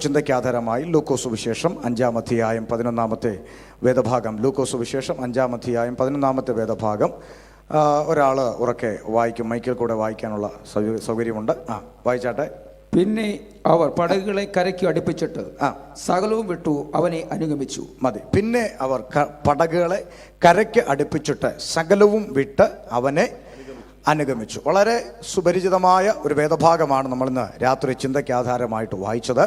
ചിന്തയ്ക്കാധാരമായി ലൂക്കോസ് സുവിശേഷം 5-ാം അധ്യായം 11-ാമത്തെ വേദഭാഗം. ലൂക്കോസ് സുവിശേഷം 5-ാം അധ്യായം 11-ാമത്തെ വേദഭാഗം ഒരാൾ ഉറക്കെ വായിക്കും. മൈക്കിൽ കൂടെ വായിക്കാനുള്ള സൗകര്യമുണ്ട്. വായിച്ചാട്ടെ. പിന്നെ അവർ പടകുകളെ കരയ്ക്ക് അടുപ്പിച്ചിട്ട് സകലവും വിട്ടു അവനെ അനുഗമിച്ചു. മതി. പിന്നെ അവർ പടകുകളെ കരയ്ക്ക് അടുപ്പിച്ചിട്ട് സകലവും വിട്ട് അവനെ അനുഗമിച്ചു. വളരെ സുപരിചിതമായ ഒരു വേദഭാഗമാണ് നമ്മളിന്ന് രാത്രി ചിന്തയ്ക്ക് ആധാരമായിട്ട് വായിച്ചത്.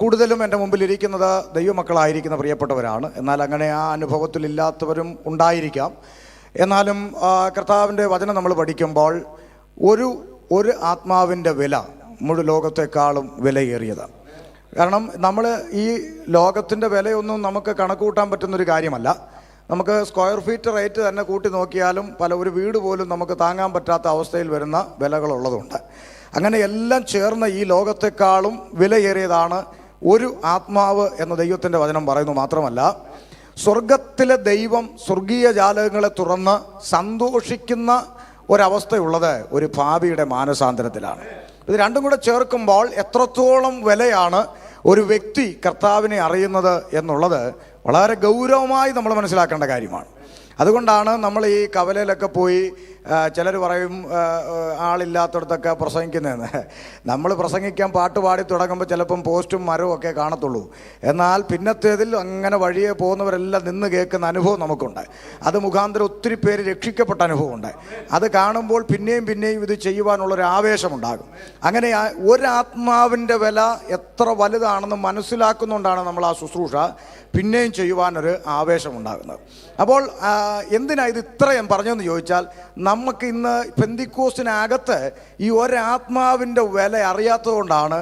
കൂടുതലും എൻ്റെ മുമ്പിലിരിക്കുന്നത് ദൈവമക്കളായിരിക്കുന്ന പ്രിയപ്പെട്ടവരാണ്. എന്നാൽ അങ്ങനെ ആ അനുഭവത്തിലില്ലാത്തവരും ഉണ്ടായിരിക്കാം. എന്നാലും കർത്താവിൻ്റെ വചനം നമ്മൾ പഠിക്കുമ്പോൾ ഒരു ആത്മാവിൻ്റെ വില മുഴുവൻ ലോകത്തെക്കാളും വിലയേറിയതാണ്. കാരണം നമ്മൾ ഈ ലോകത്തിൻ്റെ വിലയൊന്നും നമുക്ക് കണക്കൂട്ടാൻ പറ്റുന്നൊരു കാര്യമല്ല. നമുക്ക് സ്ക്വയർ ഫീറ്റ് റേറ്റ് തന്നെ കൂട്ടി നോക്കിയാലും ഒരു വീട് പോലും നമുക്ക് താങ്ങാൻ പറ്റാത്ത അവസ്ഥയിൽ വരുന്ന വിലകളുള്ളതുണ്ട്. അങ്ങനെ എല്ലാം ചേർന്ന ഈ ലോകത്തെക്കാളും വിലയേറിയതാണ് ഒരു ആത്മാവ് എന്ന് ദൈവത്തിൻ്റെ വചനം പറയുന്നു. മാത്രമല്ല, സ്വർഗത്തിലെ ദൈവം സ്വർഗീയ ജാലകങ്ങളെ തുറന്ന് സന്തോഷിക്കുന്ന ഒരവസ്ഥയുള്ളത് ഒരു പാപിയുടെ മാനസാന്തരത്തിലാണ്. ഇത് രണ്ടും കൂടെ ചേർക്കുമ്പോൾ എത്രത്തോളം വിലയാണ് ഒരു വ്യക്തി കർത്താവിനെ അറിയുന്നത് എന്നുള്ളത് വളരെ ഗൗരവമായി നമ്മൾ മനസ്സിലാക്കേണ്ട കാര്യമാണ്. അതുകൊണ്ടാണ് നമ്മൾ ഈ കവലയിലൊക്കെ പോയി ചിലർ പറയും ആളില്ലാത്തടത്തൊക്കെ പ്രസംഗിക്കുന്നതെന്ന്. നമ്മൾ പ്രസംഗിക്കാൻ പാട്ട് പാടി തുടങ്ങുമ്പോൾ ചിലപ്പം പോസ്റ്റും മരവും ഒക്കെ കാണത്തുള്ളൂ. എന്നാൽ പിന്നത്തേതിൽ അങ്ങനെ വഴിയെ പോകുന്നവരെല്ലാം നിന്ന് കേൾക്കുന്ന അനുഭവം നമുക്കുണ്ട്. അത് മുഖാന്തരം ഒത്തിരി പേര് രക്ഷിക്കപ്പെട്ട അനുഭവമുണ്ട്. അത് കാണുമ്പോൾ പിന്നെയും ഇത് ചെയ്യുവാനുള്ളൊരു ആവേശമുണ്ടാകും. അങ്ങനെ ഒരാത്മാവിൻ്റെ വില എത്ര വലുതാണെന്ന് മനസ്സിലാക്കുന്നുകൊണ്ടാണ് നമ്മൾ ആ ശുശ്രൂഷ പിന്നെയും ചെയ്യുവാനൊരു ആവേശമുണ്ടാകുന്നത്. അപ്പോൾ എന്തിനാ ഇത് ഇത്രയും പറഞ്ഞതെന്ന് ചോദിച്ചാൽ, നമുക്ക് ഇന്ന് പെന്തിക്കോസ്തിനകത്ത് ഈ ഒരാത്മാവിൻ്റെ വില അറിയാത്തത് കൊണ്ടാണ്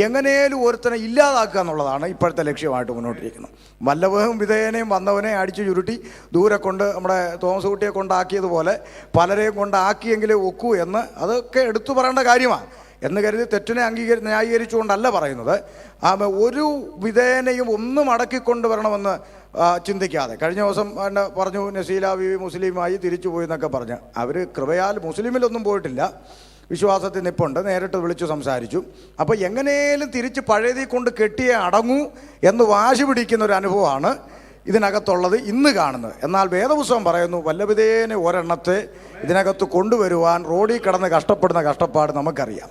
എങ്ങനെയും ഒരുത്തനെ ഇല്ലാതാക്കുക എന്നുള്ളതാണ് ഇപ്പോഴത്തെ ലക്ഷ്യമായിട്ട് മുന്നോട്ടിരിക്കുന്നത്. വല്ലവനും വിധേയനെയും വന്നവനെ അടിച്ചു ചുരുട്ടി ദൂരെ കൊണ്ട് നമ്മുടെ തോമസ് കുട്ടിയെ കൊണ്ടാക്കിയതുപോലെ പലരെയും കൊണ്ടാക്കിയെങ്കിലേ ഒക്കൂ എന്ന് അതൊക്കെ എടുത്തു പറയേണ്ട കാര്യമാണ്. എന്ന് കരുതി തെറ്റിനെ ന്യായീകരിച്ചുകൊണ്ടല്ല പറയുന്നത്. ഒരു വിധേയനെയും ഒന്നും അടക്കിക്കൊണ്ടുവരണമെന്ന് ചിന്തിക്കാതെ. കഴിഞ്ഞ ദിവസം എന്നെ പറഞ്ഞു, നസീല ബീവി മുസ്ലിമായി തിരിച്ചു പോയി എന്നൊക്കെ പറഞ്ഞ്. അവർ കൃപയാൽ മുസ്ലിമിലൊന്നും പോയിട്ടില്ല, വിശ്വാസത്തിൽ നിപ്പുണ്ട്. നേരിട്ട് വിളിച്ചു സംസാരിച്ചു. അപ്പോൾ എങ്ങനെയും തിരിച്ച് പഴയതിൽ കൊണ്ട് കെട്ടിയേ അടങ്ങൂ എന്ന് വാശി പിടിക്കുന്ന ഒരു അനുഭവമാണ് ഇതിനകത്തുള്ളത് ഇന്ന് കാണുന്നത്. എന്നാൽ വേദപുസ്തകം പറയുന്നു, വല്ലവിധേയനെ ഒരെണ്ണത്തെ ഇതിനകത്ത് കൊണ്ടുവരുവാൻ റോഡിൽ കിടന്ന് കഷ്ടപ്പെടുന്ന കഷ്ടപ്പാട് നമുക്കറിയാം.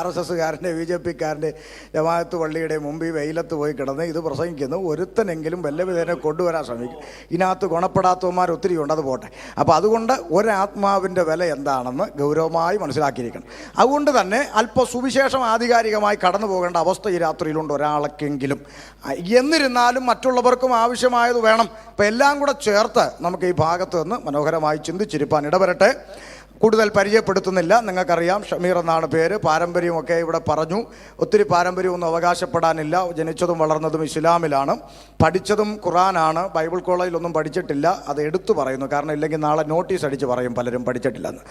RSSകാരൻ്റെ BJPക്കാരൻ്റെ ജമാഅത്ത് പള്ളിയുടെ മുമ്പിൽ വെയിലത്ത് പോയി കിടന്ന് ഇത് പ്രസംഗിക്കുന്നു. ഒരുത്തനെങ്കിലും വല്ലവിധേനെ കൊണ്ടുവരാൻ ശ്രമിക്കും. ഇതിനകത്ത് ഗുണപ്പെടാത്തവന്മാർ ഒത്തിരി ഉണ്ട്, അത് പോട്ടെ. അപ്പോൾ അതുകൊണ്ട് ഒരാത്മാവിൻ്റെ വില എന്താണെന്ന് ഗൗരവമായി മനസ്സിലാക്കിയിരിക്കണം. അതുകൊണ്ട് തന്നെ അല്പ സുവിശേഷം ആധികാരികമായി കടന്നു പോകേണ്ട അവസ്ഥ ഈ രാത്രിയിലുണ്ട് ഒരാൾക്കെങ്കിലും. എന്നിരുന്നാലും മറ്റുള്ളവർക്കും ആവശ്യമായത് വേണം. അപ്പോൾ എല്ലാം കൂടെ ചേർത്ത് നമുക്ക് ഈ ഭാഗത്ത് നിന്ന് മനോഹരമായി ചിന്തിച്ചിരിപ്പാൻ ഇടവരട്ടെ. കൂടുതൽ പരിചയപ്പെടുത്തുന്നില്ല. നിങ്ങൾക്കറിയാം, ഷമീർ എന്നാണ് പേര്. പാരമ്പര്യമൊക്കെ ഇവിടെ പറഞ്ഞു. ഒത്തിരി പാരമ്പര്യമൊന്നും അവകാശപ്പെടാനില്ല. ജനിച്ചതും വളർന്നതും ഇസ്ലാമിലാണ്. പഠിച്ചതും ഖുറാനാണ്. ബൈബിൾ കോളേജിലൊന്നും പഠിച്ചിട്ടില്ല. അത് എടുത്തു പറയുന്നു. കാരണം ഇല്ലെങ്കിൽ നാളെ നോട്ടീസ് അടിച്ച് പറയും പലരും പഠിച്ചിട്ടില്ലെന്ന്.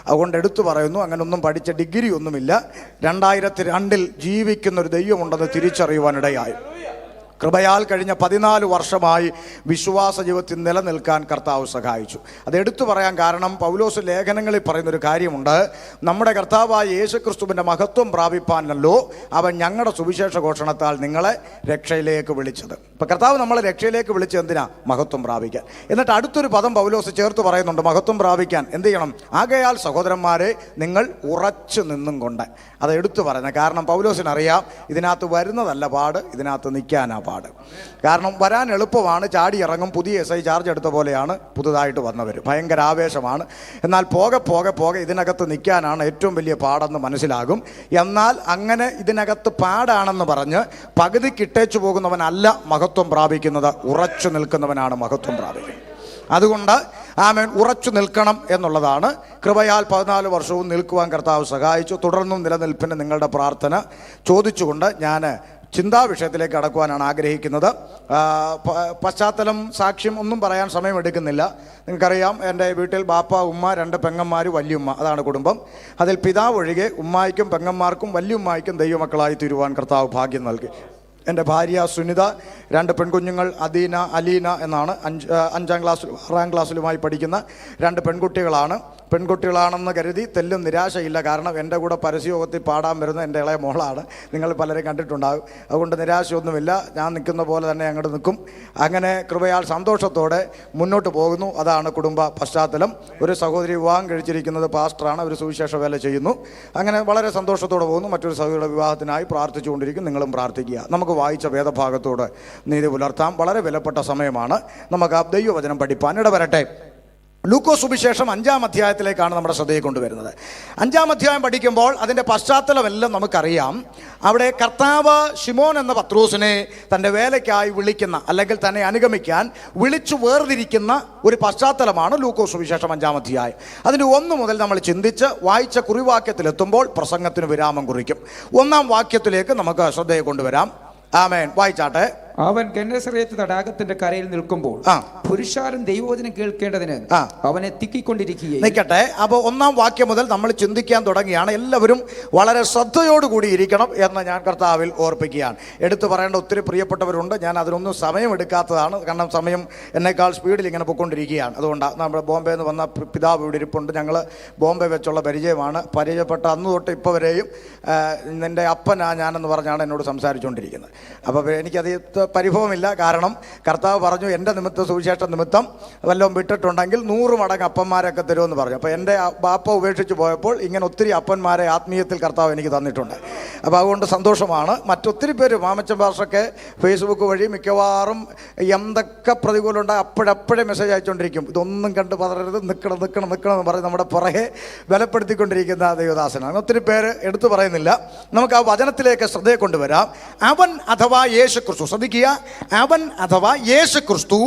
അതുകൊണ്ട് എടുത്തു പറയുന്നു. അങ്ങനെയൊന്നും പഠിച്ച ഡിഗ്രി ഒന്നുമില്ല. 2002 ജീവിക്കുന്നൊരു ദൈവമുണ്ടെന്ന് തിരിച്ചറിയുവാനിടയായി. കൃപയാൽ കഴിഞ്ഞ 14 വർഷമായി വിശ്വാസ ജീവിതത്തിൽ നിലനിൽക്കാൻ കർത്താവ് സഹായിച്ചു. അത് എടുത്തു പറയാൻ കാരണം പൗലോസ് ലേഖനങ്ങളിൽ പറയുന്നൊരു കാര്യമുണ്ട്. നമ്മുടെ കർത്താവായ യേശുക്രിസ്തുവിൻ്റെ മഹത്വം പ്രാപിപ്പാനല്ലോ അവൻ ഞങ്ങളുടെ സുവിശേഷ ഘോഷണത്താൽ നിങ്ങളെ രക്ഷയിലേക്ക് വിളിച്ചത്. ഇപ്പം കർത്താവ് നമ്മളെ രക്ഷയിലേക്ക് വിളിച്ചത് എന്തിനാ? മഹത്വം പ്രാപിക്കാൻ. എന്നിട്ട് അടുത്തൊരു പദം പൗലോസ് ചേർത്ത് പറയുന്നുണ്ട്. മഹത്വം പ്രാപിക്കാൻ എന്ത് ചെയ്യണം? ആകയാൽ സഹോദരന്മാരെ നിങ്ങൾ ഉറച്ചു നിന്നും കൊണ്ട്. അത് എടുത്തു പറയുന്നത് കാരണം പൗലോസിനറിയാം ഇതിനകത്ത് വരുന്നതല്ല പാട്, ഇതിനകത്ത് നിൽക്കാനാ പാട്. കാരണം വരാൻ എളുപ്പമാണ്, ചാടി ഇറങ്ങും. പുതിയ SI ചാർജ് എടുത്ത പോലെയാണ് പുതുതായിട്ട് വന്നവർ. ഭയങ്കര ആവേശമാണ്. എന്നാൽ പോകെ ഇതിനകത്ത് നിൽക്കാനാണ് ഏറ്റവും വലിയ പാടെന്ന് മനസ്സിലാകും. എന്നാൽ അങ്ങനെ ഇതിനകത്ത് പാടാണെന്ന് പറഞ്ഞ് പകുതി കിട്ടേച്ചു പോകുന്നവനല്ല മഹത്വം പ്രാപിക്കുന്നത്. ഉറച്ചു നിൽക്കുന്നവനാണ് മഹത്വം പ്രാപിക്കുന്നത്. അതുകൊണ്ട് ആമേൻ, ഉറച്ചു നിൽക്കണം എന്നുള്ളതാണ്. കൃപയാൽ 14 വർഷവും നിൽക്കുവാൻ കർത്താവ് സഹായിച്ചു. തുടർന്നും നിലനിൽപ്പിന് നിങ്ങളുടെ പ്രാർത്ഥന ചോദിച്ചുകൊണ്ട് ഞാൻ ചിന്താ വിഷയത്തിലേക്ക് കടക്കുവാനാണ് ആഗ്രഹിക്കുന്നത്. പശ്ചാത്തലം സാക്ഷ്യം ഒന്നും പറയാൻ സമയമെടുക്കുന്നില്ല. നിങ്ങൾക്കറിയാം, എൻ്റെ വീട്ടിൽ ബാപ്പ, ഉമ്മ, 2 പെങ്ങന്മാർ, വല്യുമ്മ, അതാണ് കുടുംബം. അതിൽ പിതാവ് ഒഴികെ ഉമ്മായിക്കും പെങ്ങന്മാർക്കും വല്യുമ്മായിക്കും ദൈവമക്കളായി തീരുവാൻ കർത്താവ് ഭാഗ്യം നൽകി. എൻ്റെ ഭാര്യ സുനിത, 2 പെൺകുഞ്ഞുങ്ങൾ അദീന, അലീന എന്നാണ്. 5ാം ക്ലാസ്സിലും 6ാം ക്ലാസ്സിലുമായി പഠിക്കുന്ന 2 പെൺകുട്ടികളാണ്. പെൺകുട്ടികളാണെന്ന് കരുതി തെല്ലും നിരാശയില്ല. കാരണം എൻ്റെ കൂടെ പരസ്യയോഗത്തിൽ പാടാൻ വരുന്ന എൻ്റെ ഇളയ മോളാണ്. നിങ്ങൾ പലരും കണ്ടിട്ടുണ്ടാകും. അതുകൊണ്ട് നിരാശയൊന്നുമില്ല. ഞാൻ നിൽക്കുന്ന പോലെ തന്നെ അങ്ങോട്ട് നിൽക്കും. അങ്ങനെ കൃപയാൽ സന്തോഷത്തോടെ മുന്നോട്ട് പോകുന്നു. അതാണ് കുടുംബ പശ്ചാത്തലം. ഒരു സഹോദരി വിവാഹം കഴിച്ചിരിക്കുന്നത് പാസ്റ്ററാണ്. അവർ സുവിശേഷ വേല ചെയ്യുന്നു. അങ്ങനെ വളരെ സന്തോഷത്തോടെ പോകുന്നു. മറ്റൊരു സഹോദരിയുടെ വിവാഹത്തിനായി പ്രാർത്ഥിച്ചുകൊണ്ടിരിക്കും. നിങ്ങളും പ്രാർത്ഥിക്കുക. നമുക്ക് വായിച്ച വേദഭാഗത്തോട് നീതി പുലർത്താം. വളരെ വിലപ്പെട്ട സമയമാണ്. നമുക്ക് ആ ദൈവവചനം പഠിപ്പാൻ ഇടവരട്ടെ. ലൂക്കോസ് സുവിശേഷം 5-ാം അധ്യായത്തിലേക്കാണ് നമ്മുടെ ശ്രദ്ധയെ കൊണ്ടുവരുന്നത്. 5-ാം അധ്യായം പഠിക്കുമ്പോൾ അതിൻ്റെ പശ്ചാത്തലമെല്ലാം നമുക്കറിയാം. അവിടെ കർത്താവ് ശിമോൻ എന്ന പത്രോസിനെ തൻ്റെ വേലയ്ക്കായി വിളിക്കുന്ന, അല്ലെങ്കിൽ തന്നെ അനുഗമിക്കാൻ വിളിച്ചു വേർതിരിക്കുന്ന ഒരു പശ്ചാത്തലമാണ് ലൂക്കോസ് സുവിശേഷം 5-ാം അധ്യായം. അതിൻ്റെ 1 മുതൽ നമ്മൾ ചിന്തിച്ച് വായിച്ച കുറിവാക്യത്തിലെത്തുമ്പോൾ പ്രസംഗത്തിന് വിരാമം കുറിക്കും. 1-ാം വാക്യത്തിലേക്ക് നമുക്ക് ശ്രദ്ധയെ കൊണ്ടുവരാം. ആമേൻ. വായിച്ചാട്ടെ. അവൻ ഗന്നസറേത്ത് തടാകത്തിന്റെ കരയിൽ നിൽക്കുമ്പോൾ പുരുഷാരം ദൈവവചനം കേൾക്കേണ്ടതിന് അവനെ തിക്കിക്കൊണ്ടിരിക്കുകയും. നിൽക്കട്ടെ. അപ്പോൾ 1-ാം വാക്യം മുതൽ നമ്മൾ ചിന്തിക്കാൻ തുടങ്ങിയാണ്. എല്ലാവരും വളരെ ശ്രദ്ധയോടുകൂടി ഇരിക്കണം എന്ന് ഞാൻ കർത്താവിൽ ഓർപ്പിക്കുകയാണ്. എടുത്തു പറയേണ്ട ഒത്തിരി പ്രിയപ്പെട്ടവരുണ്ട്. ഞാൻ അതിനൊന്നും സമയമെടുക്കാത്തതാണ്. കാരണം സമയം എന്നേക്കാൾ സ്പീഡിൽ ഇങ്ങനെ പൊയ്ക്കൊണ്ടിരിക്കുകയാണ്. അതുകൊണ്ടാണ് നമ്മുടെ ബോംബെയിൽ നിന്ന് വന്ന പിതാവ് ഇവിടെ ഇരിപ്പുണ്ട്. ഞങ്ങൾ ബോംബെ വെച്ചുള്ള പരിചയമാണ്. പരിചയപ്പെട്ട അന്ന് തൊട്ട് ഇപ്പോൾ വരെയും നിൻ്റെ അപ്പനാ ഞാനെന്ന് പറഞ്ഞാണ് എന്നോട് സംസാരിച്ചുകൊണ്ടിരിക്കുന്നത്. അപ്പോൾ എനിക്കത് പരിഭവമില്ല. കാരണം കർത്താവ് പറഞ്ഞു, എൻ്റെ നിമിത്തം, സുവിശേഷ നിമിത്തം വല്ലതും വിട്ടിട്ടുണ്ടെങ്കിൽ 100 മടങ്ങ് അപ്പന്മാരൊക്കെ തരുമെന്ന് പറഞ്ഞു. അപ്പോൾ എൻ്റെ ബാപ്പ ഉപേക്ഷിച്ച് പോയപ്പോൾ ഇങ്ങനെ ഒത്തിരി അപ്പന്മാരെ ആത്മീയത്തിൽ കർത്താവ് എനിക്ക് തന്നിട്ടുണ്ട്. അപ്പോൾ അതുകൊണ്ട് സന്തോഷമാണ്. മറ്റൊത്തിരി പേര് മാമച്ചൻ ഭാഷയൊക്കെ ഫേസ്ബുക്ക് വഴി മിക്കവാറും എന്തൊക്കെ പ്രതികൂലമുണ്ട് അപ്പോഴപ്പോഴേ മെസ്സേജ് അയച്ചുകൊണ്ടിരിക്കും. ഇതൊന്നും കണ്ട് പതറരുത്, നിൽക്കണം എന്ന് പറഞ്ഞ് നമ്മുടെ പുറകെ ബലപ്പെടുത്തിക്കൊണ്ടിരിക്കുന്ന ദൈവദാസനാണ്. ഒത്തിരി പേര് എടുത്തു പറയുന്നില്ല. നമുക്ക് ആ വചനത്തിലേക്ക് ശ്രദ്ധയെ കൊണ്ടുവരാം. അവൻ അഥവാ യേശു ക്രിസ്തു, ശ്രദ്ധിക്കുക, അവൻ അഥവാ യേശു ക്രിസ്തു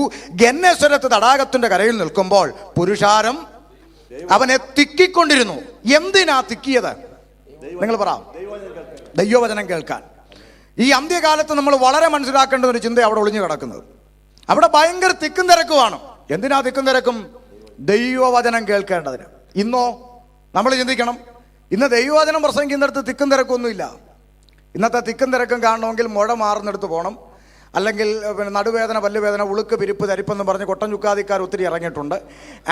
ഗന്നേസരത്ത് തടാകത്തിന്റെ കരയിൽ നിൽക്കുമ്പോൾ പുരുഷാരം അവനെ തിക്കിക്കൊണ്ടിരുന്നു. എന്തിനാ തിക്കിയത്? നിങ്ങൾ പറ. ദൈവവചനം കേൾക്കാൻ. ഈ അന്ത്യകാലത്ത് നമ്മൾ വളരെ മനസ്സിലാക്കേണ്ട ഒരു ചിന്ത അവിടെ ഒളിഞ്ഞു കിടക്കുന്നത്. അവിടെ ഭയങ്കര തിക്കും തിരക്കുമാണ്. എന്തിനാ തിക്കും തിരക്കും? ദൈവവചനം കേൾക്കേണ്ടതിന്. ഇന്നോ നമ്മൾ ചിന്തിക്കണം, ഇന്ന് ദൈവവചനം പ്രസംഗിക്കുന്നിടത്ത് തിക്കും തിരക്കൊന്നുമില്ല. ഇന്നത്തെ തിക്കും തിരക്കും കാണണമെങ്കിൽ മുഴ മാറുന്നിടത്ത് പോകണം. അല്ലെങ്കിൽ പിന്നെ നടുവേദന, പല്ലുവേദന, ഉളുക്ക്, പിരിപ്പ്, തരിപ്പെന്ന് പറഞ്ഞ് കൊട്ടൻ ചുക്കാതിക്കാർ ഒത്തിരി ഇറങ്ങിയിട്ടുണ്ട്.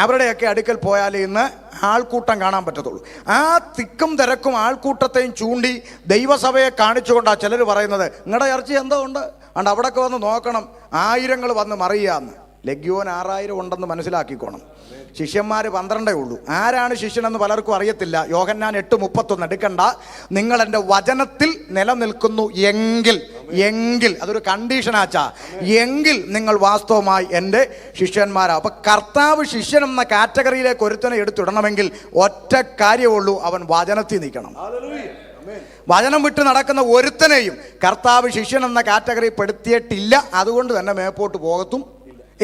അവരുടെയൊക്കെ അടുക്കൽ പോയാൽ ഇന്ന് ആൾക്കൂട്ടം കാണാൻ പറ്റത്തുള്ളൂ. ആ തിക്കും തിരക്കും ആൾക്കൂട്ടത്തെയും ചൂണ്ടി ദൈവസഭയെ കാണിച്ചുകൊണ്ടാണ് ചിലർ പറയുന്നത്, നിങ്ങളുടെ ചർച്ച എന്തോ ഉണ്ട്, അതുകൊണ്ട് അവിടെയൊക്കെ വന്ന് നോക്കണം, 1000 വന്ന് മറിയാന്ന്. ലഗ്യോൻ 6000 ഉണ്ടെന്ന് മനസ്സിലാക്കിക്കോണം. ശിഷ്യന്മാർ 12 ഉള്ളൂ. ആരാണ് ശിഷ്യനെന്ന് പലർക്കും അറിയത്തില്ല. യോഹന്നാൻ 8:31 എടുക്കണ്ട. നിങ്ങൾ എൻ്റെ വചനത്തിൽ നിലനിൽക്കുന്നു എങ്കിൽ അതൊരു കണ്ടീഷനാച്ചാ, എങ്കിൽ നിങ്ങൾ വാസ്തവമായി എൻ്റെ ശിഷ്യന്മാരാ. അപ്പൊ കർത്താവ് ശിഷ്യൻ എന്ന കാറ്റഗറിയിലേക്ക് ഒരുത്തനെ എടുത്തിടണമെങ്കിൽ ഒറ്റ കാര്യമുള്ളൂ, അവൻ വചനത്തിൽ നിൽക്കണം. വചനം വിട്ട് നടക്കുന്ന ഒരുത്തനെയും കർത്താവ് ശിഷ്യൻ എന്ന കാറ്റഗറി പെടുത്തിയിട്ടില്ല. അതുകൊണ്ട് തന്നെ മേപ്പോട്ട് പോകത്തും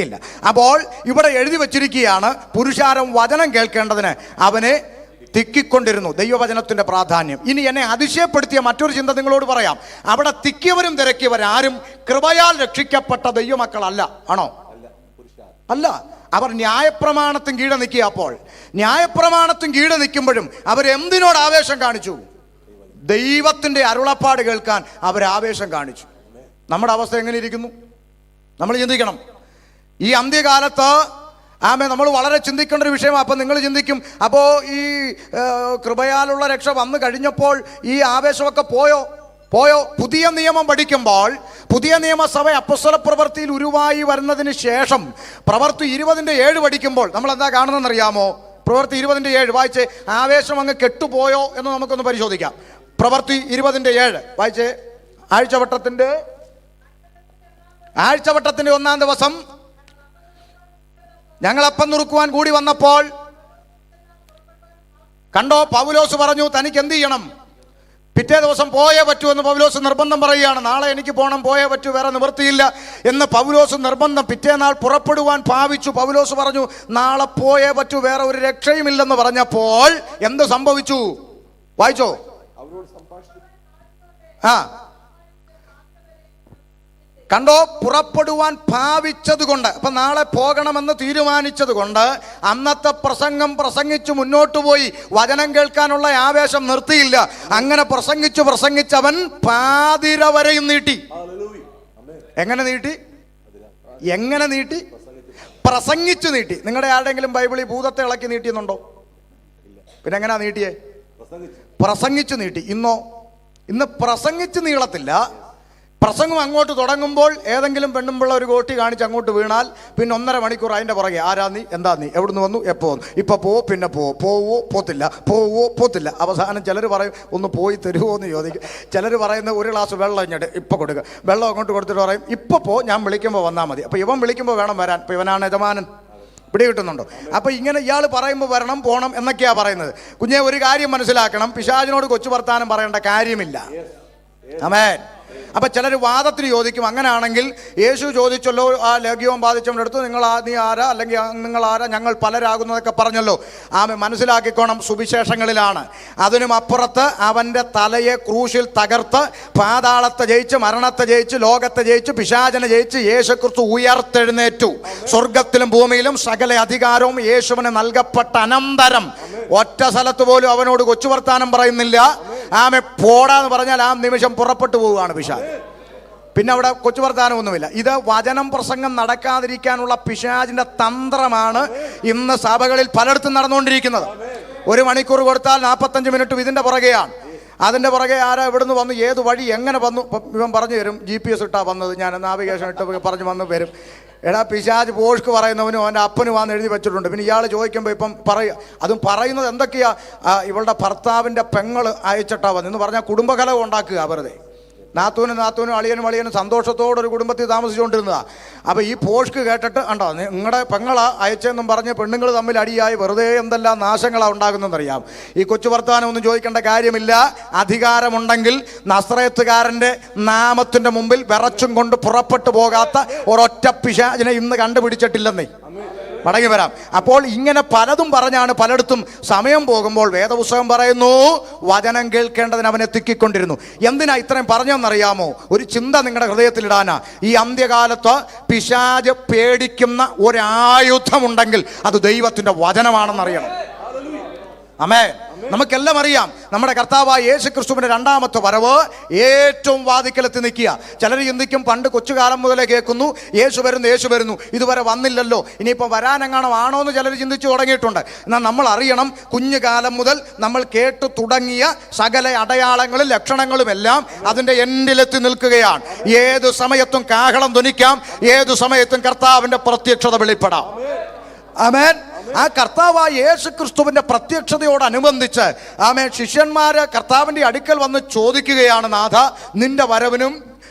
ഇല്ല. അപ്പോൾ ഇവിടെ എഴുതി വച്ചിരിക്കുകയാണ്, പുരുഷാരം വചനം കേൾക്കേണ്ടതിന് അവനെ തിക്കിക്കൊണ്ടിരുന്നു. ദൈവവചനത്തിന്റെ പ്രാധാന്യം. ഇനി എന്നെ അതിശയപ്പെടുത്തിയ മറ്റൊരു ചിന്ത നിങ്ങളോട് പറയാം. അവിടെ തിക്കിയവരും തിരക്കിയവരാരും കൃപയാൽ രക്ഷിക്കപ്പെട്ട ദൈവമക്കളല്ല. ആണോ? അല്ല. അവർ ന്യായപ്രമാണത്തിന് കീഴെ നിൽക്കുക. അപ്പോൾ ന്യായപ്രമാണത്തിന് കീഴെ നിൽക്കുമ്പോഴും അവരെന്തിനോട് ആവേശം കാണിച്ചു? ദൈവത്തിന്റെ അരുളപ്പാട് കേൾക്കാൻ അവർ ആവേശം കാണിച്ചു. നമ്മുടെ അവസ്ഥ എങ്ങനെ ഇരിക്കുന്നു? നമ്മൾ ചിന്തിക്കണം. ഈ അന്ത്യകാലത്ത് നമ്മൾ വളരെ ചിന്തിക്കേണ്ട ഒരു വിഷയമാണ്. അപ്പം നിങ്ങൾ ചിന്തിക്കും, അപ്പോൾ ഈ കൃപയാലുള്ള രക്ഷ വന്നു കഴിഞ്ഞപ്പോൾ ഈ ആവേശമൊക്കെ പോയോ? പുതിയ നിയമം പഠിക്കുമ്പോൾ, പുതിയ നിയമസഭ അപ്പോസ്തല പ്രവൃത്തിയിൽ ഉരുവായി വരുന്നതിന് ശേഷം പ്രവൃത്തി 20:7 പഠിക്കുമ്പോൾ നമ്മൾ എന്താ കാണുന്നതെന്നറിയാമോ? പ്രവൃത്തി 20:7 വായിച്ച് ആവേശം അങ്ങ് കെട്ടുപോയോ എന്ന് നമുക്കൊന്ന് പരിശോധിക്കാം. പ്രവൃത്തി 20:7 വായിച്ച്. ആഴ്ചവട്ടത്തിന്റെ 1-ാം ദിവസം ഞങ്ങൾ അപ്പം നുറുക്കുവാൻ കൂടി വന്നപ്പോൾ കണ്ടോ, പൗലോസ് പറഞ്ഞു തനിക്ക് എന്ത് ചെയ്യണം, പിറ്റേ ദിവസം പോയേ പറ്റൂ എന്ന് പൗലോസ് നിർബന്ധം പറയുകയാണ്. നാളെ എനിക്ക് പോകണം, പോയേ പറ്റൂ, വേറെ നിവൃത്തിയില്ല എന്ന് പൗലോസ് നിർബന്ധം. പിറ്റേനാൾ പുറപ്പെടുവാൻ ഭാവിച്ചു. പൗലോസ് പറഞ്ഞു നാളെ പോയേ പറ്റൂ, വേറെ ഒരു രക്ഷയുമില്ലെന്ന് പറഞ്ഞപ്പോൾ എന്ത് സംഭവിച്ചു? വായിച്ചോ. കണ്ടോ, പുറപ്പെടുവാൻ ഭാവിച്ചത് കൊണ്ട്, അപ്പൊ നാളെ പോകണമെന്ന് തീരുമാനിച്ചത് കൊണ്ട് അന്നത്തെ പ്രസംഗം പ്രസംഗിച്ചു മുന്നോട്ട് പോയി. വചനം കേൾക്കാനുള്ള ആവേശം നിർത്തിയില്ല. അങ്ങനെ പ്രസംഗിച്ചവൻ പാതിര വരെയും നീട്ടി. എങ്ങനെ നീട്ടി? പ്രസംഗിച്ചു നീട്ടി. നിങ്ങളുടെ ആരുടെങ്കിലും ബൈബിളിൽ ഭൂതത്തെ ഇളക്കി നീട്ടിയെന്നുണ്ടോ? പിന്നെ എങ്ങനെയാ നീട്ടിയേ? പ്രസംഗിച്ച് നീട്ടി. ഇന്ന് പ്രസംഗിച്ച് നീളത്തില്ല. പ്രസംഗം അങ്ങോട്ട് തുടങ്ങുമ്പോൾ ഏതെങ്കിലും പെണ്ണുമ്പിള്ള ഒരു കോട്ടി കാണിച്ച് അങ്ങോട്ട് വീണാൽ പിന്നെ 1.5 മണിക്കൂർ അതിൻ്റെ പുറകെ. ആരാ നീ, എന്താ നീ, എവിടുന്ന് വന്നു, എപ്പോൾ വന്നു, ഇപ്പം പിന്നെ പോവോ പോത്തില്ല. അവസാനം ചിലർ പറയും ഒന്ന് പോയി തരുമോ എന്ന് ചോദിക്കും. ചിലർ പറയുന്നത് ഒരു ഗ്ലാസ് വെള്ളം ഇങ്ങോട്ട് ഇപ്പം കൊടുക്കുക. വെള്ളം അങ്ങോട്ട് കൊടുത്തിട്ട് പറയും ഇപ്പോൾ ഞാൻ വിളിക്കുമ്പോൾ വന്നാൽ മതി. അപ്പോൾ ഇവൻ വിളിക്കുമ്പോൾ വേണം വരാൻ. അപ്പോൾ ഇവനാണ് യജമാനൻ. പിടി കിട്ടുന്നുണ്ടോ? അപ്പോൾ ഇങ്ങനെ ഇയാൾ പറയുമ്പോൾ വരണം പോകണം എന്നൊക്കെയാണ് പറയുന്നത്. കുഞ്ഞെ, ഒരു കാര്യം മനസ്സിലാക്കണം, പിശാചിനോട് കൊച്ചു വർത്താനം പറയേണ്ട കാര്യമില്ല. ആമേൻ. അപ്പം ചിലർ വാദത്തിന് ചോദിക്കും, അങ്ങനെയാണെങ്കിൽ യേശു ചോദിച്ചല്ലോ ആ ലേഗ്യോൻ ബാധിച്ചവൻ്റെ അടുത്ത് നീ ആരാ, അല്ലെങ്കിൽ നിങ്ങൾ ആരാ, ഞങ്ങൾ പലരാകുന്നതൊക്കെ പറഞ്ഞല്ലോ. മനസ്സിലാക്കിക്കോണം, സുവിശേഷങ്ങളിലാണ്. അതിനും അപ്പുറത്ത് അവൻ്റെ തലയെ ക്രൂശിൽ തകർത്ത് പാതാളത്തെ ജയിച്ച്, മരണത്തെ ജയിച്ച്, ലോകത്തെ ജയിച്ച്, പിശാചനെ ജയിച്ച് യേശുക്രിസ്തു ഉയർത്തെഴുന്നേറ്റു. സ്വർഗത്തിലും ഭൂമിയിലും സകല അധികാരവും യേശുവിന് നൽകപ്പെട്ട അനന്തരം ഒറ്റ സ്ഥലത്ത് പോലും അവനോട് കൊച്ചു വർത്താനം പറയുന്നില്ല. പോടാന്ന് പറഞ്ഞാൽ ആ നിമിഷം പുറപ്പെട്ടു പോവുകയാണ് പിശാച്. പിന്നെ അവിടെ കൊച്ചു വർത്താനമൊന്നുമില്ല. ഇത് വചനം പ്രസംഗം നടക്കാതിരിക്കാനുള്ള പിശാചിന്റെ തന്ത്രമാണ് ഇന്ന് സഭകളിൽ പലയിടത്തും നടന്നുകൊണ്ടിരിക്കുന്നത്. 1 മണിക്കൂർ കൊടുത്താൽ 45 മിനിറ്റും ഇതിന്റെ പുറകെയാണ്. അതിൻ്റെ പുറകെ ആരാ എവിടുന്ന് വന്നു, ഏത് വഴി, എങ്ങനെ വന്നു, ഇവൻ പറഞ്ഞു തരും. GPS ഇട്ടാ വന്നത്, ഞാൻ നാവിഗേഷൻ ഇട്ട് പറഞ്ഞു വന്ന് വരും. എടാ, പിശാച് പോഷ്ക്ക് പറയുന്നവനും അവൻ്റെ അപ്പനും വന്ന് എഴുതി വെച്ചിട്ടുണ്ട്. പിന്നെ ഇയാൾ ചോദിക്കുമ്പോൾ ഇപ്പം പറയുക, അതും പറയുന്നത് എന്തൊക്കെയാ, ഇവളുടെ ഭർത്താവിൻ്റെ പെങ്ങൾ അയച്ചിട്ടാ വന്നു എന്ന് പറഞ്ഞാൽ കുടുംബകലഹം ഉണ്ടാക്കുക വെറുതെ. നാത്തൂനും അളിയനും സന്തോഷത്തോടൊരു കുടുംബത്തിൽ താമസിച്ചുകൊണ്ടിരുന്നതാണ്. അപ്പോൾ ഈ പോഷ്ക്ക് കേട്ടിട്ട് ഉണ്ടോ, നിങ്ങളുടെ പെങ്ങളാ അയച്ചെന്നും പറഞ്ഞ് പെണ്ണുങ്ങൾ തമ്മിൽ അടിയായി വെറുതെ എന്തെല്ലാം നാശങ്ങളാണ് ഉണ്ടാകുന്നതെന്നറിയാം. ഈ കൊച്ചു വർത്താനം ഒന്നും ചോദിക്കേണ്ട കാര്യമില്ല. അധികാരമുണ്ടെങ്കിൽ നസ്രയത്തുകാരൻ്റെ നാമത്തിൻ്റെ മുമ്പിൽ വിറച്ചും കൊണ്ട് പുറപ്പെട്ടു പോകാത്ത ഒരൊറ്റ പിശാചിനെ ഇന്ന് കണ്ടുപിടിച്ചിട്ടില്ലെന്നേ. മടങ്ങി വരാം. അപ്പോൾ ഇങ്ങനെ പലതും പറഞ്ഞാണ് പലയിടത്തും സമയം പോകുമ്പോൾ വേദപുസ്തകം പറയുന്നു, വചനം കേൾക്കേണ്ടതിന് അവനെ തിക്കിക്കൊണ്ടിരുന്നു. എന്തിനാ ഇത്രയും പറഞ്ഞെന്നറിയാമോ? ഒരു ചിന്ത നിങ്ങളുടെ ഹൃദയത്തിലിടാനാ. ഈ അന്ത്യകാലത്ത് പിശാച് പേടിക്കുന്ന ഒരായുധമുണ്ടെങ്കിൽ അത് ദൈവത്തിൻ്റെ വചനമാണെന്നറിയണം. ആമേൻ. നമുക്കെല്ലാം അറിയാം, നമ്മുടെ കർത്താവായ യേശുക്രിസ്തുവിന്റെ 2ാമത്തെ വരവ് ഏറ്റവും വാതിക്കലെത്തി നിൽക്കുക. ചിലർ ചിന്തിക്കും, പണ്ട് കൊച്ചുകാലം മുതലേ കേൾക്കുന്നു യേശു വരുന്നു, ഇതുവരെ വന്നില്ലല്ലോ, ഇനിയിപ്പോൾ വരാനെങ്ങാണോ എന്ന് ചിലർ ചിന്തിച്ചു തുടങ്ങിയിട്ടുണ്ട്. എന്നാൽ നമ്മൾ അറിയണം, കുഞ്ഞുകാലം മുതൽ നമ്മൾ കേട്ടു തുടങ്ങിയ സകല അടയാളങ്ങളും ലക്ഷണങ്ങളും എല്ലാം അതിൻ്റെ എൻഡിലെത്തി നിൽക്കുകയാണ്. ഏതു സമയത്തും കാഹളം ധ്വനിക്കാം, ഏതു സമയത്തും കർത്താവിൻ്റെ പ്രത്യക്ഷത വെളിപ്പെടാം. ആമേൻ. ആ കർത്താവായ യേശുക്രിസ്തുവിന്റെ പ്രത്യക്ഷതയോടനുബന്ധിച്ച് ശിഷ്യന്മാര് കർത്താവിന്റെ അടുക്കൽ വന്ന് ചോദിക്കുകയാണ്, നാഥ, നിന്റെ വരവിനും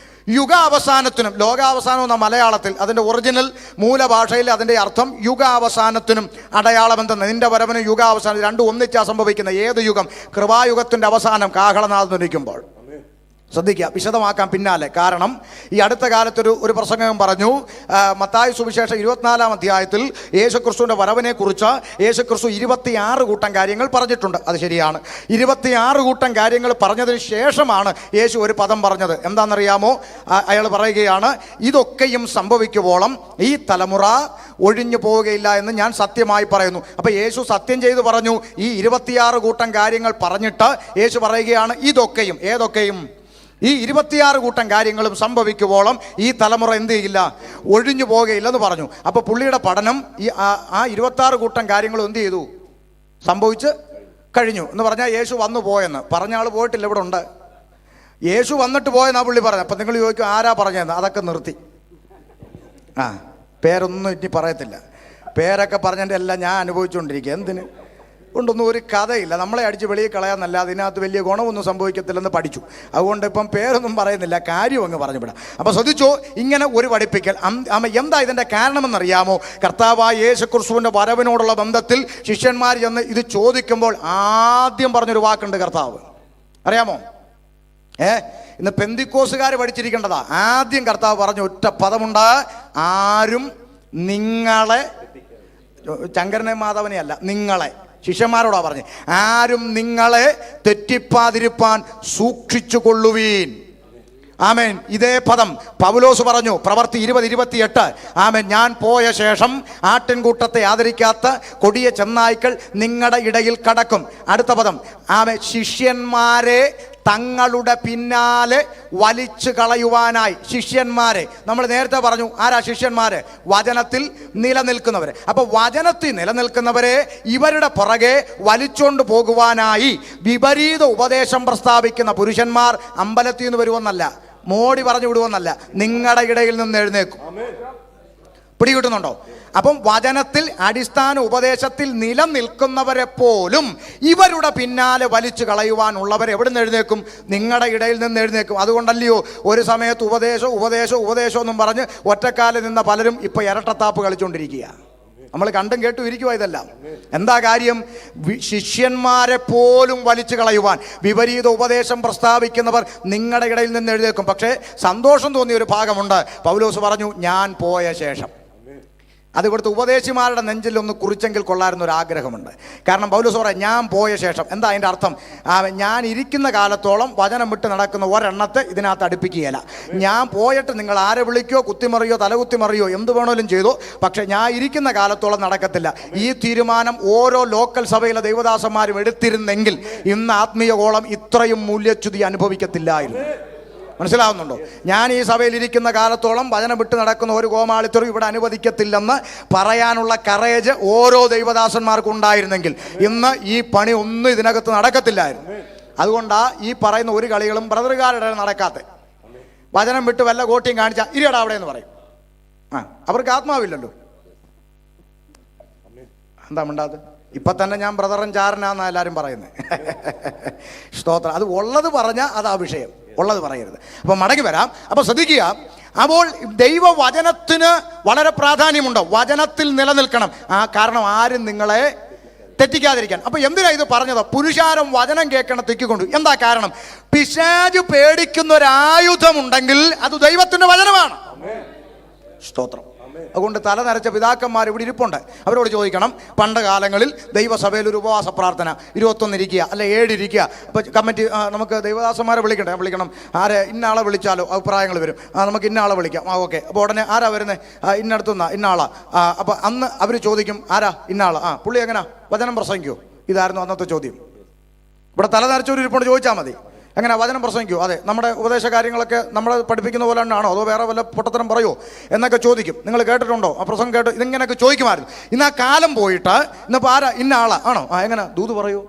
യുഗാവസാനത്തിനും, ലോകാവസാനം എന്ന മലയാളത്തിൽ അതിൻ്റെ ഒറിജിനൽ മൂലഭാഷയിൽ അതിൻ്റെ അർത്ഥം യുഗാവസാനത്തിനും അടയാളമെന്തെന്ന്. നിന്റെ വരവിനും യുഗാവസാനം രണ്ടും ഒന്നിച്ചാ സംഭവിക്കുന്ന. ഏത് യുഗം? കൃപായുഗത്തിൻ്റെ അവസാനം കാഹളനാഥം ധ്വനിക്കുമ്പോൾ. ശ്രദ്ധിക്കുക, വിശദമാക്കാൻ പിന്നാലെ. കാരണം ഈ അടുത്ത കാലത്തൊരു പ്രസംഗം പറഞ്ഞു. മത്തായി സുവിശേഷം 24-ാം അധ്യായത്തിൽ യേശുക്രിസ്തുവിൻ്റെ വരവിനെ കുറിച്ച് യേശുക്രിസ്തു 26 കൂട്ടം കാര്യങ്ങൾ പറഞ്ഞിട്ടുണ്ട്. അത് ശരിയാണ്. 26 കൂട്ടം കാര്യങ്ങൾ പറഞ്ഞതിന് ശേഷമാണ് യേശു ഒരു പദം പറഞ്ഞത്. എന്താണെന്നറിയാമോ? അയാൾ പറയുകയാണ്, ഇതൊക്കെയും സംഭവിക്കുവോളം ഈ തലമുറ ഒഴിഞ്ഞു പോവുകയില്ല എന്ന് ഞാൻ സത്യമായി പറയുന്നു. അപ്പോൾ യേശു സത്യം ചെയ്ത് പറഞ്ഞു. ഈ 26 കൂട്ടം കാര്യങ്ങൾ പറഞ്ഞിട്ട് യേശു പറയുകയാണ്, ഇതൊക്കെയും, ഏതൊക്കെയും? ഈ 26 കൂട്ടം കാര്യങ്ങളും സംഭവിക്കുവോളം ഈ തലമുറ എന്ത് ചെയ്യില്ല, ഒഴിഞ്ഞു പോകുകയില്ലെന്ന് പറഞ്ഞു. അപ്പോൾ പുള്ളിയുടെ പഠനം ആ 26 കൂട്ടം കാര്യങ്ങളും എന്ത് ചെയ്തു, സംഭവിച്ച് കഴിഞ്ഞു എന്ന് പറഞ്ഞാൽ യേശു വന്നു പോയെന്ന്. പറഞ്ഞ ആൾ പോയിട്ടില്ല, ഇവിടെ ഉണ്ട്. യേശു വന്നിട്ട് പോയെന്നാ പുള്ളി പറഞ്ഞു. അപ്പം നിങ്ങൾ ചോദിക്കും, ആരാ പറഞ്ഞതെന്ന്? അതൊക്കെ നിർത്തി. പേരൊന്നും ഇനി പറയത്തില്ല. പേരൊക്കെ പറഞ്ഞതിൻ്റെ എല്ലാം ഞാൻ അനുഭവിച്ചുകൊണ്ടിരിക്കുക. എന്തിന് കൊണ്ടൊന്നും ഒരു കഥയില്ല. നമ്മളെ അടിച്ച് വെളിയിൽ കളയാന്നല്ല, അതിനകത്ത് വലിയ ഗുണമൊന്നും സംഭവിക്കത്തില്ലെന്ന് പഠിച്ചു. അതുകൊണ്ട് ഇപ്പം പേരൊന്നും പറയുന്നില്ല, കാര്യം അങ്ങ് പറഞ്ഞു വിടാം. അപ്പോൾ ശ്രദ്ധിച്ചോ, ഇങ്ങനെ ഒരു പഠിപ്പിക്കൽ. എന്താ ഇതിൻ്റെ കാരണമെന്നറിയാമോ? കർത്താവായ യേശുക്രിസ്തുവിൻ്റെ വരവിനോടുള്ള ബന്ധത്തിൽ ശിഷ്യന്മാർ ചെന്ന് ഇത് ചോദിക്കുമ്പോൾ ആദ്യം പറഞ്ഞൊരു വാക്കുണ്ട് കർത്താവ്. അറിയാമോ? ഇന്ന് പെന്തിക്കോസുകാർ പഠിച്ചിരിക്കേണ്ടതാ. ആദ്യം കർത്താവ് പറഞ്ഞ ഒറ്റ പദമുണ്ട്, ആരും നിങ്ങളെ, ശങ്കരനെ മാധവനെ അല്ല, നിങ്ങളെ ശിഷ്യന്മാരോടാ പറഞ്ഞു, ആരും നിങ്ങളെ തെറ്റിപ്പാതിരിപ്പാൻ സൂക്ഷിച്ചു കൊള്ളുവീൻ. ആമേൻ. ഇതേ പദം പൗലോസ് പറഞ്ഞു, പ്രവർത്തി 20:28. ആമേൻ. ഞാൻ പോയ ശേഷം ആട്ടിൻകൂട്ടത്തെ ആദരിക്കാത്ത കൊടിയ ചെന്നായ്ക്കൾ നിങ്ങളുടെ ഇടയിൽ കടക്കും. അടുത്ത പദം, ആമേൻ, ശിഷ്യന്മാരെ തങ്ങളുടെ പിന്നാലെ വലിച്ചു കളയുവാനായി. ശിഷ്യന്മാരെ നമ്മൾ നേരത്തെ പറഞ്ഞു, ആരാ ശിഷ്യന്മാര്? വചനത്തിൽ നിലനിൽക്കുന്നവര്. അപ്പൊ വചനത്തിൽ നിലനിൽക്കുന്നവരെ ഇവരുടെ പുറകെ വലിച്ചോണ്ട് പോകുവാനായി വിപരീത ഉപദേശം പ്രസ്താവിക്കുന്ന പുരുഷന്മാർ അമ്പലത്തിൽ നിന്ന് വരുമെന്നല്ല, മോടി പറഞ്ഞു വിടുവെന്നല്ല, നിങ്ങളുടെ ഇടയിൽ നിന്ന് എഴുന്നേക്കും. പിടികിട്ടുന്നുണ്ടോ? അപ്പം വചനത്തിൽ അടിസ്ഥാന ഉപദേശത്തിൽ നിലനിൽക്കുന്നവരെ പോലും ഇവരുടെ പിന്നാലെ വലിച്ചു കളയുവാനുള്ളവർ എവിടെ നിന്ന് എഴുന്നേക്കും? നിങ്ങളുടെ ഇടയിൽ നിന്ന് എഴുന്നേക്കും. അതുകൊണ്ടല്ലയോ ഒരു സമയത്ത് ഉപദേശം എന്നും പറഞ്ഞ് ഒറ്റക്കാലിൽ നിന്ന പലരും ഇപ്പൊ ഇരട്ടത്താപ്പ് കളിച്ചുകൊണ്ടിരിക്കുക. നമ്മൾ കണ്ടും കേട്ടും ഇരിക്കുക. ഇതെല്ലാം എന്താ കാര്യം? ശിഷ്യന്മാരെ പോലും വലിച്ചു കളയുവാൻ വിപരീത ഉപദേശം പ്രസ്താവിക്കുന്നവർ നിങ്ങളുടെ ഇടയിൽ നിന്ന് എഴുന്നേക്കും. പക്ഷേ സന്തോഷം തോന്നിയ ഒരു ഭാഗമുണ്ട്. പൗലോസ് പറഞ്ഞു, ഞാൻ പോയ ശേഷം. അത് ഇവിടുത്തെ ഉപദേശിമാരുടെ നെഞ്ചിൽ ഒന്ന് കുറിച്ചെങ്കിൽ കൊള്ളായിരുന്ന ഒരു ആഗ്രഹമുണ്ട്. കാരണം പൗലോസ് പറയാം, ഞാൻ പോയ ശേഷം. എന്താ അതിൻ്റെ അർത്ഥം? ഞാൻ ഇരിക്കുന്ന കാലത്തോളം വചനം വിട്ട് നടക്കുന്ന ഒരെണ്ണത്തെ ഇതിനകത്ത് അടുപ്പിക്കുകയില്ല. ഞാൻ പോയിട്ട് നിങ്ങൾ ആരെ വിളിക്കോ, കുത്തിമറിയോ, തലകുത്തിമറിയോ, എന്ത് വേണേലും ചെയ്തോ, പക്ഷെ ഞാൻ ഇരിക്കുന്ന കാലത്തോളം നടക്കത്തില്ല. ഈ തീരുമാനം ഓരോ ലോക്കൽ സഭയിലെ ദൈവദാസന്മാരും എടുത്തിരുന്നെങ്കിൽ ഇന്ന് ആത്മീയ കോളം ഇത്രയും മൂല്യച്യുതി അനുഭവിക്കത്തില്ലായിരുന്നു. മനസ്സിലാവുന്നുണ്ടോ? ഞാൻ ഈ സഭയിൽ ഇരിക്കുന്ന കാലത്തോളം വചനം വിട്ട് നടക്കുന്ന ഒരു കോമാളിത്തരും ഇവിടെ അനുവദിക്കത്തില്ലെന്ന് പറയാനുള്ള കറേജ് ഓരോ ദൈവദാസന്മാർക്കും ഉണ്ടായിരുന്നെങ്കിൽ ഇന്ന് ഈ പണി ഒന്നും ഇതിനകത്ത് നടക്കത്തില്ലായിരുന്നു. അതുകൊണ്ടാ ഈ പറയുന്ന ഒരു കളികളും ബ്രദറുകാരുടെ നടക്കാത്ത. വചനം വിട്ട് വല്ല കോട്ടിയും കാണിച്ചാൽ ഇരിയടാ അവിടെ എന്ന് പറയും. അവർക്ക് ആത്മാവില്ലല്ലോ. എന്താ മിണ്ടാത്? ഇപ്പൊ തന്നെ ഞാൻ ബ്രദറൻ ചാരനാന്നാ എല്ലാവരും പറയുന്നത്. സ്തോത്രം. അത് ഉള്ളത് പറഞ്ഞാൽ അതാ വിഷയം, ഉള്ളത് പറയരുത്. അപ്പൊ മടങ്ങി വരാം. അപ്പൊ ശ്രദ്ധിക്കുക, അപ്പോൾ ദൈവവചനത്തിന് വളരെ പ്രാധാന്യമുണ്ട്. വചനത്തിൽ നിലനിൽക്കണം. കാരണം ആരും നിങ്ങളെ തെറ്റിക്കാതിരിക്കാൻ. അപ്പൊ എന്തിനാ ഇത് പറഞ്ഞത്? പുരുഷാരം വചനം കേൾക്കണം തെറ്റിക്കൊണ്ടു. എന്താ കാരണം? പിശാച് പേടിക്കുന്ന ഒരു ആയുധമുണ്ടെങ്കിൽ അത് ദൈവത്തിന്റെ വചനമാണ്. സ്തോത്രം. അതുകൊണ്ട് തല നരച്ച പിതാക്കന്മാർ ഇവിടെ ഇരിപ്പുണ്ട്. അവരോട് ചോദിക്കണം, പണ്ട് കാലങ്ങളിൽ ദൈവസഭയിൽ ഒരു ഉപവാസ പ്രാർത്ഥന 21 ഇരിക്കുക, അല്ലെ 7 ഇരിക്കുക. അപ്പോൾ കമ്മിറ്റി നമുക്ക് ദൈവദാസന്മാരെ വിളിക്കണം. ആരെ ഇന്ന ആളെ വിളിച്ചാലോ അഭിപ്രായങ്ങൾ വരും. നമുക്ക് ഇന്ന ആളെ വിളിക്കാം. ഓക്കെ. അപ്പോൾ ഉടനെ ആരാ വരുന്നത്? ഇന്നടുത്തുനിന്നാ ഇന്ന ആളാ. അപ്പോൾ അന്ന് അവർ ചോദിക്കും, ആരാ ഇന്ന ആളാ? പുള്ളി എങ്ങനെയാ വചനം പ്രസംഗിക്കുമോ? ഇതായിരുന്നു അന്നത്തെ ചോദ്യം. ഇവിടെ തല നരച്ചൊരു ഇരിപ്പോണ്ട് ചോദിച്ചാൽ മതി, എങ്ങനെ വചനം പ്രസംഗിക്കുമോ? അതെ. നമ്മുടെ ഉപദേശ കാര്യങ്ങളൊക്കെ നമ്മൾ പഠിപ്പിക്കുന്ന പോലെ തന്നെയാണോ, അതോ വേറെ വല്ല പൊട്ടത്തരം പറയുമോ എന്നൊക്കെ ചോദിക്കും. നിങ്ങൾ കേട്ടിട്ടുണ്ടോ ആ പ്രസംഗം? കേട്ട് ഇതിങ്ങനെയൊക്കെ ചോദിക്കുമായിരുന്നു. ഇന്ന് ആ കാലം പോയിട്ട് ഇന്നിപ്പോൾ ആരാ ഇന്ന ആളാ ആണോ? എങ്ങനെ ദൂത് പറയൂ?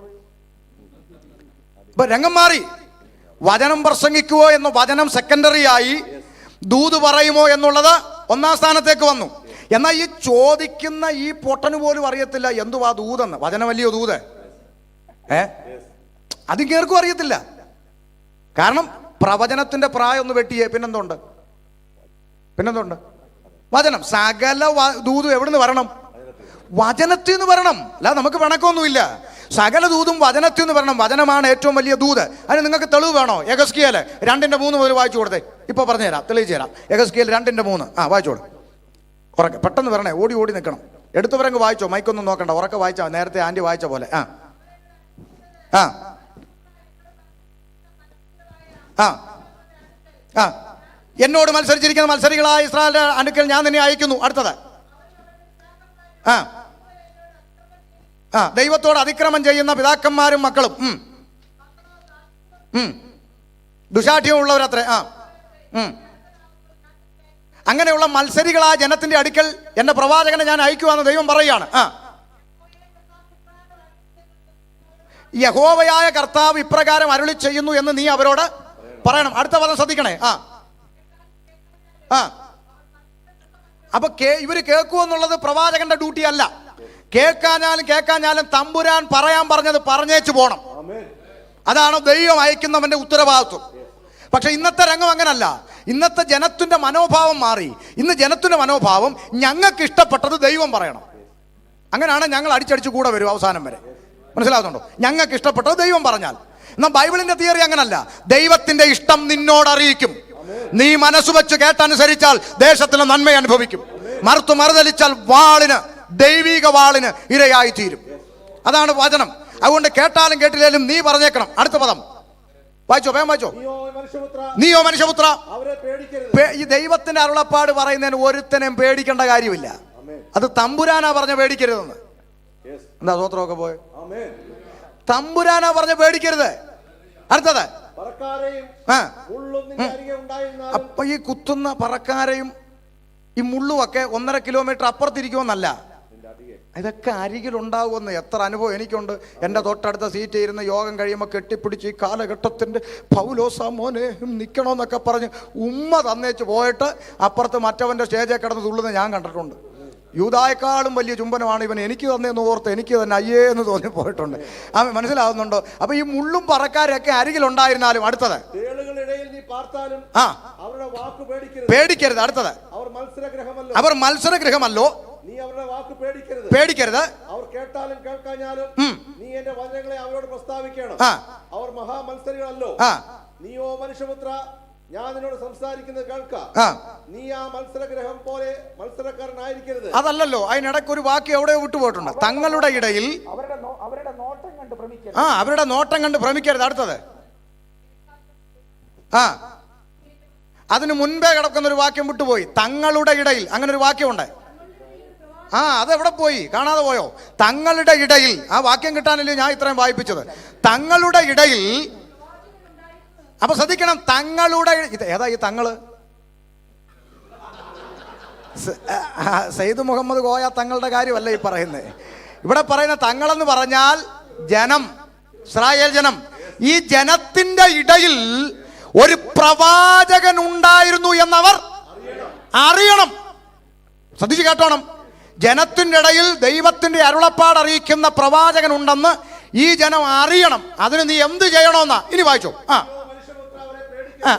ഇപ്പൊ രംഗം മാറി. വചനം പ്രസംഗിക്കുവോ എന്ന വചനം സെക്കൻഡറി ആയി, ദൂത് പറയുമോ എന്നുള്ളത് ഒന്നാം സ്ഥാനത്തേക്ക് വന്നു. എന്നാൽ ഈ ചോദിക്കുന്ന ഈ പൊട്ടന് പോലും അറിയത്തില്ല എന്തുവാ ദൂതെന്ന്. വചനമല്ലയോ ദൂത്? അത് കേൾക്കും അറിയത്തില്ല. കാരണം പ്രവചനത്തിന്റെ പ്രായം ഒന്ന് വെട്ടിയേ. പിന്നെന്തുണ്ട്? വചനം. സകല ദൂതും എവിടുന്ന് വരണം? വചനത്തിൽ നിന്ന് വരണം. അല്ല നമുക്ക് പിണക്കമൊന്നുമില്ല. സകല ദൂതും വചനത്തിൽ നിന്ന് വരണം. വചനമാണ് ഏറ്റവും വലിയ ദൂത്. അതിന് നിങ്ങൾക്ക് തെളിവ് വേണോ? യെഹെസ്കേൽ 2:3 മുതൽ വായിച്ചു കൊടുത്തേ. ഇപ്പൊ പറഞ്ഞുതരാം, തെളിയിച്ചു തരാം. യെഹെസ്കേൽ 2:3 വായിച്ചോളൂ. ഉറക്കെ പെട്ടെന്ന് വരണേ. ഓടി നിൽക്കണം. എടുത്തവരങ്ങ് വായിച്ചോ, മൈക്കൊന്നും നോക്കണ്ട. ഉറക്കെ വായിച്ചാൽ നേരത്തെ ആന്റി വായിച്ച പോലെ. എന്നോട് മത്സരിച്ചിരിക്കുന്ന മത്സരികളായ ഇസ്രായേലിന്റെ അടുക്കൽ ഞാൻ നിന്നെ അയക്കുന്നു. അടുത്തത്, ദൈവത്തോട് അതിക്രമം ചെയ്യുന്ന പിതാക്കന്മാരും മക്കളും ദുശാഠ്യമുള്ളവരത്രേ. അങ്ങനെയുള്ള മത്സരികളായ ജനത്തിന്റെ അടുക്കൽ എന്റെ പ്രവാചകനെ ഞാൻ അയക്കുവാന്ന് ദൈവം പറയുകയാണ്. യഹോവയായ കർത്താവ് ഇപ്രകാരം അരുളി ചെയ്യുന്നു എന്ന് നീ അവരോട് പറയണം. അടുത്ത പദം ശ്രദ്ധിക്കണേ. അപ്പൊ ഇവര് കേൾക്കുമെന്നുള്ളത് പ്രവാചകന്റെ ഡ്യൂട്ടി അല്ല. കേൾക്കാഞ്ഞാലും തമ്പുരാൻ പറയാൻ പറഞ്ഞത് പറഞ്ഞേച്ചു പോണം. അതാണ് ദൈവം അയക്കുന്നവന്റെ ഉത്തരവാദിത്വം. പക്ഷെ ഇന്നത്തെ രംഗം അങ്ങനല്ല. ഇന്നത്തെ ജനത്തിന്റെ മനോഭാവം മാറി. ഇന്ന് ജനത്തിന്റെ മനോഭാവം ഞങ്ങൾക്ക് ഇഷ്ടപ്പെട്ടത് ദൈവം പറയണം. അങ്ങനെയാണ് ഞങ്ങൾ അടിച്ചടിച്ച് കൂടെ വരും അവസാനം വരെ. മനസ്സിലാകുന്നുണ്ടോ? ഞങ്ങൾക്ക് ഇഷ്ടപ്പെട്ടത് ദൈവം പറഞ്ഞാൽ. എന്നാൽ ബൈബിളിന്റെ തിയറി അങ്ങനല്ല. ദൈവത്തിന്റെ ഇഷ്ടം നിന്നോട് അറിയിക്കും. നീ മനസ്സ് വെച്ച് കേട്ടനുസരിച്ചാൽ ദേശത്തിന് നന്മ അനുഭവിക്കും. മറുതലിച്ചാൽ ദൈവിക വാളിന് ഇരയായി തീരും. അതാണ് വചനം. അതുകൊണ്ട് കേട്ടാലും കേട്ടില്ലേലും നീ പറഞ്ഞേക്കണം. അടുത്ത പദം വായിച്ചോ, വേഗം വായിച്ചോ. നീയോ മനുഷ്യപുത്ര, ഈ ദൈവത്തിന്റെ അരുളപ്പാട് പറയുന്നതിന് ഒരുത്തനെയും പേടിക്കേണ്ട കാര്യമില്ല. അത് തമ്പുരാനാ പറഞ്ഞ പേടിക്കരുതെന്ന്. എന്താ സ്വത്രമൊക്കെ പോയെ? തമ്പുരാനാ പറഞ്ഞ പേടിക്കരുത്. അടുത്തത് ഉണ്ടായിരുന്നാലും അപ്പൊ ഈ കുത്തുന്ന പറക്കാരെയും ഈ മുള്ളുമൊക്കെ 1.5 കിലോമീറ്റർ അപ്പുറത്തിരിക്കുമെന്നല്ല, ഇതൊക്കെ അരികിലുണ്ടാവുമെന്ന് എത്ര അനുഭവം എനിക്കുണ്ട്. എൻ്റെ തൊട്ടടുത്ത സീറ്റ് ഇരുന്ന് യോഗം കഴിയുമ്പോൾ കെട്ടിപ്പിടിച്ച് ഈ കാലഘട്ടത്തിൻ്റെ പൗലോസാ മോനെ നിൽക്കണമെന്നൊക്കെ പറഞ്ഞ് ഉമ്മ തന്നേച്ച് പോയിട്ട് അപ്പുറത്ത് മറ്റവൻ്റെ സ്റ്റേജിൽ കിടന്ന് തുള്ളുന്നത് ഞാൻ കണ്ടിട്ടുണ്ട്. യൂദായേക്കാളും വലിയ ചുംബനമാണ് ഇവൻ എനിക്ക് തന്നെയെന്ന് ഓർത്ത് എനിക്ക് തന്നെ അയ്യേ എന്ന് തോന്നി പോയിട്ടുണ്ട്. അവൻ മനസ്സിലാവുന്നുണ്ടോ? അപ്പൊ ഈ മുള്ളും പറക്കാരൊക്കെ അരികിലുണ്ടായിരുന്നാലും അടുത്തത് പേടിക്കരുത്. അടുത്തത് അവർ മത്സരഗ്രഹമല്ലോ, നീ അവരുടെ വാക്ക് പേടിക്കരുത്. അവർ കേട്ടാലും കേൾക്കാഞ്ഞാലും നീ എന്റെ വചനങ്ങളെ അവരോട് പ്രസ്താവിക്കണം. അവർ മഹാമത്സരികളല്ലോ. നീയോ മനുഷ്യപുത്ര, ഞാൻ നിന്നോട് സംസാരിക്കുന്നത് കേൾക്ക. നീ ആ മത്സരഗ്രഹം പോലെ മത്സരക്കാരനായിരിക്കരുത്. അതല്ലല്ലോ, അതിനിടയ്ക്ക് ഒരു വാക്ക് എവിടെ വിട്ടുപോയിട്ടുണ്ട്. തങ്ങളുടെ ഇടയിൽ അവരുടെ നോട്ടം കണ്ട് ഭ്രമിക്കരുത്. അടുത്തത് അതിന് മുൻപേ കിടക്കുന്ന ഒരു വാക്യം വിട്ടുപോയി. തങ്ങളുടെ ഇടയിൽ അങ്ങനെ ഒരു വാക്യമുണ്ട്. അതെവിടെ പോയി? കാണാതെ പോയോ? തങ്ങളുടെ ഇടയിൽ. ആ വാക്യം കിട്ടാനല്ലേ ഞാൻ ഇത്രയും വായിപ്പിച്ചത്. തങ്ങളുടെ ഇടയിൽ. അപ്പൊ ശ്രദ്ധിക്കണം, തങ്ങളുടെ ഏതാ ഈ തങ്ങള്? സെയ്ദ് മുഹമ്മദ് കോയ തങ്ങളുടെ കാര്യമല്ല ഈ പറയുന്നത്. ഇവിടെ പറയുന്ന തങ്ങളെന്ന് പറഞ്ഞാൽ ജനം, ഇസ്രായേൽ ജനം. ഈ ജനത്തിന്റെ ഇടയിൽ ഒരു പ്രവാചകൻ ഉണ്ടായിരുന്നു എന്നവർ അറിയണം. ശ്രദ്ധിച്ചു കേട്ടോണം. ജനത്തിൻ്റെ ഇടയിൽ ദൈവത്തിന്റെ അരുളപ്പാട് അറിയിക്കുന്ന പ്രവാചകൻ ഉണ്ടെന്ന് ഈ ജനം അറിയണം. അതിന് നീ എന്ത് ചെയ്യണമെന്നാ ഇനി വായിച്ചോ.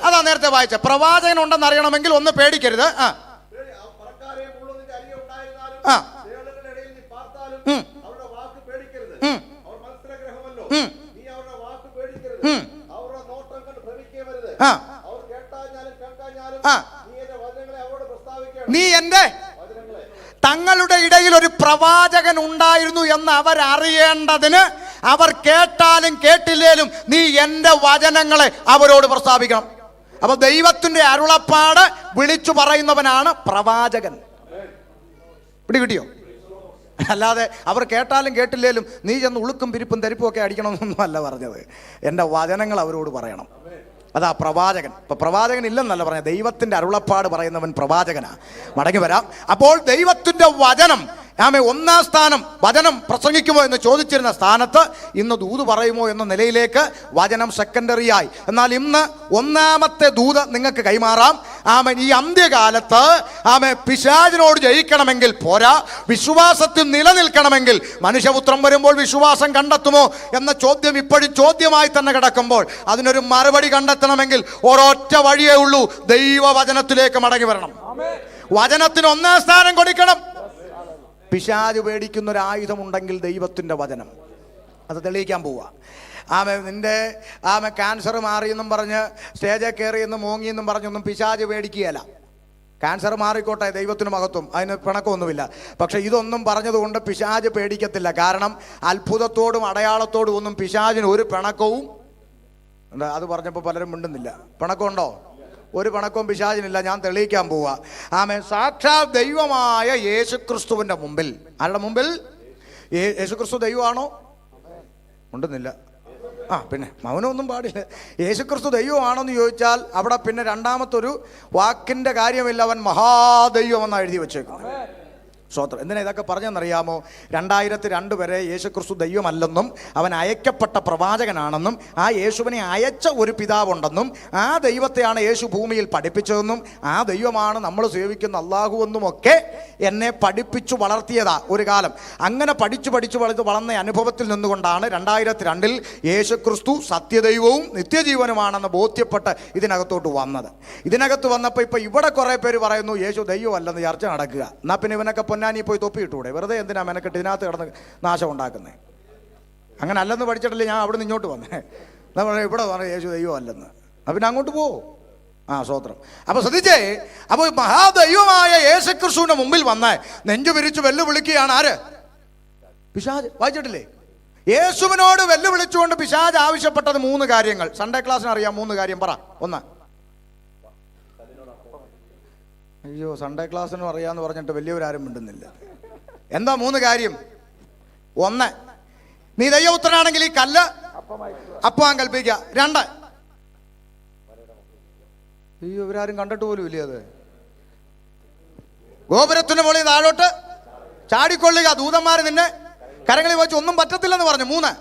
അതാ നേരത്തെ വായിച്ച. പ്രവാചകൻ ഉണ്ടെന്ന് അറിയണമെങ്കിൽ ഒന്ന് പേടിക്കരുത്. നീ എന്റെ തങ്ങളുടെ ഇടയിൽ ഒരു പ്രവാചകൻ ഉണ്ടായിരുന്നു എന്ന് അവരറിയേണ്ടതിന് അവർ കേട്ടാലും കേട്ടില്ലേലും നീ എൻ്റെ വചനങ്ങളെ അവരോട് പ്രസ്താവിക്കണം. അപ്പൊ ദൈവത്തിന്റെ അരുളപ്പാട് വിളിച്ചു പറയുന്നവനാണ് പ്രവാചകൻ. പിടികിട്ടിയോ? അല്ലാതെ അവർ കേട്ടാലും കേട്ടില്ലേലും നീ ചെന്ന് ഉളുക്കും പിരിപ്പും തരിപ്പും ഒക്കെ അടിക്കണമെന്നൊന്നും അല്ല പറഞ്ഞത്. എൻ്റെ വചനങ്ങൾ അവരോട് പറയണം. അതാ പ്രവാചകൻ. ഇപ്പൊ പ്രവാചകൻ ഇല്ലെന്നല്ല പറഞ്ഞത്, ദൈവത്തിന്റെ അരുളപ്പാട് പറയുന്നവൻ പ്രവാചകനാ. മടങ്ങി വരാം. അപ്പോൾ ദൈവത്തിന്റെ വചനം, ഒന്നാം സ്ഥാനം വചനം പ്രസംഗിക്കുമോ എന്ന് ചോദിച്ചിരുന്ന സ്ഥാനത്ത് ഇന്ന് ദൂത് പറയുമോ എന്ന നിലയിലേക്ക് വചനം സെക്കൻഡറിയായി. എന്നാൽ ഇന്ന് ഒന്നാമത്തെ ദൂത് നിങ്ങൾക്ക് കൈമാറാം. ഈ അന്ത്യകാലത്ത് പിശാചിനോട് ജയിക്കണമെങ്കിൽ പോരാ, വിശ്വാസത്തിൽ നിലനിൽക്കണമെങ്കിൽ മനുഷ്യപുത്രം വരുമ്പോൾ വിശ്വാസം കണ്ടെത്തുമോ എന്ന ചോദ്യം ഇപ്പോഴും ചോദ്യമായി തന്നെ കിടക്കുമ്പോൾ അതിനൊരു മറുപടി കണ്ടെത്തണമെങ്കിൽ ഒരൊറ്റ വഴിയേ ഉള്ളൂ, ദൈവവചനത്തിലേക്ക് മടങ്ങി വരണം. വചനത്തിന് ഒന്നാം സ്ഥാനം കൊടുക്കണം. പിശാച് പേടിക്കുന്ന ഒരു ആയുധം ഉണ്ടെങ്കിൽ ദൈവത്തിന്റെ വചനം. അത് തെളിയിക്കാൻ പോവുക. നിന്റെ ക്യാൻസർ മാറിയെന്നും പറഞ്ഞ് സ്റ്റേജിൽ കയറിയെന്നും മോങ്ങിയെന്നും പറഞ്ഞൊന്നും പിശാച് പേടിക്കുകയല്ല. ക്യാൻസർ മാറിക്കോട്ടെ, ദൈവത്തിന് മഹത്വം, അതിന് പിണക്കമൊന്നുമില്ല. പക്ഷെ ഇതൊന്നും പറഞ്ഞതുകൊണ്ട് പിശാച് പേടിക്കത്തില്ല. കാരണം അത്ഭുതത്തോടും അടയാളത്തോടും ഒന്നും പിശാചിന് ഒരു പിണക്കവും. അത് പറഞ്ഞപ്പോൾ പലരും മിണ്ടുന്നില്ല. പിണക്കമുണ്ടോ? ഒരു പിണക്കവും പിശാചിനില്ല. ഞാൻ തെളിയിക്കാൻ പോവുക. സാക്ഷാൽ ദൈവമായ യേശുക്രിസ്തുവിന്റെ മുമ്പിൽ. ആരുടെ മുമ്പിൽ? യേശുക്രിസ്തു ദൈവമാണോ? ഉണ്ടെന്നില്ല. പിന്നെ മൗനമൊന്നും പാടില്ല. യേശുക്രിസ്തു ദൈവമാണോ എന്ന് ചോദിച്ചാൽ അവിടെ പിന്നെ രണ്ടാമത്തൊരു വാക്കിന്റെ കാര്യമില്ല. അവൻ മഹാദൈവമെന്നാണ് എഴുതി വെച്ചേക്കും. സ്തോത്രം. എന്തിനാ ഇതൊക്കെ പറഞ്ഞെന്നറിയാമോ? 2002 വരെ യേശുക്രിസ്തു ദൈവമല്ലെന്നും അവൻ അയക്കപ്പെട്ട പ്രവാചകനാണെന്നും ആ യേശുവിനെ അയച്ച ഒരു പിതാവുണ്ടെന്നും ആ ദൈവത്തെയാണ് യേശു ഭൂമിയിൽ പഠിപ്പിച്ചതെന്നും ആ ദൈവമാണ് നമ്മൾ സേവിക്കുന്ന അല്ലാഹു എന്നുമൊക്കെ എന്നെ പഠിപ്പിച്ചു വളർത്തിയതാ ഒരു കാലം. അങ്ങനെ പഠിച്ചു വളർന്ന അനുഭവത്തിൽ നിന്നുകൊണ്ടാണ് 2002 യേശുക്രിസ്തു സത്യദൈവവും നിത്യജീവനുമാണെന്ന് ബോധ്യപ്പെട്ട് ഇതിനകത്തോട്ട് വന്നത്. ഇതിനകത്ത് വന്നപ്പോൾ ഇപ്പൊ ഇവിടെ കുറെ പേര് പറയുന്നു യേശു ദൈവമല്ലെന്ന് ചർച്ച നടക്കുക. എന്നാ പിന്നെ ഇവനൊക്കെ പൊന്നാനി പോയി തൊപ്പിയിട്ടൂടെ? വെറുതെ എന്തിനാ മെനക്കെട്ട് ഇതിനകത്ത് കിടന്ന് നാശം ഉണ്ടാക്കുന്നത്? അങ്ങനെ അല്ലെന്ന് പഠിച്ചിട്ടല്ലേ ഞാൻ അവിടെ നിന്ന് ഇങ്ങോട്ട് വന്നേ. നമ്മൾ ഇവിടെ പറഞ്ഞ യേശു ദൈവം അല്ലെന്ന്. പിന്നെ അങ്ങോട്ട് പോവോ? സ്വോത്രം. അപ്പൊ ശ്രദ്ധിച്ചേ, അപ്പൊ മഹാദൈവമായ യേശുക്രിസ്തുവിന്റെ മുമ്പിൽ വന്ന് നെഞ്ചു വിരിച്ചു വെല്ലുവിളിക്കുകയാണ് ആര്? പിശാച്. വായിച്ചിട്ടില്ലേ? യേശുവിനോട് വെല്ലുവിളിച്ചുകൊണ്ട് പിശാച് ആവശ്യപ്പെട്ടത് 3 കാര്യങ്ങൾ. സൺഡേ ക്ലാസ്സിന് അറിയാം 3 കാര്യം. പറ. 1. അയ്യോ, സൺഡേ ക്ലാസ്സിനും അറിയാന്ന് പറഞ്ഞിട്ട് വലിയവരാരും മിണ്ടുന്നില്ല. എന്താ 3 കാര്യം? 1, നീ ദൈവപുത്രനാണെങ്കിൽ ഈ കല്ല് അപ്പം കൽപ്പിക്കുക. 2, അയ്യോ ഇവരാരും കണ്ടിട്ട് പോലും ഇല്ലേ അത്. ഗോപുരത്തിന് മുകളിൽ താഴോട്ട് ചാടിക്കൊള്ളുക, ദൂതന്മാർ നിന്നെ കരങ്ങളിൽ വെച്ച് ഒന്നും പറ്റത്തില്ലെന്ന് പറഞ്ഞു. 3,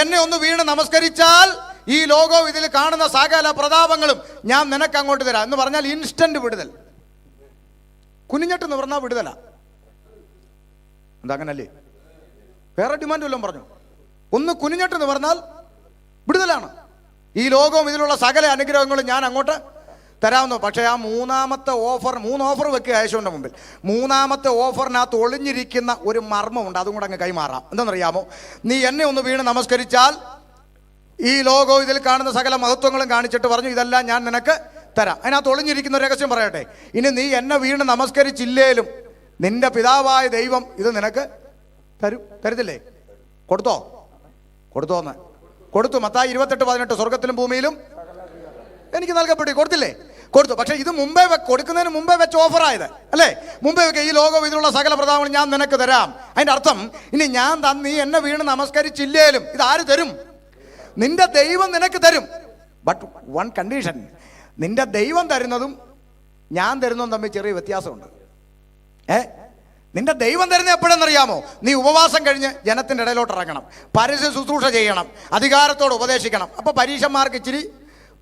എന്നെ ഒന്ന് വീണ് നമസ്കരിച്ചാൽ ഈ ലോകവും ഇതിൽ കാണുന്ന സകല പ്രതാപങ്ങളും ഞാൻ നിനക്ക് അങ്ങോട്ട് തരാം എന്ന് പറഞ്ഞാൽ ഇൻസ്റ്റന്റ് വിടുതൽ. കുനിഞ്ഞിട്ടെന്ന് പറഞ്ഞാൽ വിടുതല. എന്താ അങ്ങനല്ലേ? വേറെ ഡിമാൻഡ് വല്ലതും പറഞ്ഞു? ഒന്ന് കുനിഞ്ഞിട്ടെന്ന് പറഞ്ഞാൽ വിടുതലാണ്. ഈ ലോകവും ഇതിലുള്ള സകല അനുഗ്രഹങ്ങളും ഞാൻ അങ്ങോട്ട് തരാവുന്നു. പക്ഷേ ആ 3ാമത്തെ ഓഫർ, 3 ഓഫർ വെക്കുക യേശുവിൻ്റെ മുമ്പിൽ. 3ാമത്തെ ഓഫറിനകത്ത് ഒളിഞ്ഞിരിക്കുന്ന ഒരു മർമ്മമുണ്ട്. അതും കൂടെ അങ്ങ് കൈമാറാം. എന്താണെന്നറിയാമോ? നീ എന്നെ ഒന്ന് വീണ് നമസ്കരിച്ചാൽ ഈ ലോകവും ഇതിൽ കാണുന്ന സകല മഹത്വങ്ങളും കാണിച്ചിട്ട് പറഞ്ഞു ഇതെല്ലാം ഞാൻ നിനക്ക് തരാം. അതിനകത്ത് ഒളിഞ്ഞിരിക്കുന്ന ഒരു രഹസ്യം പറയട്ടെ. ഇനി നീ എന്നെ വീണ് നമസ്കരിച്ചില്ലേലും നിന്റെ പിതാവായ ദൈവം ഇത് നിനക്ക് തരും. തരത്തില്ലേ? കൊടുത്തോന്ന് കൊടുത്തു. മത്തായി 28:18 സ്വർഗത്തിലും ഭൂമിയിലും എനിക്ക് നൽകപ്പെട്ടു. കൊടുത്തില്ലേ? കൊടുത്തു. പക്ഷെ ഇത് മുമ്പേ കൊടുക്കുന്നതിന് മുമ്പേ വെച്ച് ഓഫറായത് അല്ലേ? മുമ്പേ വെക്കുക ഈ ലോകം ഇതിലുള്ള സകല പ്രതാപങ്ങളും ഞാൻ നിനക്ക് തരാം. അതിന്റെ അർത്ഥം ഇനി ഞാൻ നീ എന്നെ വീണ് നമസ്കരിച്ചില്ലേലും ഇത് ആര് തരും? നിന്റെ ദൈവം നിനക്ക് തരും. ബട്ട് 1 കണ്ടീഷൻ, നിന്റെ ദൈവം തരുന്നതും ഞാൻ തരുന്നതും തമ്മിൽ ചെറിയ വ്യത്യാസമുണ്ട്. നിന്റെ ദൈവം തരുന്നത് എപ്പോഴെന്നറിയാമോ? നീ ഉപവാസം കഴിഞ്ഞ് ജനത്തിൻ്റെ ഇടയിലോട്ട് ഇറങ്ങണം, പരസ്യ ശുശ്രൂഷ ചെയ്യണം, അധികാരത്തോട് ഉപദേശിക്കണം. അപ്പോൾ പരീക്ഷന്മാർക്ക് ഇച്ചിരി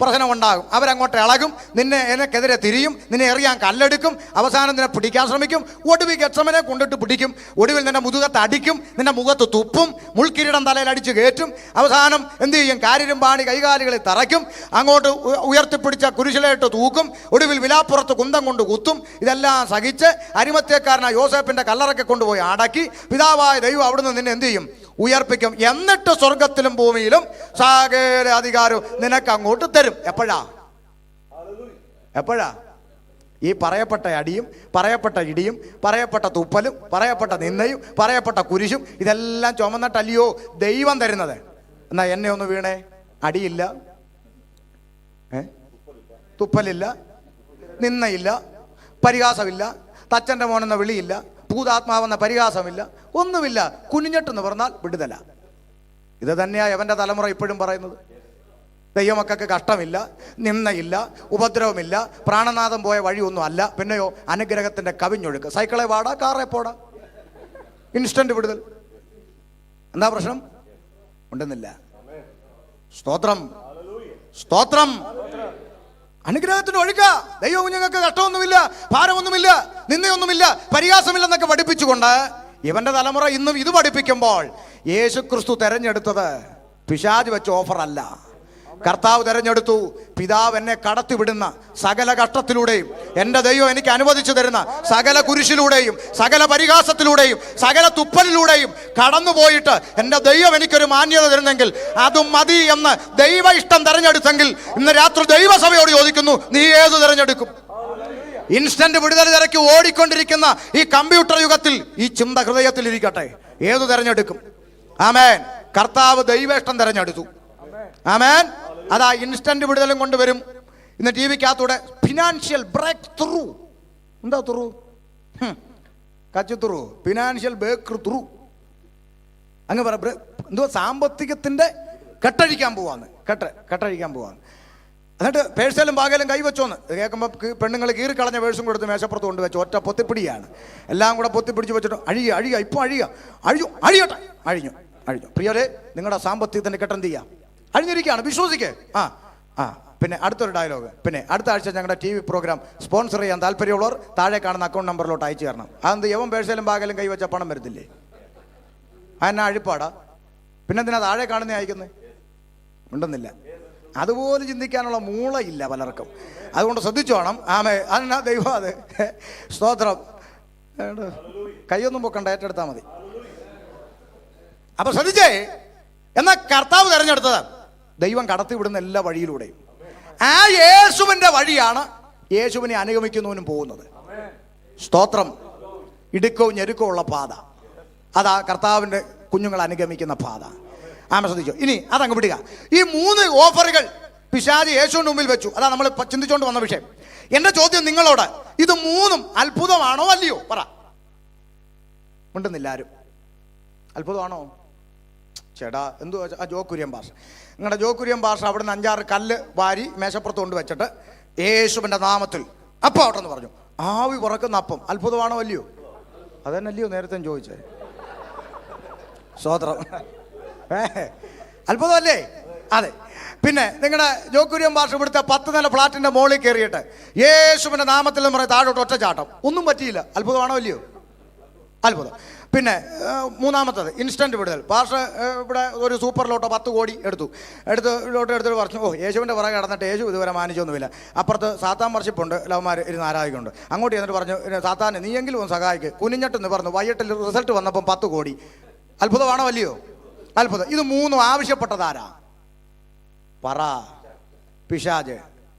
പ്രശ്നമുണ്ടാകും. അവരങ്ങോട്ട് ഇളകും, എനക്കെതിരെ തിരിയും, നിന്നെ എറിയാൻ കല്ലെടുക്കും, അവസാനം നിന്നെ പിടിക്കാൻ ശ്രമിക്കും, ഒടുവിൽ ഗെത്സമനെ കൊണ്ടിട്ട് പിടിക്കും, ഒടുവിൽ നിന്റെ മുതുകത്ത് അടിക്കും, നിന്റെ മുഖത്ത് തുപ്പും, മുൾക്കിരീടം തലയിൽ അടിച്ച് കയറ്റും, അവസാനം എന്ത് ചെയ്യും? കാരിരും പാണി കൈകാലുകളിൽ തറയ്ക്കും, അങ്ങോട്ട് ഉയർത്തിപ്പിടിച്ച കുരിശിലേട്ട് തൂക്കും, ഒടുവിൽ വിലാപ്പുറത്ത് കുന്തം കൊണ്ട് കുത്തും. ഇതെല്ലാം സഹിച്ച് അരിമത്യക്കാരനായ യോസേപ്പിന്റെ കല്ലറയ്ക്ക് കൊണ്ടുപോയി അടക്കി പിതാവായ ദൈവം അവിടുന്ന് നിന്നെ എന്ത് ചെയ്യും? ഉയർപ്പിക്കും. എന്നിട്ട് സ്വർഗത്തിലും ഭൂമിയിലും സകല അധികാരവും നിനക്ക് അങ്ങോട്ട് തരും. എപ്പോഴാ? ഈ പറയപ്പെട്ട അടിയും പറയപ്പെട്ട ഇടിയും പറയപ്പെട്ട തുപ്പലും പറയപ്പെട്ട നിന്നയും പറയപ്പെട്ട കുരിശും ഇതെല്ലാം ചുമന്നിട്ടല്ലയോ ദൈവം തരുന്നത്. എന്നാ എന്നെ ഒന്ന് വീണേ, അടിയില്ല, തുപ്പലില്ല, നിന്നയില്ല, പരിഹാസമില്ല, തച്ചൻ്റെ മോനെന്ന വിളിയില്ല, ഭൂതാത്മാവെന്ന പരിഹാസമില്ല, ഒന്നുമില്ല. കുനിഞ്ഞിട്ടെന്ന് പറഞ്ഞാൽ വിടുതല. ഇത് തന്നെയാണ് അവൻ്റെ തലമുറ ഇപ്പോഴും പറയുന്നത്. ദൈവമക്കൾക്ക് കഷ്ടമില്ല, നിന്നയില്ല, ഉപദ്രവമില്ല, പ്രാണനാഥം പോയ വഴിയൊന്നും അല്ല. പിന്നെയോ അനുഗ്രഹത്തിൻ്റെ കവിഞ്ഞൊഴുക്ക്. സൈക്കിളെ വാടാ, കാറെ പോടാ, ഇൻസ്റ്റന്റ് വിടുതൽ. എന്താ പ്രശ്നം? ഉണ്ടെന്നില്ല. സ്തോത്രം, സ്തോത്രം. അനുഗ്രഹത്തിന് ഒഴുക്ക. ദൈവം കുഞ്ഞുങ്ങൾക്ക് കഷ്ടമൊന്നുമില്ല, ഭാരമൊന്നുമില്ല, നിന്നയൊന്നുമില്ല, പരിഹാസമില്ലെന്നൊക്കെ പഠിപ്പിച്ചുകൊണ്ട് ഇവന്റെ തലമുറ ഇന്നും ഇത് പഠിപ്പിക്കുമ്പോൾ യേശു ക്രിസ്തു തെരഞ്ഞെടുത്തത് പിശാച് വെച്ച ഓഫർ അല്ല. കർത്താവ് തെരഞ്ഞെടുത്തു. പിതാവ് എന്നെ കടത്തിവിടുന്ന സകല കഷ്ടത്തിലൂടെയും എൻ്റെ ദൈവം എനിക്ക് അനുവദിച്ചു തരുന്ന സകല കുരിശിലൂടെയും സകല പരിഹാസത്തിലൂടെയും സകല തുപ്പലിലൂടെയും കടന്നുപോയിട്ട് എൻ്റെ ദൈവം എനിക്കൊരു മാന്യത തരുന്നെങ്കിൽ അതും മതി എന്ന് ദൈവ ഇഷ്ടം തെരഞ്ഞെടുത്തെങ്കിൽ ഇന്ന് രാത്രി ദൈവസഭയോട് ചോദിക്കുന്നു, നീ ഏത് തെരഞ്ഞെടുക്കും? ഇൻസ്റ്റന്റ് വിടുതൽ തിരക്കി ഓടിക്കൊണ്ടിരിക്കുന്ന ഈ കമ്പ്യൂട്ടർ യുഗത്തിൽ ഈ ചിന്ത ഹൃദയത്തിൽ ഇരിക്കട്ടെ. ഏത് തെരഞ്ഞെടുക്കും? ആമേൻ. കർത്താവ് ദൈവേഷ്ടം തെരഞ്ഞെടുത്തു. ആമേൻ. അതാ ഇൻസ്റ്റന്റ് വിടുതലും കൊണ്ടുവരും. ഇന്ന് ടി വിക്കകത്തൂടെ ഫിനാൻഷ്യൽ ബ്രേക്ക് ത്രൂ. എന്താ ത്രൂ? കച്ചു ഫിനാൻഷ്യൽ ബ്രേക്ക് ത്രൂ അങ്ങ് പറ. എന്തോ സാമ്പത്തികത്തിന്റെ കെട്ടഴിക്കാൻ പോവാന്ന്, കെട്ടഴിക്കാൻ പോവാന്ന്. എന്നിട്ട് പേഴ്സലും പാകലും കൈവച്ചോന്ന് കേൾക്കുമ്പോൾ പെണ്ണുങ്ങൾ കീറിക്കളഞ്ഞ പേഴ്സും കൊടുത്ത് മേശപ്പുറത്ത് കൊണ്ടുവച്ചു. ഒറ്റ പൊത്തിപ്പിടിയാണ്. എല്ലാം കൂടെ പൊത്തിപ്പിടിച്ച് വെച്ചിട്ട് അഴിയുക ഇപ്പം അഴിയട്ടെ. അഴിഞ്ഞു. പ്രിയരെ, നിങ്ങളുടെ സാമ്പത്തികത്തിന്റെ കെട്ടെന്ത് ചെയ്യാം? അഴിഞ്ഞിരിക്കുകയാണ്. വിശ്വസിക്കേ. പിന്നെ അടുത്തൊരു ഡയലോഗ്. പിന്നെ അടുത്ത ആഴ്ച ഞങ്ങളുടെ TV പ്രോഗ്രാം സ്പോൺസർ ചെയ്യാൻ താല്പര്യമുള്ളവർ താഴെ കാണുന്ന അക്കൗണ്ട് നമ്പറിലോട്ട് അയച്ചു തരണം. അതെന്ത് യവൻ പേഴ്സലും പാകലും കൈവച്ച പണം വരത്തില്ലേ? അതെന്നാ അഴിപ്പാടാ? പിന്നെ എന്തിനാ താഴെ കാണുന്നേ അയക്കുന്നത്? ഉണ്ടെന്നില്ല. അതുപോലെ ചിന്തിക്കാനുള്ള മൂളയില്ല പലർക്കും. അതുകൊണ്ട് ശ്രദ്ധിച്ചോണം. അതെന്നാ ദൈവം അത്. സ്തോത്രം. കൈയൊന്നും പൊക്കണ്ട, ഏറ്റെടുത്താൽ മതി. അപ്പൊ ശ്രദ്ധിച്ചേ. എന്നാൽ കർത്താവ് തെരഞ്ഞെടുത്തത് ദൈവം കടത്തിവിടുന്ന എല്ലാ വഴിയിലൂടെയും ആ യേശുവിന്റെ വഴിയാണ് യേശുവിനെ അനുഗമിക്കുന്നവനും പോകുന്നത്. സ്തോത്രം. ഇടുക്കവും ഞെരുക്കവും ഉള്ള പാത, അതാ കർത്താവിന്റെ കുഞ്ഞുങ്ങൾ അനുഗമിക്കുന്ന പാത. ശ്രദ്ധിച്ചോ. ഇനി അതങ്ങ് വിടുക. ഈ 3 ഓഫറുകൾ പിശാച് യേശുവിന്റെ മുമ്പിൽ വെച്ചു. അതാ നമ്മൾ ചിന്തിച്ചുകൊണ്ട് വന്ന വിഷയം. എന്റെ ചോദ്യം നിങ്ങളോട്, ഇത് 3 അത്ഭുതമാണോ അല്ലയോ? പറ. ഉണ്ടെന്നില്ല ആരും. അത്ഭുതമാണോ? ചേട്ടാ എന്തു ആ ജോക്കുര്യൻ ഭാഷ, നിങ്ങളുടെ ജോക്കുര്യൻ ഭാഷ അവിടുന്ന് 5-6 കല്ല് വാരി മേശപ്പുറത്ത് കൊണ്ട് വെച്ചിട്ട് യേശുവിൻ്റെ നാമത്തിൽ അപ്പം ആവട്ടെന്ന് പറഞ്ഞു. ആവി പറക്കുന്ന അപ്പം അത്ഭുതമാണോ അല്ലയോ? അതന്നെല്ലയോ നേരത്തെ ചോദിച്ചേ? സ്തോത്രം. അത്ഭുതമല്ലേ? അതെ. പിന്നെ നിങ്ങളുടെ ജോക്കുര്യൻ ഭാഷ ഇവിടുത്തെ 10 നില ഫ്ലാറ്റിന്റെ മുകളിൽ കയറിയിട്ട് യേശുവിന്റെ നാമത്തിൽ എന്ന് പറയും, താഴോട്ട് ഒറ്റ ചാട്ടം, ഒന്നും പറ്റിയില്ല. അത്ഭുതമാണോ അല്ലയോ? അത്ഭുതം. പിന്നെ മൂന്നാമത്തത് ഇൻസ്റ്റന്റ് വിടുതൽ. ഭാഷ ഇവിടെ ഒരു സൂപ്പർ ലോട്ടോ 10 കോടി എടുത്തിട്ട് പറഞ്ഞു, ഓ യേശുവിൻ്റെ പുറകെ കിടന്നിട്ട് യേശു ഇതുവരെ മാനിച്ചൊന്നുമില്ല. അപ്പുറത്ത് സാത്താൻ വർഷിപ്പുണ്ട്, ലവന്മാർ ഇരുന്ന് ആരാധിക്കുന്നുണ്ട്. അങ്ങോട്ട് ചെന്നിട്ട് പറഞ്ഞു, സാത്താനെ നീയെങ്കിലും ഒന്ന് സഹായിക്ക്, കുനിഞ്ഞിട്ടെന്ന് പറഞ്ഞു. വൈകിട്ടിൽ റിസൾട്ട് വന്നപ്പം 10 കോടി. അത്ഭുതമാണോ അല്ലയോ? അത്ഭുതം. ഇത് 3 ആവശ്യപ്പെട്ടതാരാ? പറ. പിശാച്.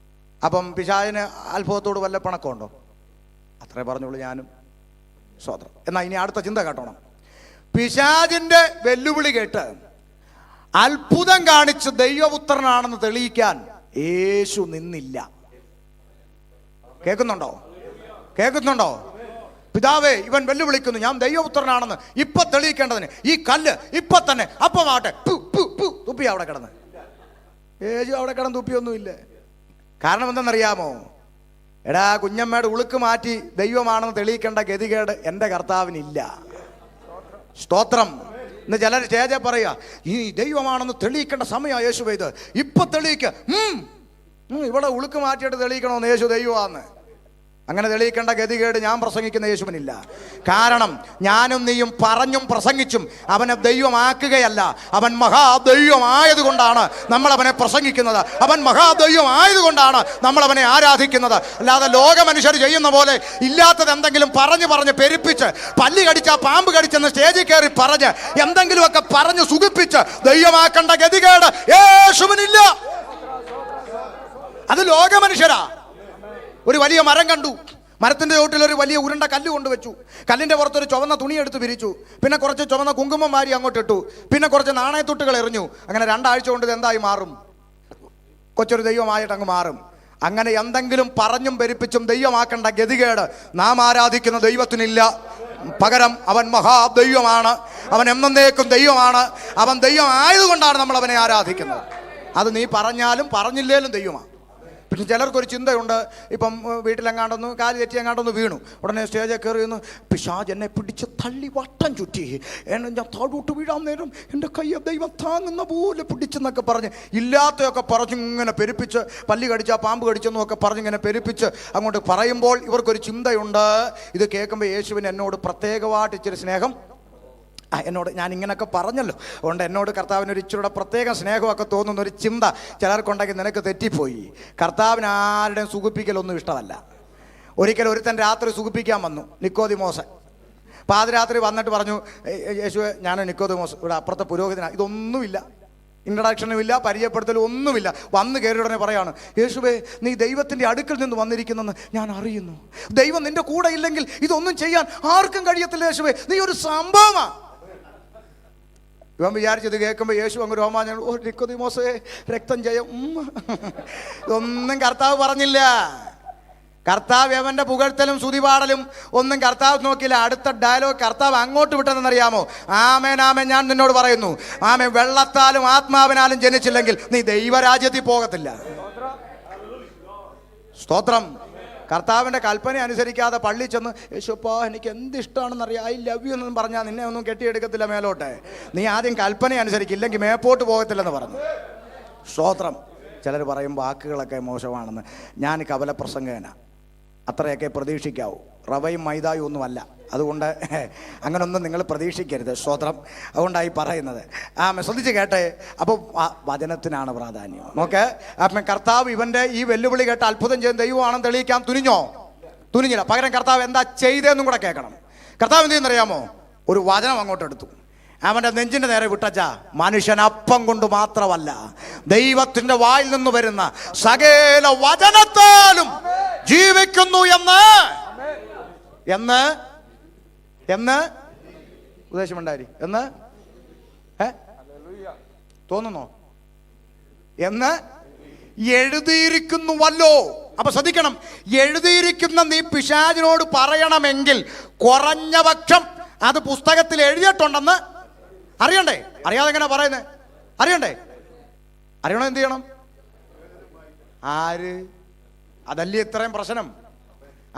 അപ്പം പിശാചിന് അത്ഭുതത്തോട് വല്ല പണക്കമുണ്ടോ? അത്രേ പറഞ്ഞോളൂ ഞാനും. സ്വതന്ത്രം. എന്നാൽ ഇനി അടുത്ത ചിന്ത കേട്ടോണം. പിശാചിന്റെ വെല്ലുവിളി കേട്ട് അത്ഭുതം കാണിച്ച് ദൈവപുത്രനാണെന്ന് തെളിയിക്കാൻ യേശു നിന്നില്ല. കേൾക്കുന്നുണ്ടോ? പിതാവേ, ഇവൻ വെല്ലുവിളിക്കുന്നു, ഞാൻ ദൈവപുത്രനാണെന്ന് ഇപ്പൊ തെളിയിക്കേണ്ടതിന് ഈ കല്ല് ഇപ്പൊ തന്നെ അപ്പമാട്ടെ തുപ്പി അവിടെ കിടന്ന്. യേശു അവിടെ കിടന്ന് തുപ്പിയൊന്നുമില്ല. കാരണം എന്തെന്നറിയാമോ? എടാ കുഞ്ഞമ്മയുടെ ഉളുക്ക് മാറ്റി ദൈവമാണെന്ന് തെളിയിക്കേണ്ട ഗതികേട് എൻ്റെ കർത്താവിനില്ല. സ്തോത്രം. ഇന്ന് ചിലർ ചേച്ച പറയുക, ഈ ദൈവമാണെന്ന് തെളിയിക്കേണ്ട സമയമാണ് യേശു ഇത്, ഇപ്പൊ തെളിയിക്ക. ഇവിടെ ഉളുക്ക് മാറ്റിയിട്ട് തെളിയിക്കണമെന്ന് യേശു ദൈവമാണെന്ന്. അങ്ങനെ തെളിയിക്കേണ്ട ഗതികേട് ഞാൻ പ്രസംഗിക്കുന്ന യേശുവിനില്ല. കാരണം ഞാനും നീയും പറഞ്ഞും പ്രസംഗിച്ചും അവനെ ദൈവമാക്കുകയല്ല. അവൻ മഹാദൈവമായതുകൊണ്ടാണ് നമ്മൾ അവനെ പ്രസംഗിക്കുന്നത്. അവൻ മഹാദൈവമായതുകൊണ്ടാണ് നമ്മൾ അവനെ ആരാധിക്കുന്നത്. അല്ലാതെ ലോക മനുഷ്യർ ചെയ്യുന്ന പോലെ ഇല്ലാത്തത് എന്തെങ്കിലും പറഞ്ഞ് പെരുപ്പിച്ച്, പല്ലി കടിച്ചാ പാമ്പ് കടിച്ചെന്ന് സ്റ്റേജിൽ കയറി പറഞ്ഞ് എന്തെങ്കിലുമൊക്കെ പറഞ്ഞ് സുഖിപ്പിച്ച് ദൈവമാക്കേണ്ട ഗതികേട് യേശുവിനില്ല. അത് ലോക മനുഷ്യരാ. ഒരു വലിയ മരം കണ്ടു, മരത്തിൻ്റെ ചോട്ടിൽ ഒരു വലിയ ഉരുണ്ട കല്ല് കൊണ്ടുവച്ചു. കല്ലിൻ്റെ പുറത്തൊരു ചുവന്ന തുണി എടുത്ത് വിരിച്ചു. പിന്നെ കുറച്ച് ചുവന്ന കുങ്കുമം വാരി അങ്ങോട്ട് ഇട്ടു. പിന്നെ കുറച്ച് നാണയത്തുട്ടുകൾ എറിഞ്ഞു. അങ്ങനെ 2 ആഴ്ച കൊണ്ട് ഇത് എന്തായി മാറും? കൊച്ചൊരു ദൈവമായിട്ട് അങ്ങ് മാറും. അങ്ങനെ എന്തെങ്കിലും പറഞ്ഞും പെരുപ്പിച്ചും ദൈവമാക്കേണ്ട ഗതികേട് നാം ആരാധിക്കുന്ന ദൈവത്തിനില്ല. പകരം അവൻ മഹാദൈവമാണ്. അവൻ എന്നേക്കും ദൈവമാണ്. അവൻ ദൈവം ആയതുകൊണ്ടാണ് നമ്മൾ അവനെ ആരാധിക്കുന്നത്. അത് നീ പറഞ്ഞാലും പറഞ്ഞില്ലേലും ദൈവമാണ്. പിന്നെ ചിലർക്കൊരു ചിന്തയുണ്ട്, ഇപ്പം വീട്ടിലെങ്ങാണ്ടൊന്ന് കാല് തെറ്റി എങ്ങാണ്ടൊന്ന് വീണു, ഉടനെ സ്റ്റേജിൽ കയറി നിന്ന് പിശാച് എന്നെ പിടിച്ച് തള്ളി വട്ടം ചുറ്റി, ഞാൻ താഴോട്ട് വീഴാൻ നേരം എൻ്റെ കയ്യെ ദൈവം താങ്ങുന്ന പോലെ പിടിച്ചെന്നൊക്കെ പറഞ്ഞ് ഇല്ലാത്തതൊക്കെ പറഞ്ഞിങ്ങനെ പെരുപ്പിച്ച്, പല്ലി കടിച്ചാൽ പാമ്പ് കടിച്ചെന്നൊക്കെ പറഞ്ഞിങ്ങനെ പെരുപ്പിച്ച് അങ്ങോട്ട് പറയുമ്പോൾ ഇവർക്കൊരു ചിന്തയുണ്ട്, ഇത് കേൾക്കുമ്പോൾ യേശുവിന് എന്നോട് പ്രത്യേകമായിട്ട് ഇച്ചിരി സ്നേഹം, എന്നോട് ഞാൻ ഇങ്ങനെയൊക്കെ പറഞ്ഞല്ലോ, അതുകൊണ്ട് എന്നോട് കർത്താവിനൊരു ഇച്ചിരിയുടെ പ്രത്യേക സ്നേഹമൊക്കെ തോന്നുന്നൊരു ചിന്ത ചിലർക്കുണ്ടെങ്കിൽ നിനക്ക് തെറ്റിപ്പോയി. കർത്താവിന് ആരുടെയും സുഖിപ്പിക്കലൊന്നും ഇഷ്ടമല്ല. ഒരിക്കലും ഒരുത്തൻ രാത്രി സുഖിപ്പിക്കാൻ വന്നു, നിക്കോദിമോസ്. പാതിരാത്രി വന്നിട്ട് പറഞ്ഞു, യേശുവേ ഞാൻ നിക്കോദിമോസ്, ഇവിടെ അപ്പുറത്തെ പുരോഹിതനാണ്. ഇതൊന്നുമില്ല, ഇൻട്രഡക്ഷനും ഇല്ല, പരിചയപ്പെടുത്തലും ഒന്നുമില്ല. വന്ന് കയറി ഉടനെ പറയാണ്, യേശുവേ നീ ദൈവത്തിൻ്റെ അടുക്കൽ നിന്ന് വന്നിരിക്കുന്നെന്ന് ഞാൻ അറിയുന്നു. ദൈവം നിന്റെ കൂടെ ഇല്ലെങ്കിൽ ഇതൊന്നും ചെയ്യാൻ ആർക്കും കഴിയത്തില്ല യേശുവേ, നീ ഒരു സംഭവമാണ്. ഇവൻ വിചാരിച്ചത് കേൾക്കുമ്പോൾ യേശു അങ്ങ് രോമാഞ്ചം, ഓ നിക്കോദിമോസേ രക്തം ജയം. ഇതൊന്നും കർത്താവ് പറഞ്ഞില്ല. കർത്താവ് അവൻ്റെ പുകഴ്ത്തലും സ്തുതിപാടലും ഒന്നും കർത്താവ് നോക്കിയില്ല. അടുത്ത ഡയലോഗ് കർത്താവ് അങ്ങോട്ട് വിട്ടതെന്നറിയാമോ? ആമേൻ ആമേൻ ഞാൻ നിന്നോട് പറയുന്നു, ആമേൻ വെള്ളത്താലും ആത്മാവിനാലും ജനിച്ചില്ലെങ്കിൽ നീ ദൈവരാജ്യത്തിൽ പോകത്തില്ല. സ്തോത്രം. കർത്താവിൻ്റെ കൽപ്പന അനുസരിക്കാതെ പള്ളി ചെന്ന് യേശുപ്പാ എനിക്ക് എന്ത് ഇഷ്ടമാണെന്നറിയാം, ഐ ലവ് യു എന്നും പറഞ്ഞാൽ നിന്നെ ഒന്നും കെട്ടിയെടുക്കത്തില്ല മേലോട്ട്. നീ ആദ്യം കൽപ്പന അനുസരിക്കില്ലെങ്കിൽ മേപ്പോട്ട് പോകത്തില്ലെന്ന് പറഞ്ഞു. സ്തോത്രം. ചിലർ പറയും വാക്കുകളൊക്കെ മോശമാണെന്ന്. ഞാൻ കപലപ്രസംഗകനാണ്, അത്രയൊക്കെ പ്രതീക്ഷിക്കാവൂ. റവയും മൈദായും ഒന്നുമല്ല. അതുകൊണ്ട് അങ്ങനൊന്നും നിങ്ങൾ പ്രതീക്ഷിക്കരുത്. സ്തോത്രം. അതുകൊണ്ടായി പറയുന്നത്. ശ്രദ്ധിച്ച് കേട്ടെ. അപ്പോൾ വചനത്തിനാണ് പ്രാധാന്യം. നോക്ക്, അപ്പം കർത്താവ് ഇവൻ്റെ ഈ വെല്ലുവിളി കേട്ട് അത്ഭുതം ചെയ്യുന്ന ദൈവമാണെന്ന് തെളിയിക്കാൻ തുനിഞ്ഞില്ല. പകരം കർത്താവ് എന്താ ചെയ്തതെന്നും കൂടെ കേൾക്കണം. കർത്താവ് എന്ത് ചെയ്യുന്നറിയാമോ? ഒരു വചനം അങ്ങോട്ട് എടുത്തു, അവൻ്റെ നെഞ്ചിൻ്റെ നേരെ വിട്ടച്ച. മനുഷ്യൻ അപ്പം കൊണ്ട് മാത്രമല്ല, ദൈവത്തിൻ്റെ വായിൽ നിന്ന് വരുന്ന സകല വചനത്താലും ജീവിക്കുന്നു എന്ന് ഉദ്ദേശമുണ്ടായി എന്ന് തോന്നുന്നോ? എന്ന് എഴുതിയിരിക്കുന്നുവല്ലോ. അപ്പൊ ശ്രദ്ധിക്കണം, എഴുതിയിരിക്കുന്ന നീ പിശാചിനോട് പറയണമെങ്കിൽ കുറഞ്ഞ പക്ഷം അത് പുസ്തകത്തിൽ എഴുതിയിട്ടുണ്ടെന്ന് അറിയണ്ടേ? അറിയാതെ എങ്ങനെ പറയുന്നത്? അറിയണ്ടേ? അറിയണം. എന്ത് ചെയ്യണം? ആര്? അതല്ലേ ഇത്രയും പ്രശ്നം.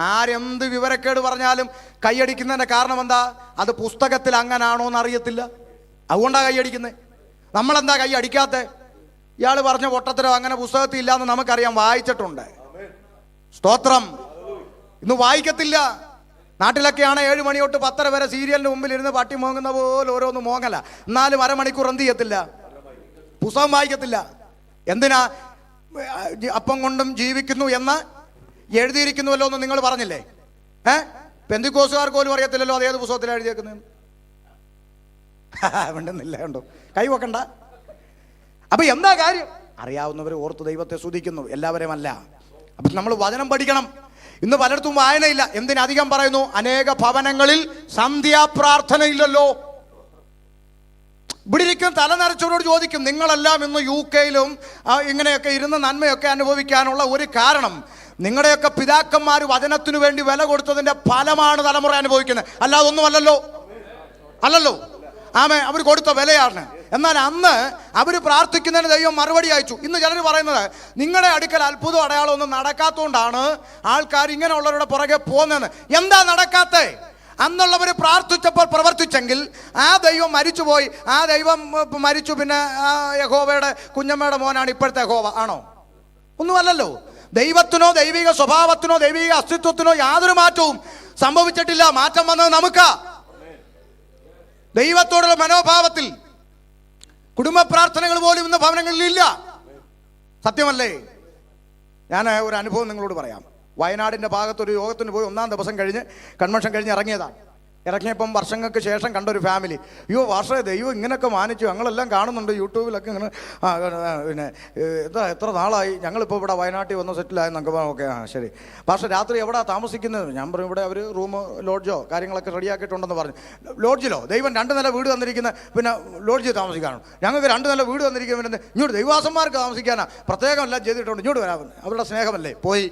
ആരെന്ത് വിവരക്കേട് പറഞ്ഞാലും കൈയടിക്കുന്നതിന്റെ കാരണം എന്താ? അത് പുസ്തകത്തിൽ അങ്ങനാണോ എന്ന് അറിയത്തില്ല, അതുകൊണ്ടാണ് കൈയടിക്കുന്നത്. നമ്മളെന്താ കൈ അടിക്കാത്ത? ഇയാൾ പറഞ്ഞ പൊട്ടത്തരോ അങ്ങനെ പുസ്തകത്തിൽ ഇല്ലാന്ന് നമുക്കറിയാം, വായിച്ചിട്ടുണ്ട്. സ്തോത്രം. ഇന്ന് വായിക്കത്തില്ല. നാട്ടിലൊക്കെയാണ് 7 മണി തൊട്ട് 10 വരെ സീരിയലിന് മുമ്പിൽ ഇരുന്ന് പട്ടി മോങ്ങുന്ന പോലെ ഓരോന്ന് മോങ്ങല. എന്നാലും അരമണിക്കൂർ എന്ത് ചെയ്യത്തില്ല? പുസ്തകം വായിക്കത്തില്ല. എന്തിനാ? അപ്പം കൊണ്ടും ജീവിക്കുന്നു എന്ന് എഴുതിയിരിക്കുന്നുവല്ലോ എന്ന് നിങ്ങൾ പറഞ്ഞില്ലേ? പെന്തിക്കോസുകാർക്ക് പോലും അറിയത്തില്ലല്ലോ അതേത് പുസ്തകത്തിലാണ് എഴുതിയേക്കുന്നത്. വേണ്ടുന്നില്ല, കണ്ടോ? കൈ വെക്കണ്ട. അപ്പൊ എന്താ കാര്യം? അറിയാവുന്നവർ ഓർത്ത് ദൈവത്തെ സ്തുതിക്കുന്നു, എല്ലാവരെയും അല്ല. അപ്പൊ നമ്മൾ വചനം പഠിക്കണം. ഇന്ന് പലയിടത്തും വായനയില്ല. എന്തിനധികം പറയുന്നു? അനേക ഭവനങ്ങളിൽ സന്ധ്യാപ്രാർത്ഥനയില്ലല്ലോ. ഇവിടെ ഇരിക്കും തലനരച്ചവരോട് ചോദിക്കും, നിങ്ങളെല്ലാം ഇന്ന് UK-ലും ഇങ്ങനെയൊക്കെ ഇരുന്ന് നന്മയൊക്കെ അനുഭവിക്കാനുള്ള ഒരു കാരണം നിങ്ങളുടെയൊക്കെ പിതാക്കന്മാർ വചനത്തിനു വേണ്ടി വില കൊടുത്തതിന്റെ ഫലമാണ് തലമുറ അനുഭവിക്കുന്നത്, അല്ലാതെ ഒന്നുമല്ലല്ലോ. അല്ലല്ലോ. അവർ കൊടുത്ത വിലയാണ്. എന്നാൽ അന്ന് അവർ പ്രാർത്ഥിക്കുന്നതിന് ദൈവം മറുപടി അയച്ചു. ഇന്ന് ചിലർ പറയുന്നത് നിങ്ങളുടെ അടുക്കൽ അത്ഭുതം അടയാളം ഒന്നും നടക്കാത്തതുകൊണ്ടാണ് ആൾക്കാർ ഇങ്ങനെയുള്ളവരുടെ പുറകെ പോകുന്നതെന്ന്. എന്താ നടക്കാത്തേ? അന്നുള്ളവർ പ്രാർത്ഥിച്ചപ്പോൾ പ്രവർത്തിച്ചെങ്കിൽ ആ ദൈവം മരിച്ചുപോയി. ആ ദൈവം മരിച്ചു. പിന്നെ യഹോവയുടെ കുഞ്ഞമ്മയുടെ മോനാണ് ഇപ്പോഴത്തെ യഹോവ ആണോ? ഒന്നുമല്ലല്ലോ. ദൈവത്തിനോ ദൈവിക സ്വഭാവത്തിനോ ദൈവിക അസ്തിത്വത്തിനോ യാതൊരു മാറ്റവും സംഭവിച്ചിട്ടില്ല. മാറ്റം വന്നത് നമുക്കാ. ദൈവത്തോടുള്ള മനോഭാവത്തിൽ കുടുംബ പ്രാർത്ഥനകൾ പോലും ഇന്ന് ഭവനങ്ങളിലില്ല. സത്യമല്ലേ? ഞാൻ ഒരു അനുഭവം നിങ്ങളോട് പറയാം. വയനാടിൻ്റെ ഭാഗത്തൊരു യോഗത്തിന് പോയി 1-ാം ദിവസം കഴിഞ്ഞ് കൺവെൻഷൻ കഴിഞ്ഞ് ഇറങ്ങിയതാണ്. ഇറങ്ങിയപ്പം വർഷങ്ങൾക്ക് ശേഷം കണ്ടൊരു ഫാമിലി, അയ്യോ വർഷേ ദൈവം ഇങ്ങനെയൊക്കെ മാനിച്ചു, ഞങ്ങളെല്ലാം കാണുന്നുണ്ട് യൂട്യൂബിലൊക്കെ ഇങ്ങനെ. പിന്നെ എത്ര നാളായി ഞങ്ങളിപ്പോൾ ഇവിടെ വയനാട്ടിൽ വന്ന് സെറ്റിലായെന്നൊക്കെ. ഓക്കെ, ശരി. പക്ഷേ രാത്രി എവിടെ താമസിക്കുന്നത്? ഞാൻ പറയും ഇവിടെ അവർ റൂം ലോഡ്ജോ കാര്യങ്ങളൊക്കെ റെഡിയാക്കിയിട്ടുണ്ടെന്ന് പറഞ്ഞു. ലോഡ്ജിലോ? ദൈവം 2 നില വീട് തന്നിരിക്കുന്ന പിന്നെ ലോഡ്ജിൽ താമസിക്കാനാണ്. ഞങ്ങൾക്ക് 2 നില വീട് തന്നിരിക്കുന്ന പിന്നെ ഇങ്ങോട്ട് ദൈവാസന്മാർക്ക് താമസിക്കാനാ പ്രത്യേകം എല്ലാം ചെയ്തിട്ടുണ്ട്. ഇങ്ങോട്ട് വരാമെന്ന്. അവരുടെ സ്നേഹമല്ലേ. പോയി.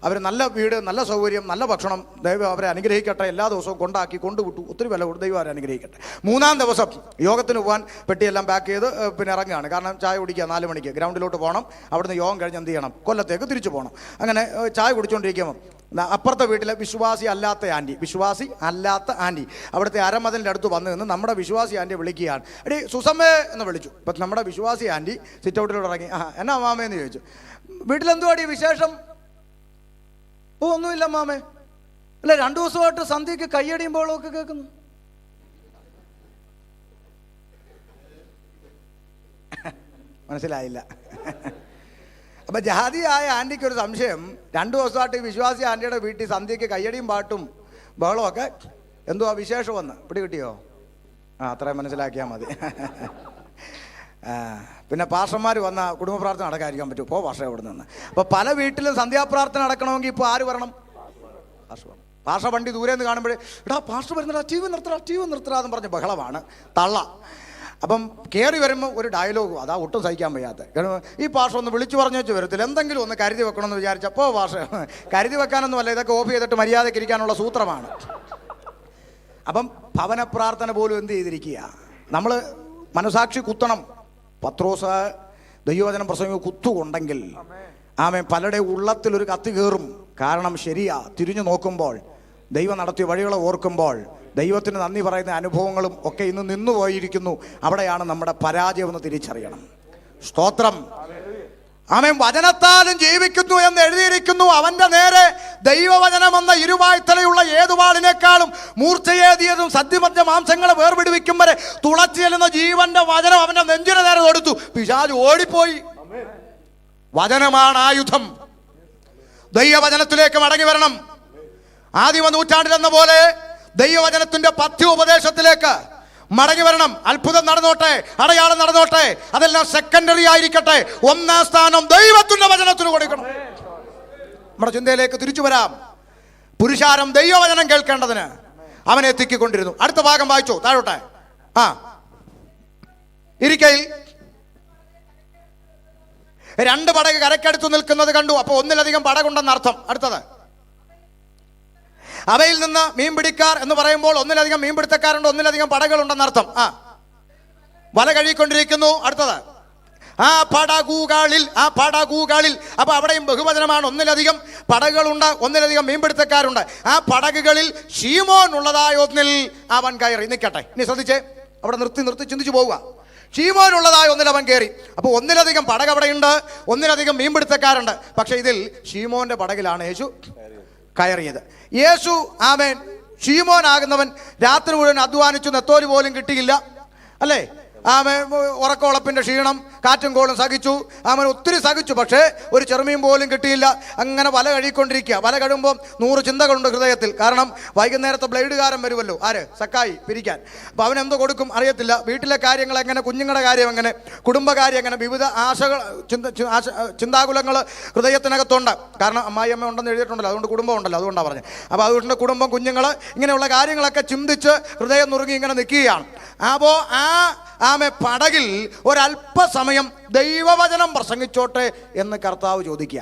അവർ നല്ല വീട്, നല്ല സൗകര്യം, നല്ല ഭക്ഷണം. ദൈവം അവരെ അനുഗ്രഹിക്കട്ടെ. എല്ലാ ദിവസവും കൊണ്ടുവിട്ടു. ഒത്തിരി വില കൊടുത്ത് ദൈവം അവരെ അനുഗ്രഹിക്കട്ടെ. 3-ാം ദിവസം യോഗത്തിന് പോകാൻ പെട്ടിയെല്ലാം പാക്ക് ചെയ്ത് പിന്നെ ഇറങ്ങുകയാണ്. കാരണം ചായ കുടിക്കുക 4 മണിക്ക് ഗ്രൗണ്ടിലോട്ട് പോകണം. അവിടുന്ന് യോഗം കഴിഞ്ഞ് എന്ത് ചെയ്യണം? കൊല്ലത്തേക്ക് തിരിച്ചു പോകണം. അങ്ങനെ ചായ കുടിച്ചുകൊണ്ടിരിക്കുമ്പോൾ അപ്പുറത്തെ വീട്ടിലെ വിശ്വാസി അല്ലാത്ത ആൻറ്റി അവിടുത്തെ അരമതിലിൻ്റെ അടുത്ത് വന്ന് നിന്ന് നമ്മുടെ വിശ്വാസി ആൻറ്റിയെ വിളിക്കുകയാണ്. എടീ സുസമ്മേ എന്ന് വിളിച്ചു. ഇപ്പം നമ്മുടെ വിശ്വാസി ആൻറ്റി സിറ്റ് ഔട്ടിലോട്ട് ഇറങ്ങി. എന്നാ മാമയെന്ന് ചോദിച്ചു. വീട്ടിലെന്തുവാടി വിശേഷം? ഓ ഒന്നുമില്ല മാമേ. അല്ല 2 ദിവസമായിട്ട് സന്ധ്യക്ക് കയ്യടിയും ബഹളമൊക്കെ കേൾക്കുന്നു. മനസ്സിലായില്ല. അപ്പൊ ജാതിയായ ആൻറ്റിക്ക് ഒരു സംശയം. 2 ദിവസമായിട്ട് വിശ്വാസി ആൻറ്റിയുടെ വീട്ടിൽ സന്ധ്യക്ക് കയ്യടിയും പാട്ടും ബഹളമൊക്കെ എന്തുവാ വിശേഷമെന്ന് പിടികിട്ടിയോ? അത്രയും മനസ്സിലാക്കിയാൽ മതി. പിന്നെ പാസ്റ്റർമാർ വന്ന കുടുംബ പ്രാർത്ഥന നടക്കാതിരിക്കാൻ പറ്റും. ഇപ്പോൾ പാസ്റ്റർ അവിടെ നിന്ന്. അപ്പോൾ പല വീട്ടിലും സന്ധ്യാപ്രാർത്ഥന നടക്കണമെങ്കിൽ ഇപ്പോൾ ആര് വരണം? പാസ്റ്റർ വണ്ടി ദൂരെ നിന്ന് കാണുമ്പോഴേ എടാ പാസ്റ്റർ വരുന്നടാ, TV നിർത്തടാന്ന് പറഞ്ഞ ബഹളമാണ്, തള്ള. അപ്പം കയറി വരുമ്പോൾ ഒരു ഡയലോഗ് അതാ ഒട്ടും സഹിക്കാൻ വയ്യാത്ത. കാരണം ഈ പാസ്റ്റർ ഒന്ന് വിളിച്ചു പറഞ്ഞു വെച്ച് വരത്തില്ല, എന്തെങ്കിലും ഒന്ന് കരുതി വെക്കണമെന്ന് വിചാരിച്ചപ്പോൾ പാസ്റ്റർ കരുതി വെക്കാനൊന്നുമല്ല, ഇതൊക്കെ ഓഫ് ചെയ്തിട്ട് മര്യാദയ്ക്ക് ഇരിക്കാനുള്ള സൂത്രമാണ്. അപ്പം ഭവന പ്രാർത്ഥന പോലും എന്ത് ചെയ്തിരിക്കുക? നമ്മൾ മനസാക്ഷി കുത്തണം. പത്രോസ് ദൈവവചനം പ്രസംഗം കുത്തുകൊണ്ടെങ്കിൽ പലരുടെ ഉള്ളത്തിലൊരു കത്തി കയറും. കാരണം ശരിയാ, തിരിഞ്ഞു നോക്കുമ്പോൾ ദൈവം നടത്തിയ വഴികളെ ഓർക്കുമ്പോൾ ദൈവത്തിന് നന്ദി പറയുന്ന അനുഭവങ്ങളും ഒക്കെ ഇന്ന് നിന്നുപോയിരിക്കുന്നു. അവിടെയാണ് നമ്മുടെ പരാജയം എന്ന് തിരിച്ചറിയണം. സ്തോത്രം. വചനത്താലും ജീവിക്കുന്നു എന്ന് എഴുതിയിരിക്കുന്നു. അവന്റെ നേരെ ദൈവവചനമെന്ന ഇരുവായ്ത്തലയുള്ള ഏതുവാളിനേക്കാളും മൂർച്ചയേറിയതും സദ്യമധ്യ മാംസങ്ങളെ വേർപിടിവിക്കും വരെ തുളച്ചു ചെല്ലുന്ന ജീവന്റെ വചനം അവന്റെ നെഞ്ചിന് നേരെ തൊടുത്തു. പിശാച് ഓടിപ്പോയി. വചനമാണ് ആയുധം. ദൈവവചനത്തിലേക്ക് മടങ്ങി വരണം. ആദിമ നൂറ്റാണ്ടിലെന്ന പോലെ ദൈവവചനത്തിന്റെ പഥ്യോപദേശത്തിലേക്ക് മടങ്ങി വരണം. അത്ഭുതം നടന്നോട്ടെ, അടയാളം നടന്നോട്ടെ, അതെല്ലാം സെക്കൻഡറി ആയിരിക്കട്ടെ. 1-ാം സ്ഥാനം ദൈവത്തിന്റെ വചനത്തിന് കൊടുക്കണം. നമ്മുടെ ചിന്തയിലേക്ക് തിരിച്ചു വരാം. പുരുഷാരം ദൈവവചനം കേൾക്കേണ്ടതിന് അവനെ എത്തിക്കൊണ്ടിരുന്നു. അടുത്ത ഭാഗം വായിച്ചു താഴോട്ടെ. ഇരിക്കയിൽ 2 പടക് കരയ്ക്കടുത്ത് നിൽക്കുന്നത് കണ്ടു. അപ്പൊ 1-ലധികം പടകുണ്ടെന്ന് അർത്ഥം. അടുത്തത്, അവയിൽ നിന്ന് മീൻ പിടിക്കാർ എന്ന് പറയുമ്പോൾ 1-ലധികം മീൻപിടുത്തക്കാരുണ്ട്, 1-ലധികം പടകളുണ്ടെന്ന് അർത്ഥം. വല കഴുകിക്കൊണ്ടിരിക്കുന്നു. അടുത്തത് ആ പടകുകളിൽ അപ്പൊ അവിടെയും ബഹുവചനമാണ്. ഒന്നിലധികം പടകുകളുണ്ട്, ഒന്നിലധികം മീൻപിടുത്തക്കാരുണ്ട്. ആ പടകുകളിൽ ശീമോൻ ഉള്ളതായ ഒന്നിൽ അവൻ കയറി. നിൽക്കട്ടെ, ഇനി ശ്രദ്ധിച്ചേ, അവിടെ നിർത്തി ചിന്തിച്ചു പോവുക. ശീമോൻ ഉള്ളതായ ഒന്നിൽ അവൻ കയറി. അപ്പോൾ ഒന്നിലധികം പടക് അവിടെയുണ്ട്, ഒന്നിലധികം മീൻപിടുത്തക്കാരുണ്ട്. പക്ഷെ ഇതിൽ ശീമോന്റെ പടകിലാണ് യേശു കയറിയത്. യേശു ആമേൻ ശീമോനാകുന്നവൻ രാത്രി മുഴുവൻ അധ്വാനിച്ചു, നെത്തോലി പോലും കിട്ടിയില്ല അല്ലേ? ആമേൻ ഉറക്കമുളപ്പിന്റെ ക്ഷീണം, കാറ്റും കോളും സഹിച്ചു, ആമൻ ഒത്തിരി സഹിച്ചു. പക്ഷേ ഒരു ചെറുമീൻ പോലും കിട്ടിയില്ല. അങ്ങനെ വല കഴുകിക്കൊണ്ടിരിക്കുക. വല കഴിയുമ്പോൾ 100 ചിന്തകളുണ്ട് ഹൃദയത്തിൽ. കാരണം വൈകുന്നേരത്തെ ബ്ലേഡുകാരൻ വരുമല്ലോ, ആര്? സക്കായി പിരിക്കാൻ. അപ്പോൾ അവൻ എന്തോ കൊടുക്കും അറിയത്തില്ല. വീട്ടിലെ കാര്യങ്ങൾ എങ്ങനെ, കുഞ്ഞുങ്ങളുടെ കാര്യം എങ്ങനെ, കുടുംബകാര്യം എങ്ങനെ, വിവിധ ചിന്താകുലങ്ങൾ ഹൃദയത്തിനകത്തുണ്ട്. കാരണം അമ്മായിയമ്മ ഉണ്ടെന്ന് എഴുതിയിട്ടുണ്ടല്ലോ, അതുകൊണ്ട് കുടുംബം ഉണ്ടല്ലോ, അതുകൊണ്ടാണ് പറഞ്ഞത്. അപ്പോൾ അതുകൊണ്ട് കുടുംബം, കുഞ്ഞുങ്ങൾ, ഇങ്ങനെയുള്ള കാര്യങ്ങളൊക്കെ ചിന്തിച്ച് ഹൃദയം നുറുങ്ങി ഇങ്ങനെ നിൽക്കുകയാണ്. അപ്പോൾ ആമെ പടകിൽ ഒരല്പസമയം ദൈവവചനം പ്രസംഗിച്ചോട്ടെ എന്ന് കർത്താവ് ചോദിക്കുക.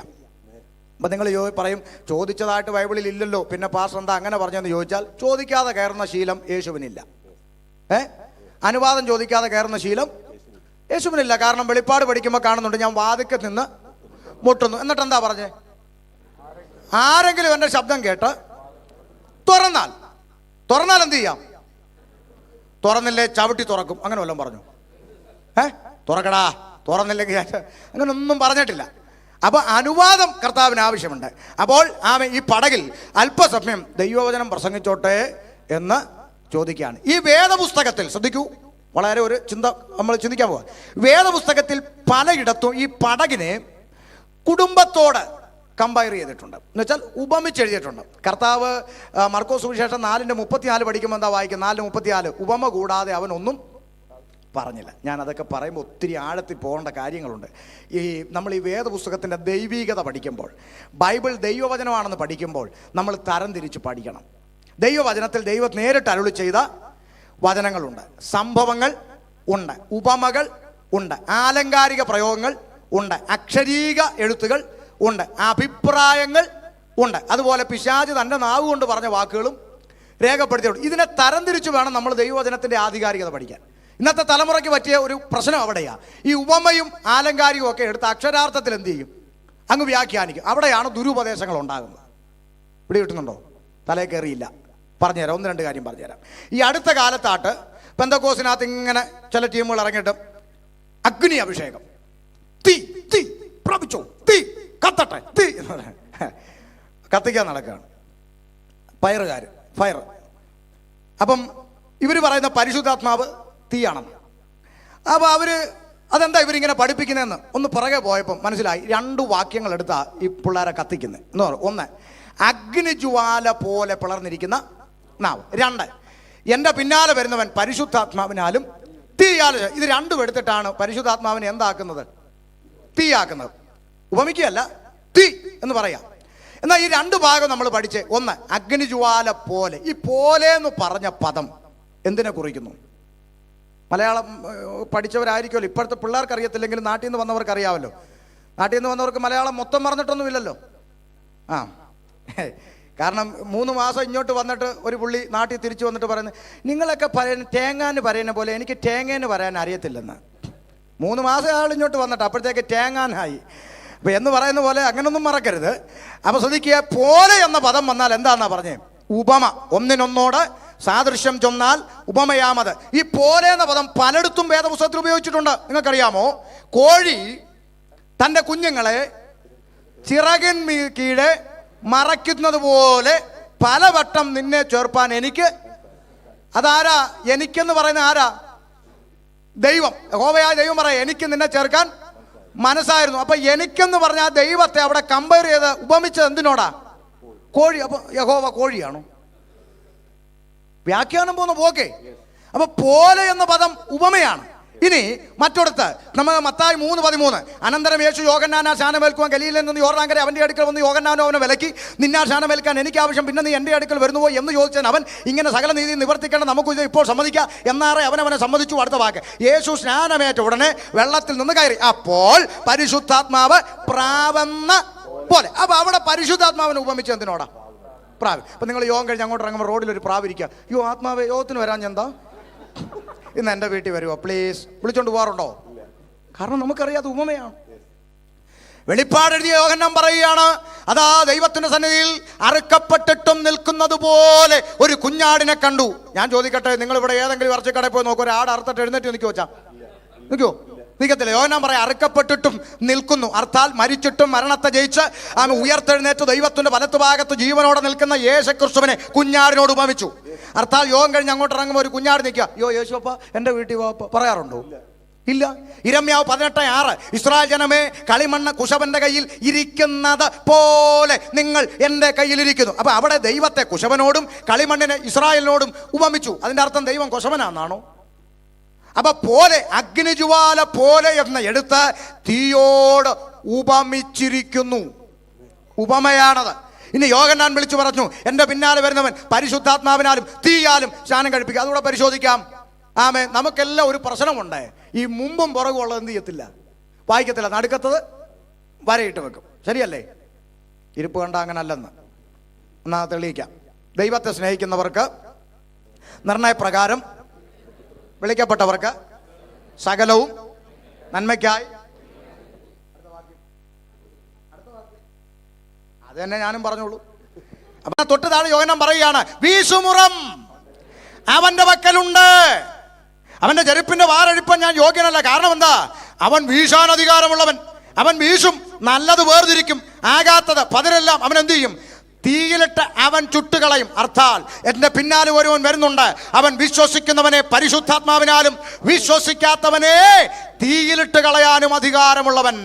അപ്പം നിങ്ങൾ പറയും, ചോദിച്ചതായിട്ട് ബൈബിളിൽ ഇല്ലല്ലോ, പിന്നെ പാസ്റ്റർ എന്താ അങ്ങനെ പറഞ്ഞെന്ന് ചോദിച്ചാൽ, ചോദിക്കാതെ കയറുന്ന ശീലം യേശുവിനില്ല. അനുവാദം ചോദിക്കാതെ കയറുന്ന ശീലം യേശുവിനില്ല. കാരണം വെളിപ്പാട് പഠിക്കുമ്പോൾ കാണുന്നുണ്ട്, ഞാൻ വാതിക്കൽ നിന്ന് മുട്ടുന്നു. എന്നിട്ട് എന്താ പറഞ്ഞേ? ആരെങ്കിലും എൻ്റെ ശബ്ദം കേട്ട് തുറന്നാൽ എന്ത് ചെയ്യാം? തുറന്നില്ലേ ചവിട്ടി തുറക്കും, അങ്ങനെ വല്ലതും പറഞ്ഞു? തുറക്കടാ, തുറന്നില്ലെങ്കിൽ അങ്ങനെ ഒന്നും പറഞ്ഞിട്ടില്ല. അപ്പോൾ അനുവാദം കർത്താവിന് ആവശ്യമുണ്ട്. അപ്പോൾ ഈ പടകിൽ അല്പസമയം ദൈവവചനം പ്രസംഗിച്ചോട്ടെ എന്ന് ചോദിക്കുകയാണ്. ഈ വേദപുസ്തകത്തിൽ ശ്രദ്ധിക്കൂ, വളരെ ഒരു ചിന്ത നമ്മൾ ചിന്തിക്കാൻ പോവാ. വേദപുസ്തകത്തിൽ പലയിടത്തും ഈ പടകിനെ കുടുംബത്തോട് കമ്പയർ ചെയ്തിട്ടുണ്ട്, എന്ന് വെച്ചാൽ ഉപമിച്ചെഴുതിയിട്ടുണ്ട്. കർത്താവ് മർക്കോസ് സുവിശേഷം 4:34 പഠിക്കുമ്പോൾ എന്താ വായിക്കുക? 4:34 ഉപമ കൂടാതെ അവനൊന്നും പറഞ്ഞില്ല. ഞാൻ അതൊക്കെ പറയുമ്പോൾ ഒത്തിരി ആഴത്തിൽ പോകേണ്ട കാര്യങ്ങളുണ്ട്. നമ്മൾ ഈ വേദപുസ്തകത്തിൻ്റെ ദൈവീകത പഠിക്കുമ്പോൾ, ബൈബിൾ ദൈവവചനമാണെന്ന് പഠിക്കുമ്പോൾ നമ്മൾ തരംതിരിച്ച് പഠിക്കണം. ദൈവവചനത്തിൽ ദൈവം നേരിട്ട് അരുളി ചെയ്ത വചനങ്ങളുണ്ട്, സംഭവങ്ങൾ ഉണ്ട്, ഉപമകൾ ഉണ്ട്, ആലങ്കാരിക പ്രയോഗങ്ങൾ ഉണ്ട്, അക്ഷരീക എഴുത്തുകൾ ഉണ്ട്, അഭിപ്രായങ്ങൾ ഉണ്ട്. അതുപോലെ പിശാച് തൻ്റെ നാവ് കൊണ്ട് പറഞ്ഞ വാക്കുകളും രേഖപ്പെടുത്തിയിട്ടുണ്ട്. ഇതിനെ തരംതിരിച്ച് വേണം നമ്മൾ ദൈവവചനത്തിൻ്റെ ആധികാരികത പഠിക്കാൻ. ഇന്നത്തെ തലമുറയ്ക്ക് പറ്റിയ ഒരു പ്രശ്നം അവിടെയാണ്. ഈ ഉപമയും ആലങ്കാരികവും ഒക്കെ എടുത്ത് അക്ഷരാർത്ഥത്തിൽ എന്ത് ചെയ്യും? അങ്ങ് വ്യാഖ്യാനിക്കും. അവിടെയാണ് ദുരുപദേശങ്ങൾ ഉണ്ടാകുന്നത്. ഇവിടെ കിട്ടുന്നുണ്ടോ? തലയിൽ കയറിയില്ല. പറഞ്ഞുതരാം, 1-2 കാര്യം പറഞ്ഞുതരാം. ഈ അടുത്ത കാലത്തായിട്ട് പെന്തക്കോസിനകത്ത് ഇങ്ങനെ ചില ടീമുകൾ ഇറങ്ങിയിട്ട് അഗ്നി അഭിഷേകം, തീ തീ പ്രാപിച്ചോ, തീ കത്തട്ടെ, തീ കത്തിക്കാൻ നടക്കുകയാണ് ഫയർ. അപ്പം ഇവർ പറയുന്ന പരിശുദ്ധാത്മാവ് തീയാണെന്ന്. അപ്പോൾ അതെന്താ ഇവരിങ്ങനെ പഠിപ്പിക്കുന്നതെന്ന് ഒന്ന് പുറകെ പോയപ്പം മനസ്സിലായി. 2 വാക്യങ്ങൾ എടുത്താ ഈ പിള്ളേരെ കത്തിക്കുന്നത് എന്ന് പറയും. 1, അഗ്നിജ്വാല പോലെ പിളർന്നിരിക്കുന്ന നാവ്. 2, എൻ്റെ പിന്നാലെ വരുന്നവൻ പരിശുദ്ധാത്മാവിനാലും തീയാലും. ഇത് 2 എടുത്തിട്ടാണ് പരിശുദ്ധാത്മാവിനെ എന്താക്കുന്നത്? തീയാക്കുന്നത്. ഉപമിക്കുകയല്ല, തീ എന്ന് പറയാം. എന്നാൽ ഈ 2 ഭാഗം നമ്മൾ പഠിച്ച്, 1 അഗ്നിജ്വാല പോലെ. ഈ പോലെ എന്ന് പറഞ്ഞ പദം എന്തിനെ കുറിക്കുന്നു? മലയാളം പഠിച്ചവരായിരിക്കുമല്ലോ. ഇപ്പോഴത്തെ പിള്ളേർക്ക് അറിയത്തില്ലെങ്കിലും നാട്ടിൽ നിന്ന് വന്നവർക്ക് അറിയാമല്ലോ. നാട്ടിൽ നിന്ന് വന്നവർക്ക് മലയാളം മൊത്തം പറഞ്ഞിട്ടൊന്നുമില്ലല്ലോ. കാരണം 3 മാസം ഇങ്ങോട്ട് വന്നിട്ട് ഒരു പുള്ളി നാട്ടിൽ തിരിച്ചു വന്നിട്ട് പറയുന്നത്, നിങ്ങളൊക്കെ തേങ്ങാന്ന് പറയുന്ന പോലെ എനിക്ക് തേങ്ങേന്ന് പറയാൻ അറിയത്തില്ലെന്ന്. 3 മാസം ആൾ ഇങ്ങോട്ട് വന്നിട്ട് അപ്പോഴത്തേക്ക് തേങ്ങാനായി. അപ്പം എന്ന് പറയുന്ന പോലെ അങ്ങനൊന്നും മറക്കരുത്. അപ്പോൾ ശ്രദ്ധിക്കുക, പോലെ എന്ന പദം വന്നാൽ എന്താണെന്നാ പറഞ്ഞേ? ഉപമ. ഒന്നിനൊന്നോട് സാദൃശ്യം ചൊന്നാൽ ഉപമയാമത്. ഈ പോലെ എന്ന പദം പലയിടത്തും വേദപുസ്തകത്തിൽ ഉപയോഗിച്ചിട്ടുണ്ട്. നിങ്ങൾക്കറിയാമോ? കോഴി തൻ്റെ കുഞ്ഞുങ്ങളെ ചിറകിൻ കീഴെ മറയ്ക്കുന്നത് പോലെ പലവട്ടം നിന്നെ ചേർപ്പാൻ എനിക്ക്. അതാരാ എനിക്കെന്ന് പറയുന്ന? ആരാ? ദൈവം. യഹോവയായ ദൈവം പറയാം, എനിക്ക് നിന്നെ ചേർക്കാൻ മനസ്സായിരുന്നു. അപ്പൊ എനിക്കെന്ന് പറഞ്ഞാൽ ദൈവത്തെ അവിടെ കമ്പയർ ചെയ്ത് ഉപമിച്ചത് എന്തിനോടാ? കോഴി. അപ്പൊ യഹോവ കോഴിയാണോ? വ്യാഖ്യാനം പോകുന്ന പോകെ. അപ്പൊ പോലെ എന്ന പദം ഉപമയാണ്. ഇനി മറ്റൊടുത്ത് നമ്മൾ മത്തായി 3:13, അനന്തരം യേശു യോഹന്നാനെ സ്നാനമേൽക്കുവാൻ ഗലീലയിൽ നിന്ന് യോർദാങ്കരെ അവൻ്റെ അടുക്കൽ വന്ന് യോഹന്നാനോ അവനെ വിലക്കി, നിന്നാ സ്നാനമേൽക്കാൻ എനിക്ക് ആവശ്യം, പിന്നെ നീ എൻ്റെ അടുക്കൽ വരുന്നുവോ എന്ന് ചോദിച്ചാൽ അവൻ ഇങ്ങനെ സകല നീതി നിവർത്തിക്കേണ്ട നമുക്ക് ഇപ്പോൾ സമ്മതിക്കാം എന്നാറെ അവനവനെ സമ്മതിച്ചു. അടുത്ത വാക്ക്, യേശു സ്നാനമേറ്റ ഉടനെ വെള്ളത്തിൽ നിന്ന് കയറി, അപ്പോൾ പരിശുദ്ധാത്മാവ് പ്രാവെന്ന പോലെ. അപ്പൊ അവിടെ പരിശുദ്ധാത്മാവിനെ ഉപമിച്ച് എന്തിനോടാ? പ്രാവ്. അപ്പൊ നിങ്ങൾ യോഗം കഴിഞ്ഞ് അങ്ങോട്ട് ഇറങ്ങുമ്പോൾ റോഡിൽ ഒരു പ്രാവ് ഇരിക്കുക. ആത്മാവേ യോഗത്തിന് വരാൻ എന്താ? ഇന്ന് എൻ്റെ വീട്ടിൽ വരുമോ പ്ലീസ്? വിളിച്ചോണ്ട് പോകാറുണ്ടോ? കാരണം നമുക്കറിയാതെ ഉപമയാണ്. വെളിപ്പാട് എഴുതിയ യോഹന്നാൻ പറയുകയാണ്, അതാ ദൈവത്തിന്റെ സന്നിധിയിൽ അറുക്കപ്പെട്ടിട്ടും നിൽക്കുന്നത് പോലെ ഒരു കുഞ്ഞാടിനെ കണ്ടു. ഞാൻ ചോദിക്കട്ടെ, നിങ്ങൾ ഇവിടെ ഏതെങ്കിലും ഇറച്ചിക്കടയിൽ പോയി നോക്കൂ, ഒരു ആട് അറുത്തിട്ട് എഴുന്നേറ്റ് നിൽക്കുമോ? നിൽക്കുമോ? നിൽക്കത്തില്ല. യോഹന്നാൻ പറയാം അറുക്കപ്പെട്ടിട്ടും നിൽക്കുന്നു. അർത്ഥാൽ മരിച്ചിട്ടും മരണത്തെ ജയിച്ച് അവൻ ഉയർത്തെഴുന്നേറ്റ് ദൈവത്തിന്റെ വലത്തുഭാഗത്ത് ജീവനോടെ നിൽക്കുന്ന യേശുക്രിസ്തുവിനെ കുഞ്ഞാടിനോട് ഉപമിച്ചു. അർത്ഥാൽ യോഗം കഴിഞ്ഞ് അങ്ങോട്ട് ഇറങ്ങുമ്പോൾ ഒരു കുഞ്ഞാട് നിൽക്കുക, യോ യേശുപ്പ എൻ്റെ വീട്ടിൽ വാപ്പ പറയാറുണ്ടോ? ഇല്ല. ഇരമ്യാവ് 18:6 ഇസ്രായേൽ ജനമേ, കളിമണ്ണ് കുശവന്റെ കയ്യിൽ ഇരിക്കുന്നത് പോലെ നിങ്ങൾ എൻ്റെ കയ്യിലിരിക്കുന്നു. അപ്പൊ അവിടെ ദൈവത്തെ കുശവനോടും കളിമണ്ണിനെ ഇസ്രായേലിനോടും ഉപമിച്ചു. അതിന്റെ അർത്ഥം ദൈവം കുശവനാണെന്നാണോ? അപ്പൊ പോലെ, അഗ്നിജ്വാല പോലെ എന്ന് എടുത്ത് തീയോട് ഉപമിച്ചിരിക്കുന്നു. ഉപമയാണത്. ഇനി യോഹന്നാൻ വിളിച്ചു പറഞ്ഞു, എൻ്റെ പിന്നാലെ വരുന്നവൻ പരിശുദ്ധാത്മാവിനാലും തീയാലും സ്നാനം കഴിപ്പിക്കുക. അതുകൂടെ പരിശോധിക്കാം. ആമേ. നമുക്കെല്ലാം ഒരു പ്രശ്നമുണ്ട്. ഈ മുമ്പും പുറകും ഉള്ളത് എന്ത് ചെയ്യത്തില്ല, വായിക്കത്തില്ല. നടുക്കത്തത് വരയിട്ട് വെക്കും. ശരിയല്ലേ? ഇരിപ്പ് കണ്ട അങ്ങനെ അല്ലെന്ന് എന്നാ തെളിയിക്കാം. ദൈവത്തെ സ്നേഹിക്കുന്നവർക്ക്, നിർണയപ്രകാരം വിളിക്കപ്പെട്ടവർക്ക് സകലവും നന്മയ്ക്കായി. അത് തന്നെ ഞാനും പറഞ്ഞോളൂ. അപ്പൊ തൊട്ട് താഴെ യോഹന്നാൻ പറയുകയാണ്, വീശുമുറം അവന്റെ പക്കലുണ്ട്. അവന്റെ ചെരുപ്പിന്റെ വാരഴിപ്പാൻ ഞാൻ യോഗ്യനല്ല. കാരണം എന്താ? അവൻ വീശാൻ അധികാരമുള്ളവൻ. അവൻ വീശും, നല്ലത് വേർതിരിക്കും, ആകാത്തത് പതിരെല്ലാം അവൻ എന്ത് ചെയ്യും? തീയിലിട്ട് അവൻ ചുട്ടുകളയും. അർത്ഥാൽ എൻ്റെ പിന്നാലെ ഒരുവൻ വരുന്നുണ്ട്, അവൻ വിശ്വസിക്കുന്നവനെ പരിശുദ്ധാത്മാവിനാലും വിശ്വസിക്കാത്തവനെ തീയിലിട്ട് കളയാനും അധികാരമുള്ളവൻ.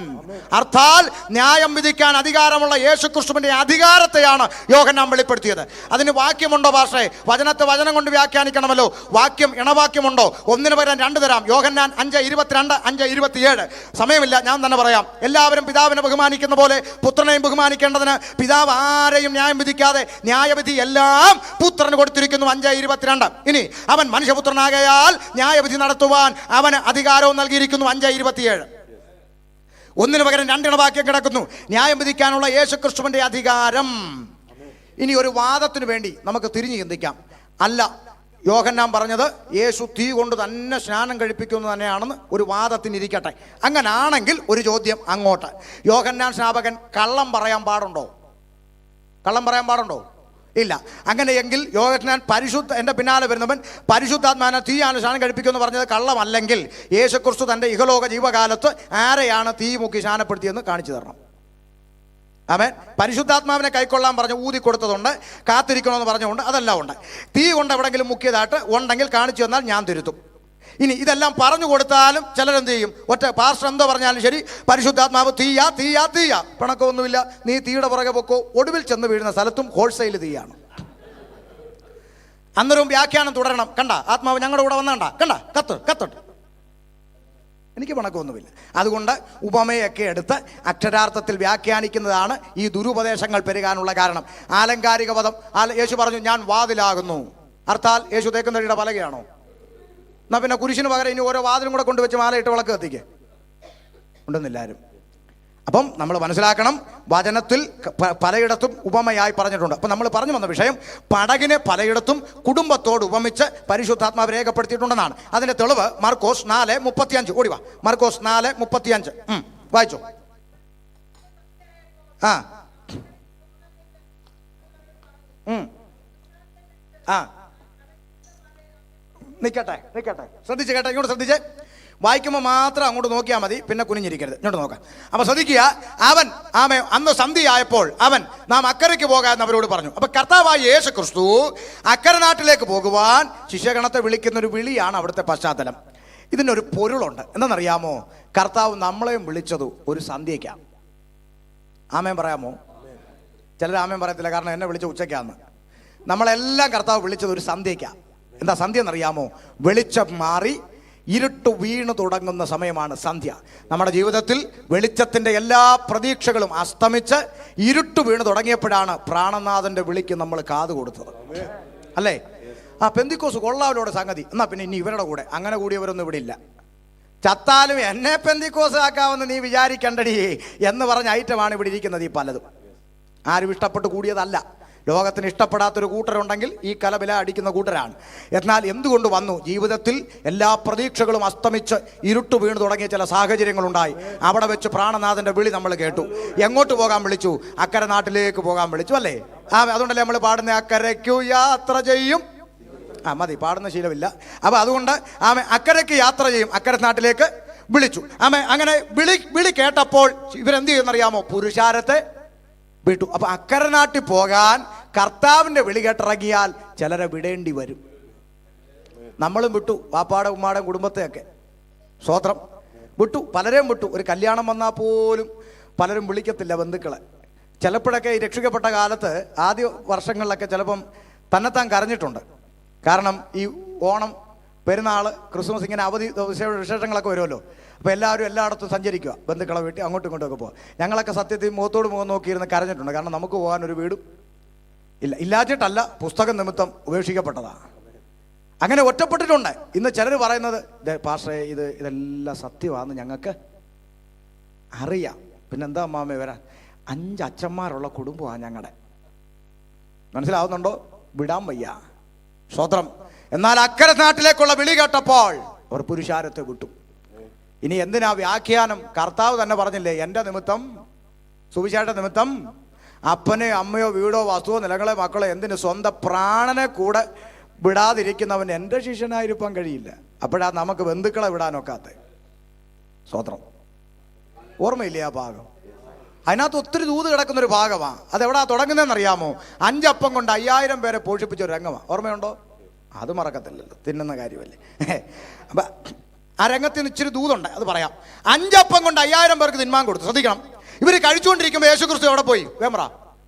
അർത്ഥാൽ ന്യായം വിധിക്കാൻ അധികാരമുള്ള യേശുക്രിസ്തുവിന്റെ അധികാരത്തെയാണ് യോഹന്നാൻ വെളിപ്പെടുത്തിയത്. അതിന് വാക്യമുണ്ടോ പാസ്റ്ററെ? വചനത്തെ വചനം കൊണ്ട് വ്യാഖ്യാനിക്കണമല്ലോ. വാക്യം ഇണവാക്യമുണ്ടോ? ഒന്നിന് പകരം രണ്ട് തരാം. യോഹന്നാൻ 5:22, 5:27. സമയമില്ല, ഞാൻ തന്നെ പറയാം. എല്ലാവരും പിതാവിനെ ബഹുമാനിക്കുന്ന പോലെ പുത്രനെയും ബഹുമാനിക്കേണ്ടതിന് പിതാവ് ആരെയും ന്യായം വിധിക്കാതെ ന്യായവിധി എല്ലാം പുത്രന് കൊടുത്തിരിക്കുന്നു. 5:22. ഇനി അവൻ മനുഷ്യപുത്രനാകയാൽ ന്യായവിധി നടത്തുവാൻ അവന് അധികാരവും നൽകിയിരിക്കുന്നു. 5:27. ഒന്നിന് പകരം രണ്ടിണ വാക്യം കിടക്കുന്നു. ന്യായം വിധിക്കാനുള്ള യേശുക്രിസ്തുവിന്റെ അധികാരം. ഇനി ഒരു വാദത്തിന് വേണ്ടി നമുക്ക് തിരിഞ്ഞു ചിന്തിക്കാം. അല്ല, യോഹന്നാൻ പറഞ്ഞത് യേശു തീ കൊണ്ട് തന്നെ സ്നാനം കഴിപ്പിക്കുന്നു തന്നെയാണെന്ന് ഒരു വാദത്തിന് ഇരിക്കട്ടെ. അങ്ങനാണെങ്കിൽ ഒരു ചോദ്യം അങ്ങോട്ട്. യോഹന്നാൻ സ്നാപകൻ കള്ളം പറയാൻ പാടുണ്ടോ? കള്ളം പറയാൻ പാടുണ്ടോ? ഇല്ല. അങ്ങനെയെങ്കിൽ യോഹന്നാൻ എൻ്റെ പിന്നാലെ വരുന്നവൻ പരിശുദ്ധാത്മാവിനെ തീയാണ് സ്നാനം കഴിപ്പിക്കുമെന്ന് പറഞ്ഞത് കള്ളമല്ലെങ്കിൽ യേശുക്രിസ്തു തൻ്റെ ഇഹലോക ജീവകാലത്ത് ആരെയാണ് തീ മുക്കി സ്നാനപ്പെടുത്തിയെന്ന് കാണിച്ചു തരണം. ആമേൻ. പരിശുദ്ധാത്മാവിനെ കൈക്കൊള്ളാൻ പറഞ്ഞ് ഊതി കൊടുത്തതുണ്ട്, കാത്തിരിക്കണമെന്ന് പറഞ്ഞുകൊണ്ട് അതെല്ലാം ഉണ്ട്. തീ കൊണ്ട് എവിടെങ്കിലും മുക്കിയതായിട്ട് ഉണ്ടെങ്കിൽ കാണിച്ചു തന്നാൽ ഞാൻ തിരുത്തും. ഇനി ഇതെല്ലാം പറഞ്ഞു കൊടുത്താലും ചിലരെന്ത് ചെയ്യും? ഒറ്റ പാസ്റ്റർ എന്തോ പറഞ്ഞാലും ശരി, പരിശുദ്ധാത്മാവ് തീയാ തീയാ തീയാ, പിണക്കമൊന്നുമില്ല, നീ തീയുടെ പുറകെ പൊക്കോ. ഒടുവിൽ ചെന്ന് വീഴുന്ന സ്ഥലത്തും ഹോൾസെയിൽ തീയാണ്. അന്നേരവും വ്യാഖ്യാനം തുടരണം. കണ്ട, ആത്മാവ് ഞങ്ങളുടെ കൂടെ വന്നണ്ട, കണ്ട കത്തോട്ട്. എനിക്ക് പിണക്കമൊന്നുമില്ല. അതുകൊണ്ട് ഉപമയൊക്കെ എടുത്ത് അക്ഷരാർത്ഥത്തിൽ വ്യാഖ്യാനിക്കുന്നതാണ് ഈ ദുരുപദേശങ്ങൾ പെരുകാനുള്ള കാരണം. ആലങ്കാരിക പദം, യേശു പറഞ്ഞു ഞാൻ വാതിലാകുന്നു. അർത്ഥാൽ യേശു തേക്കുന്നടിയുടെ പലകയാണോ? എന്നാൽ പിന്നെ കുരിശിന് പകരം ഇനി ഓരോ വാതിലും കൂടെ കൊണ്ടുവച്ച് മാലയിട്ട് വിളക്ക് കത്തിക്കേ ഉണ്ടെന്നില്ലാരും. അപ്പം നമ്മൾ മനസ്സിലാക്കണം, വചനത്തിൽ പലയിടത്തും ഉപമയായി പറഞ്ഞിട്ടുണ്ട്. അപ്പം നമ്മൾ പറഞ്ഞു വന്ന വിഷയം, പടകിനെ പലയിടത്തും കുടുംബത്തോട് ഉപമിച്ച് പരിശുദ്ധാത്മാവ് രേഖപ്പെടുത്തിയിട്ടുണ്ടെന്നാണ്. അതിന്റെ തെളിവ് മർക്കോസ് 4:35. ഓടിവാ, മർക്കോസ് 4:35 വായിച്ചോ. ആ ആ നിൽക്കട്ടെ, ശ്രദ്ധിച്ച് കേട്ടെ, ഇങ്ങോട്ട് ശ്രദ്ധിച്ച്. വായിക്കുമ്പോൾ മാത്രം അങ്ങോട്ട് നോക്കിയാൽ മതി, പിന്നെ കുനിഞ്ഞിരിക്കരുത്, ഇങ്ങോട്ട് നോക്കാം. അപ്പൊ ശ്രദ്ധിക്കുക, അവൻ അന്ന് സന്ധ്യയായപ്പോൾ അവൻ നാം അക്കരയ്ക്ക് പോകാമെന്ന് അവരോട് പറഞ്ഞു. അപ്പൊ കർത്താവായ യേശുക്രിസ്തു അക്കരെ നാട്ടിലേക്ക് പോകുവാൻ ശിഷ്യഗണത്തെ വിളിക്കുന്ന ഒരു വിളിയാണ് അവിടുത്തെ പശ്ചാത്തലം. ഇതിനൊരു പൊരുളുണ്ട്. എന്താണെന്നറിയാമോ? കർത്താവ് നമ്മളെയും വിളിച്ചത് ഒരു സന്ധ്യയ്ക്കാണ്. ആമേൻ പറയാമോ? ചിലർ ആമേൻ പറയത്തില്ല, കാരണം എന്നെ വിളിച്ച ഉച്ചയ്ക്കാന്ന്. നമ്മളെല്ലാം കർത്താവ് വിളിച്ചത് ഒരു സന്ധ്യയ്ക്കാണ്. എന്താ സന്ധ്യ എന്നറിയാമോ? വെളിച്ചം മാറി ഇരുട്ട് വീണു തുടങ്ങുന്ന സമയമാണ് സന്ധ്യ. നമ്മുടെ ജീവിതത്തിൽ വെളിച്ചത്തിൻ്റെ എല്ലാ പ്രതീക്ഷകളും അസ്തമിച്ച് ഇരുട്ട് വീണു തുടങ്ങിയപ്പോഴാണ് പ്രാണനാഥന്റെ വിളിക്ക് നമ്മൾ കാത് കൊടുത്തത്, അല്ലേ? ആ പെന്തിക്കോസ് കൊള്ളാവലോടെ സംഗതി. എന്നാ പിന്നെ ഇനി ഇവരുടെ കൂടെ അങ്ങനെ കൂടിയവരൊന്നും ഇവിടെ ഇല്ല. ചത്താലും എന്നെ പെന്തിക്കോസ് ആക്കാമെന്ന് നീ വിചാരിക്കണ്ടടി എന്ന് പറഞ്ഞ ഐറ്റമാണ് ഇവിടെ ഇരിക്കുന്നത്. ഈ പലതും ആരും ഇഷ്ടപ്പെട്ട് കൂടിയതല്ല. ലോകത്തിന് ഇഷ്ടപ്പെടാത്തൊരു കൂട്ടരുണ്ടെങ്കിൽ ഈ കലവില അടിക്കുന്ന കൂട്ടരാണ്. എന്നാൽ എന്തുകൊണ്ട് വന്നു? ജീവിതത്തിൽ എല്ലാ പ്രതീക്ഷകളും അസ്തമിച്ച് ഇരുട്ട് വീണ് തുടങ്ങിയ ചില സാഹചര്യങ്ങളുണ്ടായി. അവിടെ വെച്ച് പ്രാണനാഥൻ്റെ വിളി നമ്മൾ കേട്ടു. എങ്ങോട്ട് പോകാൻ വിളിച്ചു? അക്കരെ നാട്ടിലേക്ക് പോകാൻ വിളിച്ചു, അല്ലേ? അതുകൊണ്ടല്ലേ നമ്മൾ പാടുന്ന അക്കരയ്ക്കു യാത്ര ചെയ്യും. മതി, പാടുന്ന ശീലമില്ല. അപ്പം അതുകൊണ്ട് അക്കരയ്ക്ക് യാത്ര ചെയ്യും, അക്കരെ നാട്ടിലേക്ക് വിളിച്ചു. അങ്ങനെ വിളി കേട്ടപ്പോൾ ഇവരെന്ത് ചെയ്യുമെന്നറിയാമോ? പുരുഷാരത്തെ വിട്ടു. അപ്പൊ അക്കരെ നാട്ടിൽ പോകാൻ കർത്താവിന്റെ വിളി കേട്ടിറങ്ങിയാൽ ചിലരെ വിടേണ്ടി വരും. നമ്മളും വിട്ടു, വാപ്പാടെ ഉമ്മാടെ കുടുംബത്തെയൊക്കെ. സ്വോത്രം, വിട്ടു, പലരെയും വിട്ടു. ഒരു കല്യാണം വന്നാൽ പോലും പലരും വിളിക്കത്തില്ല ബന്ധുക്കളെ. ചിലപ്പോഴൊക്കെ ഈ രക്ഷിക്കപ്പെട്ട കാലത്ത് ആദ്യ വർഷങ്ങളിലൊക്കെ ചിലപ്പം തന്നെത്താൻ കരഞ്ഞിട്ടുണ്ട്. കാരണം ഈ ഓണം, പെരുന്നാൾ, ക്രിസ്മസ്, ഇങ്ങനെ അവധി വിശേഷങ്ങളൊക്കെ വരുമല്ലോ. അപ്പോൾ എല്ലാവരും എല്ലായിടത്തും സഞ്ചരിക്കുക, ബന്ധുക്കളെ വീട്ടിൽ അങ്ങോട്ടും ഇങ്ങോട്ടുമൊക്കെ പോകുക. ഞങ്ങളൊക്കെ സത്യത്തിൽ മുഖത്തോട് മുഖം നോക്കിയിരുന്ന് കരഞ്ഞിട്ടുണ്ട്. കാരണം നമുക്ക് പോകാനൊരു വീടും ഇല്ല. ഇല്ലാച്ചിട്ടല്ല, പുസ്തകം നിമിത്തം ഉപേക്ഷിക്കപ്പെട്ടതാണ്. അങ്ങനെ ഒറ്റപ്പെട്ടിട്ടുണ്ട്. ഇന്ന് ചിലർ പറയുന്നത്, പാസ്റ്ററേ ഇതെല്ലാം സത്യമാണെന്ന് ഞങ്ങൾക്ക് അറിയാം, പിന്നെന്താ അമ്മാമ്മേ വരാൻ? 5 അച്ഛന്മാരുള്ള കുടുംബമാണ് ഞങ്ങളുടെ. മനസ്സിലാവുന്നുണ്ടോ? വിടാൻ വയ്യ. സ്വത്രം. എന്നാൽ അക്കരെ നാട്ടിലേക്കുള്ള വിളി കേട്ടപ്പോൾ അവർ പുരുഷാരത്തെ വിട്ടു. ഇനി എന്തിനാ വ്യാഖ്യാനം? കർത്താവ് തന്നെ പറഞ്ഞില്ലേ, എൻ്റെ നിമിത്തം, സുവിശേഷ നിമിത്തം അപ്പനെയോ അമ്മയോ വീടോ വസ്തുവോ നിലങ്ങളെ മക്കളോ എന്തിന് സ്വന്തം പ്രാണനെ കൂടെ വിടാതിരിക്കുന്നവൻ എൻ്റെ ശിഷ്യനായിരിക്കാൻ കഴിയില്ല. അപ്പോഴാ നമുക്ക് ബന്ധുക്കളെ വിടാനൊക്കാത്ത. സ്വത്രം. ഓർമ്മയില്ലേ ആ ഭാഗം? അതിനകത്ത് ഒത്തിരി ദൂത് കിടക്കുന്നൊരു ഭാഗമാണ്. അതെവിടാ തുടങ്ങുന്നതെന്നറിയാമോ? 5 അപ്പം കൊണ്ട് 5000 പേരെ പോഷിപ്പിച്ച ഒരു രംഗമാണ്. ഓർമ്മയുണ്ടോ? അത് മറക്കത്തില്ലല്ലോ, തിന്നുന്ന കാര്യമല്ലേ. അപ്പം ആ രംഗത്തിൽ നിന്ന് ഇച്ചിരി ദൂതുണ്ട്, അത് പറയാം. 5 അപ്പം കൊണ്ട് 5000 പേർക്ക് തിന്മാൻ കൊടുത്തു. ശ്രദ്ധിക്കണം. ഇവർ കഴിച്ചുകൊണ്ടിരിക്കുമ്പോൾ യേശുക്രിസ്തു എവിടെ പോയി? വേമ്പ്ര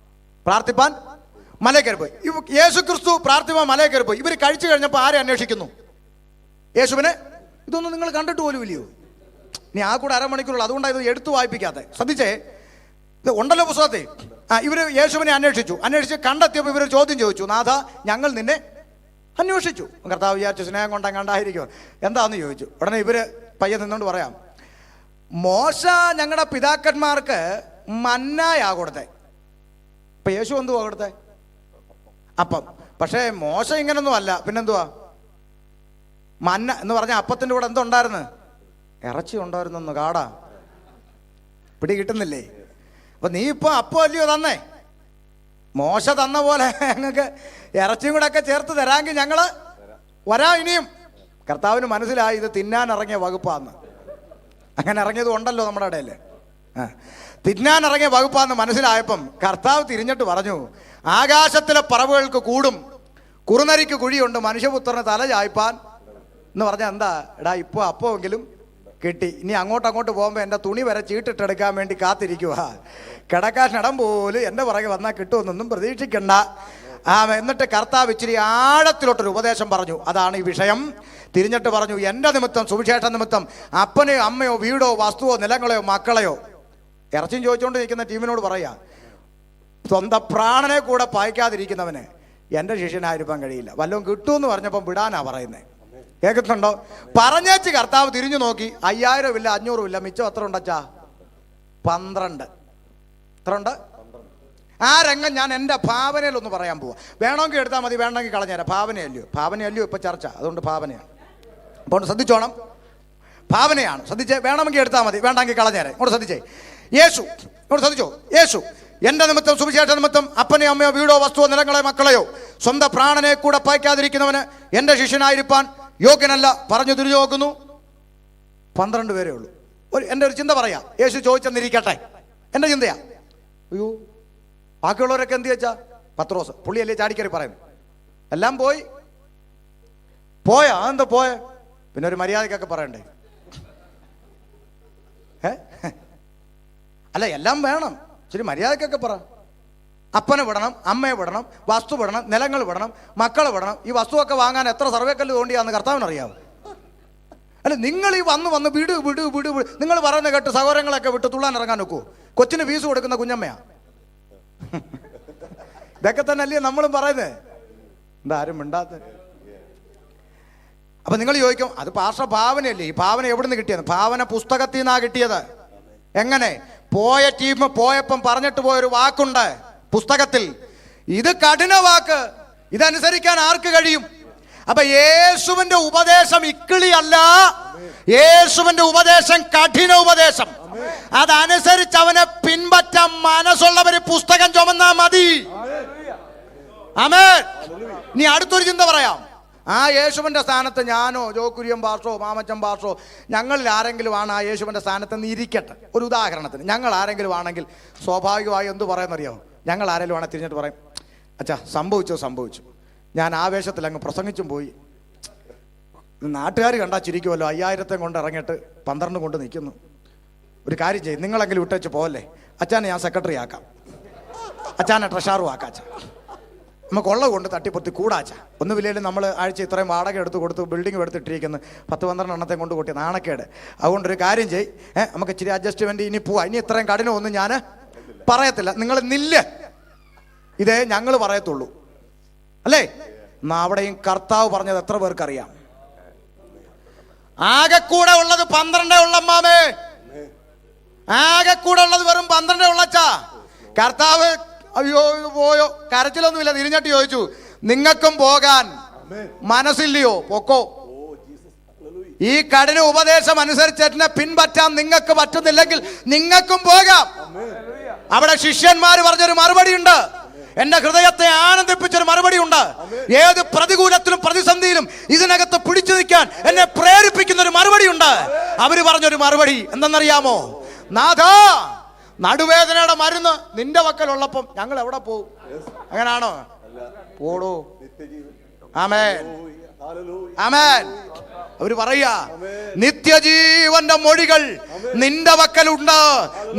പ്രാർത്ഥിപ്പാൻ മലയിൽ കയറി പോയി. യേശുക്രിസ്തു പ്രാർത്ഥിപ്പാൻ മലയിൽ കയറി പോയി. ഇവർ കഴിച്ചു കഴിഞ്ഞപ്പോൾ ആരെ അന്വേഷിക്കുന്നു? യേശുവിനെ. ഇതൊന്നും നിങ്ങൾ കണ്ടിട്ട് പോലും ഇല്ലയോ? ഇനി ആ കൂടെ അരമണിക്കൂറുള്ള, അതുകൊണ്ടാണ് ഇത് എടുത്തു വായിപ്പിക്കാതെ. ശ്രദ്ധിച്ചേ, ഇത് ഉണ്ടല്ലോ പുസ്തകത്തിൽ. ഇവർ യേശുവിനെ അന്വേഷിച്ച് കണ്ടെത്തിയപ്പോൾ ഇവർ ചോദ്യം ചോദിച്ചു, നാഥ, ഞങ്ങൾ നിന്നെ അന്വേഷിച്ചു. കർത്താവ് വിചാരിച്ചു സ്നേഹം കൊണ്ട് കണ്ടായിരിക്കും, എന്താന്ന് ചോദിച്ചു. ഉടനെ ഇവര് പയ്യെ നിന്നുകൊണ്ട് പറയാം, മോശ ഞങ്ങളുടെ പിതാക്കന്മാർക്ക് മന്നായാ കൊടുത്തേ. ഇപ്പൊ യേശു എന്തുവാ കൊടുത്തേ? അപ്പം. പക്ഷേ മോശ ഇങ്ങനൊന്നും അല്ല. പിന്നെന്തുവാ? മന്ന എന്ന് പറഞ്ഞാൽ അപ്പത്തിൻ്റെ കൂടെ എന്തുണ്ടായിരുന്നു? ഇറച്ചി ഉണ്ടായിരുന്നു. കാടാ പിടി കിട്ടുന്നില്ലേ? അപ്പൊ നീ ഇപ്പൊ അപ്പം അല്ലയോ തന്നേ? മോശ തന്ന പോലെ ഞങ്ങൾക്ക് ഇറച്ചിയും കൂടെ ഒക്കെ ചേർത്ത് തരാമെങ്കിൽ ഞങ്ങള് വരാം ഇനിയും. കർത്താവിന് മനസ്സിലായി ഇത് തിന്നാൻ ഇറങ്ങിയ വകുപ്പാന്ന്. അങ്ങനെ ഇറങ്ങിയത് ഉണ്ടല്ലോ നമ്മുടെ ഇടയിൽ. തിന്നാൻ ഇറങ്ങിയ വകുപ്പാന്ന് മനസ്സിലായപ്പം കർത്താവ് തിരിഞ്ഞിട്ട് പറഞ്ഞു, ആകാശത്തിലെ പറവുകൾക്ക് കൂടും, കുറുനരിക്ക് കുഴിയുണ്ട്, മനുഷ്യപുത്രന് തല ചായ്പാൻ എന്ന് പറഞ്ഞാൽ എന്താ? എടാ, ഇപ്പോൾ അപ്പോഴെങ്കിലും കിട്ടി. ഇനി അങ്ങോട്ട് പോകുമ്പോൾ എൻ്റെ തുണി വരെ ചീട്ടിട്ടെടുക്കാൻ വേണ്ടി കാത്തിരിക്കുക. കിടക്കാൻ ഇടം പോലും എൻ്റെ പുറകെ വന്നാൽ കിട്ടുമെന്നൊന്നും പ്രതീക്ഷിക്കണ്ട. എന്നിട്ട് കർത്താവ് ഇച്ചിരി ആഴത്തിലോട്ടൊരു ഉപദേശം പറഞ്ഞു. അതാണ് ഈ വിഷയം. തിരിഞ്ഞിട്ട് പറഞ്ഞു, എൻ്റെ നിമിത്തം, സുവിശേഷ നിമിത്തം അപ്പനെയോ അമ്മയോ വീടോ വസ്തുവോ നിലങ്ങളെയോ മക്കളെയോ, ഇറച്ചിയും ചോദിച്ചുകൊണ്ട് നിൽക്കുന്ന ടീമിനോട് പറയാ, സ്വന്തം പ്രാണനെ കൂടെ പായിക്കാതിരിക്കുന്നവന് എൻ്റെ ശിഷ്യനായിരിക്കാൻ കഴിയില്ല. വല്ലതും കിട്ടുമെന്ന് പറഞ്ഞപ്പം വിടാനാ പറയുന്നത്. കേൾക്കുന്നുണ്ടോ? പറഞ്ഞേച്ച് കർത്താവ് തിരിഞ്ഞു നോക്കി, 5000 ഇല്ല, 500 ഇല്ല, മിച്ചം എത്ര ഉണ്ടച്ചാ? 12. എത്ര ഉണ്ട്? ആ രംഗം ഞാൻ എൻ്റെ ഭാവനയിലൊന്ന് പറയാൻ പോവാം. വേണമെങ്കിൽ എടുത്താൽ മതി, വേണമെങ്കിൽ കളഞ്ഞേരാം. ഭാവനയല്ലയോ ഇപ്പൊ ചർച്ച, അതുകൊണ്ട് ഭാവനയാണ്. അപ്പോൾ ശ്രദ്ധിച്ചോണം, ഭാവനയാണ്. ശ്രദ്ധിച്ചേ, വേണമെങ്കിൽ എടുത്താൽ മതി, വേണ്ടെങ്കിൽ കളഞ്ഞേരെ. ഇങ്ങോട്ട് ശ്രദ്ധിച്ചേ. ഇങ്ങോട്ട് ശ്രദ്ധിച്ചോ. യേശു എൻ്റെ നിമിത്തം, സുവിശേഷ നിമിത്തം അപ്പനെയോ അമ്മയോ വീടോ വസ്തുവോ നിലങ്ങളെയോ മക്കളെയോ സ്വന്തം പ്രാണനെ കൂടെ പായിക്കാതിരിക്കുന്നവന് എൻ്റെ ശിഷ്യനായിരിക്കാൻ യോഗ്യനല്ല. പറഞ്ഞു തിരിഞ്ഞു നോക്കുന്നു, 12 പേരേ ഉള്ളൂ. എൻ്റെ ഒരു ചിന്ത പറയാം. യേശു ചോദിച്ചെന്നിരിക്കട്ടെ, എൻ്റെ ചിന്തയാ. അയ്യോ, ബാക്കിയുള്ളവരൊക്കെ എന്ത് വെച്ചാ? പത്രോസ് പുള്ളിയല്ലേ ചാടിക്കറി പറയുന്നു. എല്ലാം പോയാ? എന്താ പോയ? പിന്നെ ഒരു മര്യാദക്കൊക്കെ പറയണ്ടേ? അല്ല, എല്ലാം വേണം, ശരി, മര്യാദക്കൊക്കെ പറ. അപ്പനെ വിടണം, അമ്മയെ വിടണം, വസ്തു വിടണം, നിലങ്ങൾ വിടണം, മക്കളെ വിടണം. ഈ വസ്തുവൊക്കെ വാങ്ങാൻ എത്ര സർവേക്കല്ല് തോണ്ടിയാന്ന് കർത്താവിനറിയാവും. അല്ല, നിങ്ങൾ ഈ വന്ന് വിട്. നിങ്ങൾ പറയുന്ന കേട്ട് സഹോദരങ്ങളൊക്കെ വിട്ട് തുള്ളാൻ ഇറങ്ങാൻ നോക്കൂ. കൊച്ചിന് ഫീസ് കൊടുക്കുന്ന കുഞ്ഞമ്മയാ. ഇതൊക്കെ തന്നെ അല്ലേ നമ്മളും പറയുന്നത്? എന്താ ആരും മിണ്ടാത്ത? അപ്പൊ നിങ്ങൾ ചോദിക്കും, അത് പാർശ്വ ഭാവനയല്ലേ? ഈ ഭാവന എവിടെ നിന്ന് കിട്ടിയത്? ഭാവന പുസ്തകത്തിൽ നിന്നാ കിട്ടിയത്. എങ്ങനെ? പോയ ടീം പോയപ്പം പറഞ്ഞിട്ട് പോയൊരു വാക്കുണ്ട് പുസ്തകത്തിൽ. ഇത് കഠിന വാക്ക്, ഇതനുസരിക്കാൻ ആർക്ക് കഴിയും? അപ്പൊ യേശുവിന്റെ ഉപദേശം ഇക്കിളിയല്ല, യേശുവിന്റെ ഉപദേശം കഠിന ഉപദേശം. അതനുസരിച്ച് അവനെ പിൻപറ്റാൻ മനസ്സുള്ളവര് പുസ്തകം ചുമന്നാ മതി. ആമേൻ. നീ അടുത്തൊരു ചിന്ത പറയാം. ആ യേശുവിന്റെ സ്ഥാനത്ത് ഞാനോ ജോക്കുര്യൻ പാർഷോ മാമച്ചൻ പാർഷോ ഞങ്ങളിൽ ആരെങ്കിലും ആണ് ആ യേശുവിന്റെ സ്ഥാനത്ത് നിന്ന് ഇരിക്കട്ടെ. ഒരു ഉദാഹരണത്തിന് ഞങ്ങൾ ആരെങ്കിലും ആണെങ്കിൽ സ്വാഭാവികമായി എന്ത് പറയുന്നറിയാമോ? ഞങ്ങൾ ആരെങ്കിലും ആണെങ്കിൽ തിരിഞ്ഞിട്ട് പറയും, അച്ഛാ സംഭവിച്ചു, ഞാൻ ആവേശത്തിൽ അങ്ങ് പ്രസംഗിച്ചും പോയി, നാട്ടുകാർ കണ്ടാൽ ചിരിക്കുമല്ലോ, 5000 കൊണ്ട് ഇറങ്ങിയിട്ട് 12 കൊണ്ട് നിൽക്കുന്നു. ഒരു കാര്യം ചെയ്യും, നിങ്ങളെങ്കിലും വിട്ടേച്ച് പോകല്ലേ, അച്ഛനെ ഞാൻ സെക്രട്ടറി ആക്കാം, അച്ഛനെ ട്രഷാറും ആക്കാം, അച്ഛാ നമുക്ക് ഉള്ളത് കൊണ്ട് തട്ടിപ്പൊത്തി കൂടാച്ച. ഒന്നുമില്ലേലും നമ്മൾ ആഴ്ച ഇത്രയും വാടക എടുത്ത് കൊടുത്ത് ബിൽഡിംഗ് എടുത്തിട്ടിരിക്കുന്നു, 10-12 എണ്ണത്തെ കൊണ്ട് കൂട്ടി നാണക്കേട്. അതുകൊണ്ടൊരു കാര്യം ചെയ്യ്, നമുക്ക് ഇച്ചിരി അഡ്ജസ്റ്റ്മെന്റ് ഇനി പോവാ, ഇനി ഇത്രയും കഠിനമൊന്നും ഞാൻ പറയത്തില്ല, നിങ്ങൾ നില്ല്, ഇതേ ഞങ്ങൾ പറയത്തുള്ളൂ അല്ലേ? എന്നാ അവിടെയും കർത്താവ് പറഞ്ഞത് എത്ര പേർക്കറിയാം? ആകെ കൂടെ ഉള്ളത് 12 ഉള്ളമ്മാമേ, ആകെ കൂടെ ഉള്ളത് വെറും 12 ഉള്ളച്ചാ. കർത്താവ് അയ്യോ പോയോ, കരച്ചിലൊന്നുമില്ല, തിരിഞ്ഞിട്ട് ചോദിച്ചു, നിങ്ങൾക്കും പോകാൻ മനസ്സില്ലയോ? പൊക്കോ. ഈ കഠിന ഉപദേശം അനുസരിച്ച് എന്നെ പിൻപറ്റാൻ നിങ്ങൾക്ക് പറ്റുന്നില്ലെങ്കിൽ നിങ്ങൾക്കും പോകാം. അവിടെ ശിഷ്യന്മാർ പറഞ്ഞൊരു മറുപടി ഉണ്ട്, എന്റെ ഹൃദയത്തെ ആനന്ദിപ്പിച്ചൊരു മറുപടി ഉണ്ട്. ഏത് പ്രതികൂലത്തിലും പ്രതിസന്ധിയിലും ഇതിനകത്ത് പിടിച്ചു നിൽക്കാൻ എന്നെ പ്രേരിപ്പിക്കുന്ന ഒരു മറുപടി ഉണ്ട്. അവര് പറഞ്ഞൊരു മറുപടി എന്തെന്നറിയാമോ? നാഥാ, നടുവേദനയുടെ മരുന്ന് നിന്റെ വക്കലുള്ളപ്പം ഞങ്ങൾ എവിടെ പോകും? അങ്ങനാണോ? പോടോ. ആമേൻ, ആമേൻ. അവര് പറയാ, നിത്യജീവന്റെ മൊഴികൾ നിന്റെ വക്കലുണ്ട്,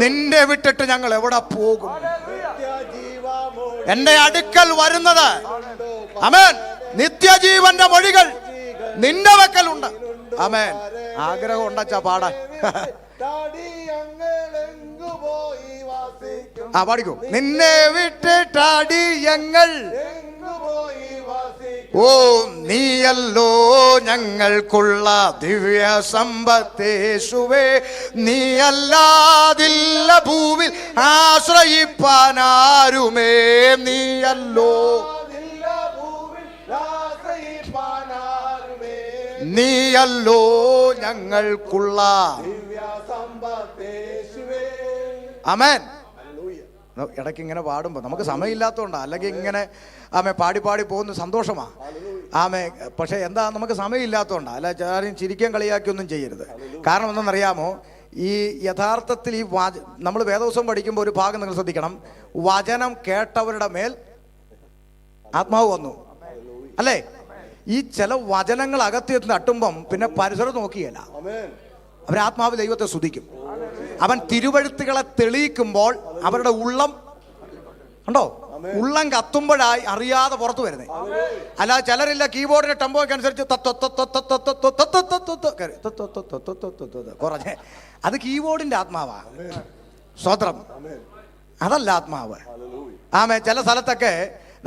നിന്നെ വിട്ടിട്ട് ഞങ്ങൾ എവിടെ പോകും? എന്റെ അടുക്കൽ വരുന്നത്, ആമേൻ, നിത്യജീവന്റെ മൊഴികൾ നിന്റെ വക്കലുണ്ട്. ആമേൻ. ആഗ്രഹം ഉണ്ടച്ചാ പാടാൻ. ആ പാടിക്കോ. നിന്നെ വിട്ടിട്ടാടി ഞങ്ങൾ, ഓ നീയല്ലോ ഞങ്ങൾക്കുള്ള ദിവ്യ സമ്പത്തേശുവേ, നീയല്ലാതില്ല ഭൂവിൽ ആശ്രയിപ്പാനാരുമേ, നീയല്ലോ നീയല്ലോ ഞങ്ങൾക്കുള്ള ദിവ്യ സമ്പത്തേശുവേ. ആമേൻ. ഇടയ്ക്ക് ഇങ്ങനെ പാടുമ്പോൾ നമുക്ക് സമയമില്ലാത്തതുകൊണ്ടാണ്, അല്ലെങ്കിൽ ഇങ്ങനെ ആമേ പാടി പോകുന്ന സന്തോഷമാണ് ആമേ. പക്ഷേ എന്താ, നമുക്ക് സമയമില്ലാത്തതുകൊണ്ടാണ്, അല്ല ആരും ചിരിക്കാൻ കളിയാക്കിയൊന്നും ചെയ്യരുത്. കാരണം എന്തെന്നറിയാമോ? ഈ യഥാർത്ഥത്തിൽ ഈ നമ്മൾ വേദോത്സവം പഠിക്കുമ്പോൾ ഒരു ഭാഗം നിങ്ങൾ ശ്രദ്ധിക്കണം, വചനം കേട്ടവരുടെ മേൽ ആത്മാവ് വന്നു അല്ലേ? ഈ ചില വചനങ്ങൾ അകത്ത് തട്ടുമ്പം പിന്നെ പരിസരം നോക്കിയല്ല, അവരാത്മാവ് ദൈവത്തെ സ്തുതിക്കും. അവൻ തിരുവഴുത്തുകളെ തെളിയിക്കുമ്പോൾ അവരുടെ ഉള്ളം ഉണ്ടോ, ഉള്ളം കത്തുമ്പോഴായി അറിയാതെ പുറത്തു വരുന്നേ. അല്ലാതെ ചിലരില്ല, കീബോർഡിന്റെ ടെമ്പോയ്ക്ക് അനുസരിച്ച് കുറഞ്ഞേ, അത് കീബോർഡിന്റെ ആത്മാവാ. സ്വത്രം, അതല്ല ആത്മാവ്. ആമേ. ചില സ്ഥലത്തൊക്കെ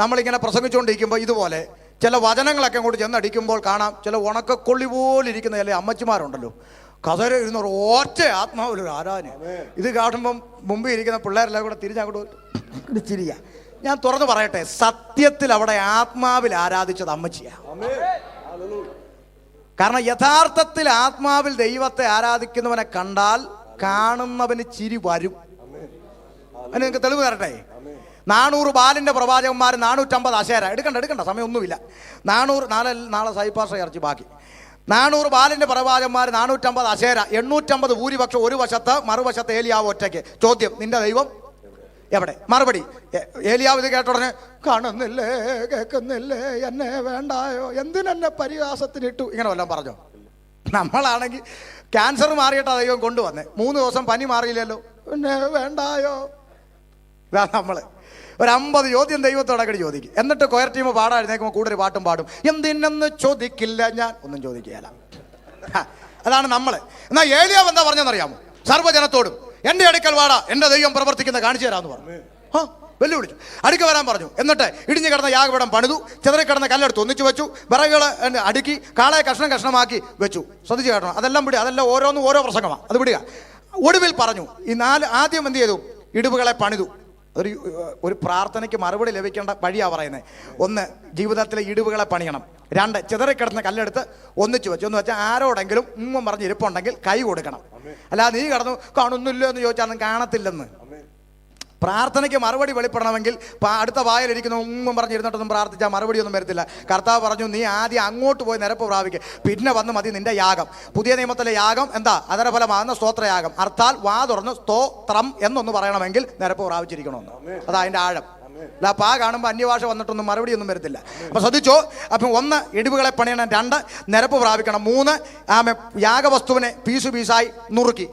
നമ്മളിങ്ങനെ പ്രസംഗിച്ചുകൊണ്ടിരിക്കുമ്പോൾ ഇതുപോലെ ചില വചനങ്ങളൊക്കെ അങ്ങോട്ട് ചെന്നടിക്കുമ്പോൾ കാണാം, ചില ഉണക്കക്കൊള്ളി പോലിരിക്കുന്ന ചില അമ്മച്ചിമാരുണ്ടല്ലോ, കസര ഇരുന്ന ഒറ്റ ആത്മാവിലൊരു ആരാധന. ഇത് കാണുമ്പം മുമ്പിൽ ഇരിക്കുന്ന പിള്ളേരെല്ലാം കൂടെ തിരിഞ്ഞങ്ങോട്ട് ചിരിയ. ഞാൻ തുറന്നു പറയട്ടെ, സത്യത്തിൽ അവിടെ ആത്മാവിൽ ആരാധിച്ചത് അമ്മച്ചിയാ. കാരണം യഥാർത്ഥത്തിൽ ആത്മാവിൽ ദൈവത്തെ ആരാധിക്കുന്നവനെ കണ്ടാൽ കാണുന്നവന് ചിരി വരും. അതിന് നിങ്ങൾക്ക് തെളിവ് തരട്ടെ. 400 ബാലിന്റെ പ്രവാചകന്മാർ, 450 അശേര. എടുക്കണ്ട സമയമൊന്നുമില്ല. 400 നാളെ സൈപ്പാർഷ ഇറച്ചി ബാക്കി. 400 ബാലിന്റെ പ്രവാചകന്മാർ, 450 അശേര, 850 ഭൂരിപക്ഷം ഒരു വശത്ത്, മറുവശത്ത് ഏലിയാവ് ഒറ്റയ്ക്ക്. ചോദ്യം, നിന്റെ ദൈവം എവിടെ? മറുപടി, ഏലിയാവ് ഇത് കേട്ട ഉടനെ, കാണുന്നില്ലേ കേൾക്കുന്നില്ലേ, എന്നെ വേണ്ടായോ, എന്തിനെന്നെ പരിഹാസത്തിനിട്ടു, ഇങ്ങനെ വല്ലതും പറഞ്ഞോ? നമ്മളാണെങ്കിൽ ക്യാൻസർ മാറിയിട്ടാ ദൈവം കൊണ്ടുവന്നേ, 3 ദിവസം പനി മാറിയില്ലല്ലോ, എന്നെ വേണ്ടായോ. ഇതാ നമ്മള് ഒരു 50 ചോദ്യം ദൈവത്തോടക്കടി ചോദിക്കും. എന്നിട്ട് കൊയർ ടീം പാടാൻ എഴുന്നേക്കുമ്പോൾ കൂടെ ഒരു പാട്ടും പാടും. എന്തിനെന്ന് ചോദിക്കില്ല ഞാൻ, ഒന്നും ചോദിക്കുകയല്ല. അതാണ് നമ്മള്. എന്നാൽ ഏലിയാവ് എന്താ പറഞ്ഞെന്നറിയാമോ? സർവ്വജനത്തോടും എന്റെ അടുക്കൽ വാടാ, എന്റെ ദൈവം പ്രവർത്തിക്കുന്ന കാണിച്ചു തരാമെന്ന് പറഞ്ഞു. വെല്ലുവിളിച്ചു. അടുക്ക വരാൻ പറഞ്ഞു. എന്നിട്ട് ഇടിഞ്ഞു കിടന്ന യാഗപീഠം പണിതു, ചിതറിക്കിടന്ന കല്ലെടുത്ത് ഒന്നിച്ചു വെച്ചു, വിറകുകൾ അടുക്കി കാളയെ കഷ്ണമാക്കി വെച്ചു. ശ്രദ്ധിച്ചു കേട്ടോ, അതെല്ലാം വിടുക, അതെല്ലാം ഓരോന്നും ഓരോ പ്രസംഗമാണ്, അത് വിടുക. ഒടുവിൽ പറഞ്ഞു, ഈ 4 ആദ്യം എന്ത് ചെയ്തു? ഇടിവുകളെ പണിതു. ഒരു പ്രാർത്ഥനയ്ക്ക് മറുപടി ലഭിക്കേണ്ട വഴിയാണ് പറയുന്നത്. ഒന്ന്, ജീവിതത്തിലെ ഇടിവുകളെ പണിയണം. രണ്ട്, ചിതറിക്കിടന്ന് കല്ലെടുത്ത് ഒന്നിച്ചു വെച്ചു എന്ന് വെച്ചാൽ ആരോടെങ്കിലും പറഞ്ഞ് ഇരിപ്പുണ്ടെങ്കിൽ കൈ കൊടുക്കണം. അല്ലാതെ നീ കിടന്നു കാണുന്നില്ലോ എന്ന് ചോദിച്ചാൽ കാണത്തില്ലെന്ന്. പ്രാർത്ഥനയ്ക്ക് മറുപടി വെളിപ്പെടണമെങ്കിൽ അടുത്ത വായിലിരിക്കുന്ന പറഞ്ഞിരുന്നിട്ടൊന്നും പ്രാർത്ഥിച്ചാൽ മറുപടിയൊന്നും വരത്തില്ല. കർത്താവ് പറഞ്ഞു, നീ ആദ്യം അങ്ങോട്ട് പോയി നിരപ്പ് പ്രാപിക്കുക, പിന്നെ വന്ന് മതി നിന്റെ യാഗം. പുതിയ നിയമത്തിലെ യാഗം എന്താ? അതരഫലമാകുന്ന സ്തോത്രയാഗം. അർത്ഥാൽ വാ തുറന്ന് സ്തോത്രം എന്നൊന്ന് പറയണമെങ്കിൽ നിരപ്പ് പ്രാപിച്ചിരിക്കണമെന്ന്. അതാ അതിൻ്റെ ആഴം. അല്ല, പാ കാണുമ്പോൾ അന്യഭാഷ വന്നിട്ടൊന്നും മറുപടിയൊന്നും വരത്തില്ല. അപ്പം ശ്രദ്ധിച്ചോ. അപ്പം ഒന്ന്, ഇടിവുകളെ പണിയണം. രണ്ട്, നിരപ്പ് പ്രാപിക്കണം. മൂന്ന്, യാഗവസ്തുവിനെ പീസായി നുറുക്കി.